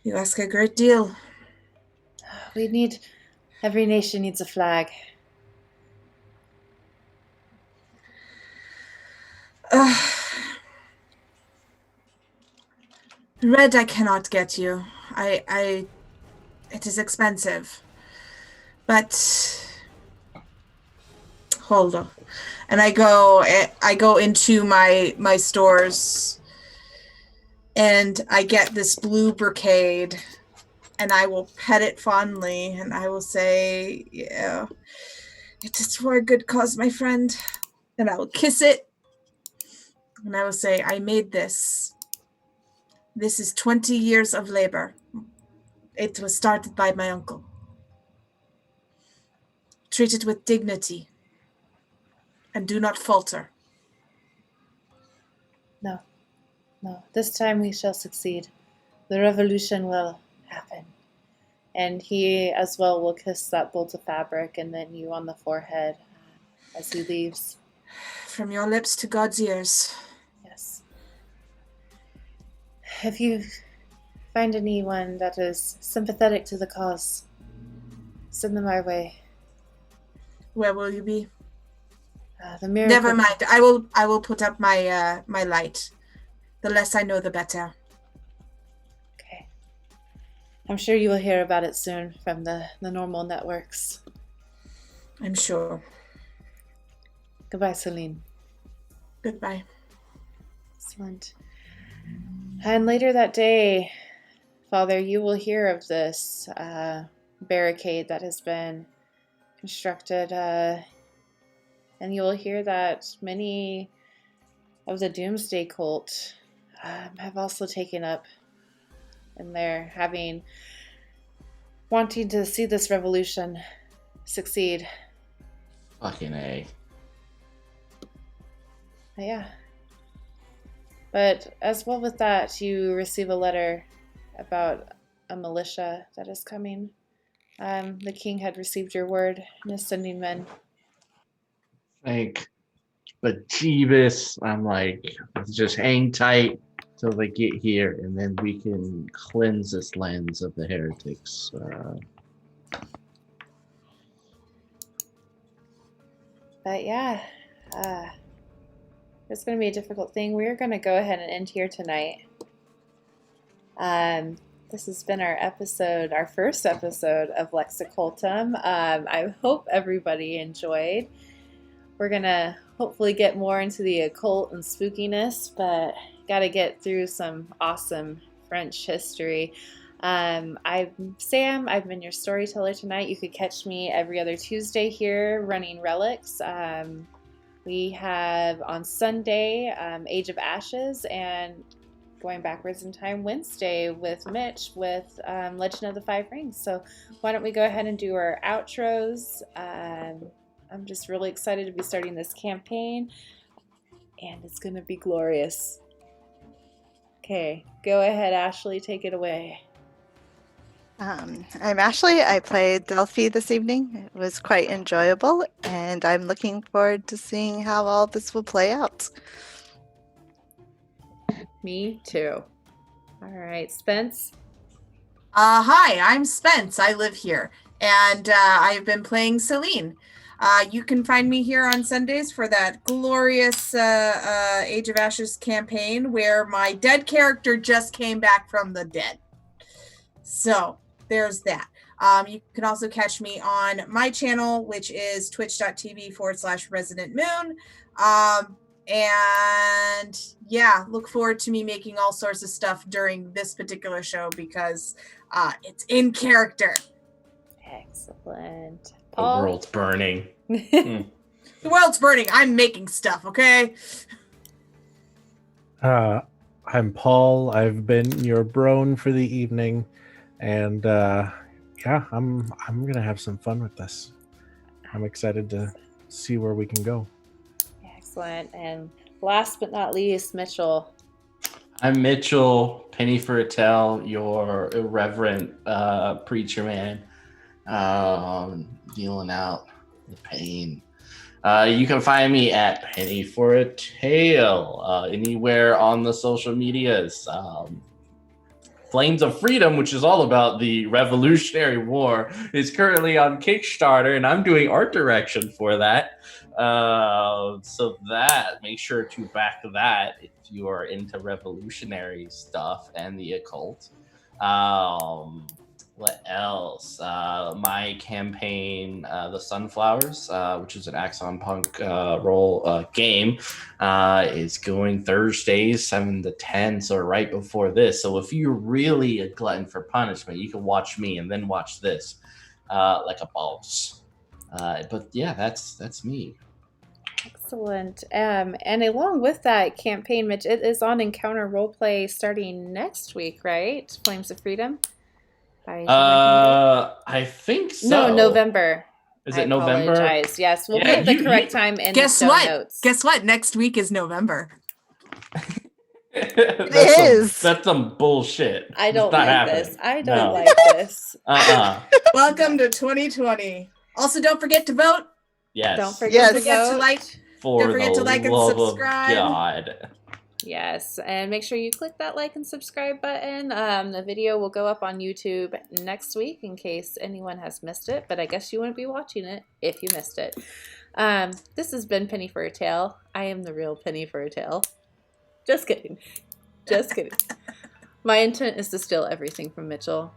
You ask a great deal. Every nation needs a flag. Red I cannot get you. It is expensive. But hold on. And I go into my stores and I get this blue brocade and I will pet it fondly and I will say, yeah, it is for a good cause, my friend. And I will kiss it and I will say, I made this. This is 20 years of labor. It was started by my uncle. Treat it with dignity and do not falter. No. This time we shall succeed. The revolution will happen. And he as well will kiss that bolt of fabric and then you on the forehead as he leaves. From your lips to God's ears. Yes. If you find anyone that is sympathetic to the cause, send them our way. Where will you be? The miracle. Never mind. I will put up my my light. The less I know, the better. Okay. I'm sure you will hear about it soon from the normal networks. I'm sure. Goodbye, Celine. Goodbye. Excellent. And later that day, Father, you will hear of this barricade that has been constructed, and you will hear that many of the Doomsday cult have also taken up, and they're wanting to see this revolution succeed. Fucking A. Yeah. But as well with that, you receive a letter about a militia that is coming. The king had received your word and is sending men. Like, but Jeebus, I'm like, just hang tight till they get here, and then we can cleanse this lands of the heretics. But yeah, it's going to be a difficult thing. We're going to go ahead and end here tonight. This has been our first episode of Lex Occultum. I hope everybody enjoyed. We're going to hopefully get more into the occult and spookiness, but got to get through some awesome French history. I'm Sam. I've been your storyteller tonight. You could catch me every other Tuesday here running Relics. We have on Sunday Age of Ashes, and going backwards in time Wednesday with Mitch with Legend of the Five Rings. So why don't we go ahead and do our outros. I'm just really excited to be starting this campaign, and it's going to be glorious. Okay, go ahead, Ashley, take it away. I'm Ashley. I played Delphine this evening. It was quite enjoyable, and I'm looking forward to seeing how all this will play out. Me too. All right, Spence. Hi, I'm Spence. I live here, and I've been playing Celine. You can find me here on Sundays for that glorious Age of Ashes campaign where my dead character just came back from the dead. So there's that. You can also catch me on my channel, which is twitch.tv/Resident Moon. And yeah, look forward to me making all sorts of stuff during this particular show because it's in character. Excellent. The Paul? world's burning. The world's burning. I'm making stuff, okay? I'm Paul. I've been your Brone for the evening, and yeah, I'm gonna have some fun with this. I'm excited to see where we can go. Excellent. And last but not least, Mitchell. I'm Mitchell, penny for a tell, your irreverent preacher man, dealing out the pain. You can find me at Penny for a Tale anywhere on the social medias. Flames of Freedom, which is all about the Revolutionary War, is currently on Kickstarter, and I'm doing art direction for that. So that, make sure to back that if you are into revolutionary stuff and the occult. What else? My campaign, The Sunflowers, which is an Axon Punk role game, is going Thursdays 7 to 10, so right before this. So if you're really a glutton for punishment, you can watch me and then watch this like a boss. But yeah, that's me. Excellent. And along with that campaign, Mitch, it is on Encounter Roleplay starting next week, right? Flames of Freedom? I think so. No, November. Is it November? Apologize. Yes, we'll put the correct time in the show notes. Guess what? Next week is November. That's some bullshit. I don't like this. I don't like this. Welcome to 2020. Also, don't forget to vote. Yes. Don't forget to don't forget to like and subscribe. God. Yes, and make sure you click that like and subscribe button. The video will go up on YouTube next week in case anyone has missed it, but I guess you wouldn't be watching it if you missed it. This has been Penny for a Tale. I am the real Penny for a Tale. Just kidding. Just kidding. My intent is to steal everything from Mitchell,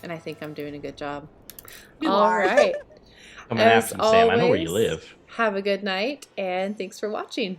and I think I'm doing a good job. All right. Come and have some, Sam. I know where you live. Have a good night, and thanks for watching.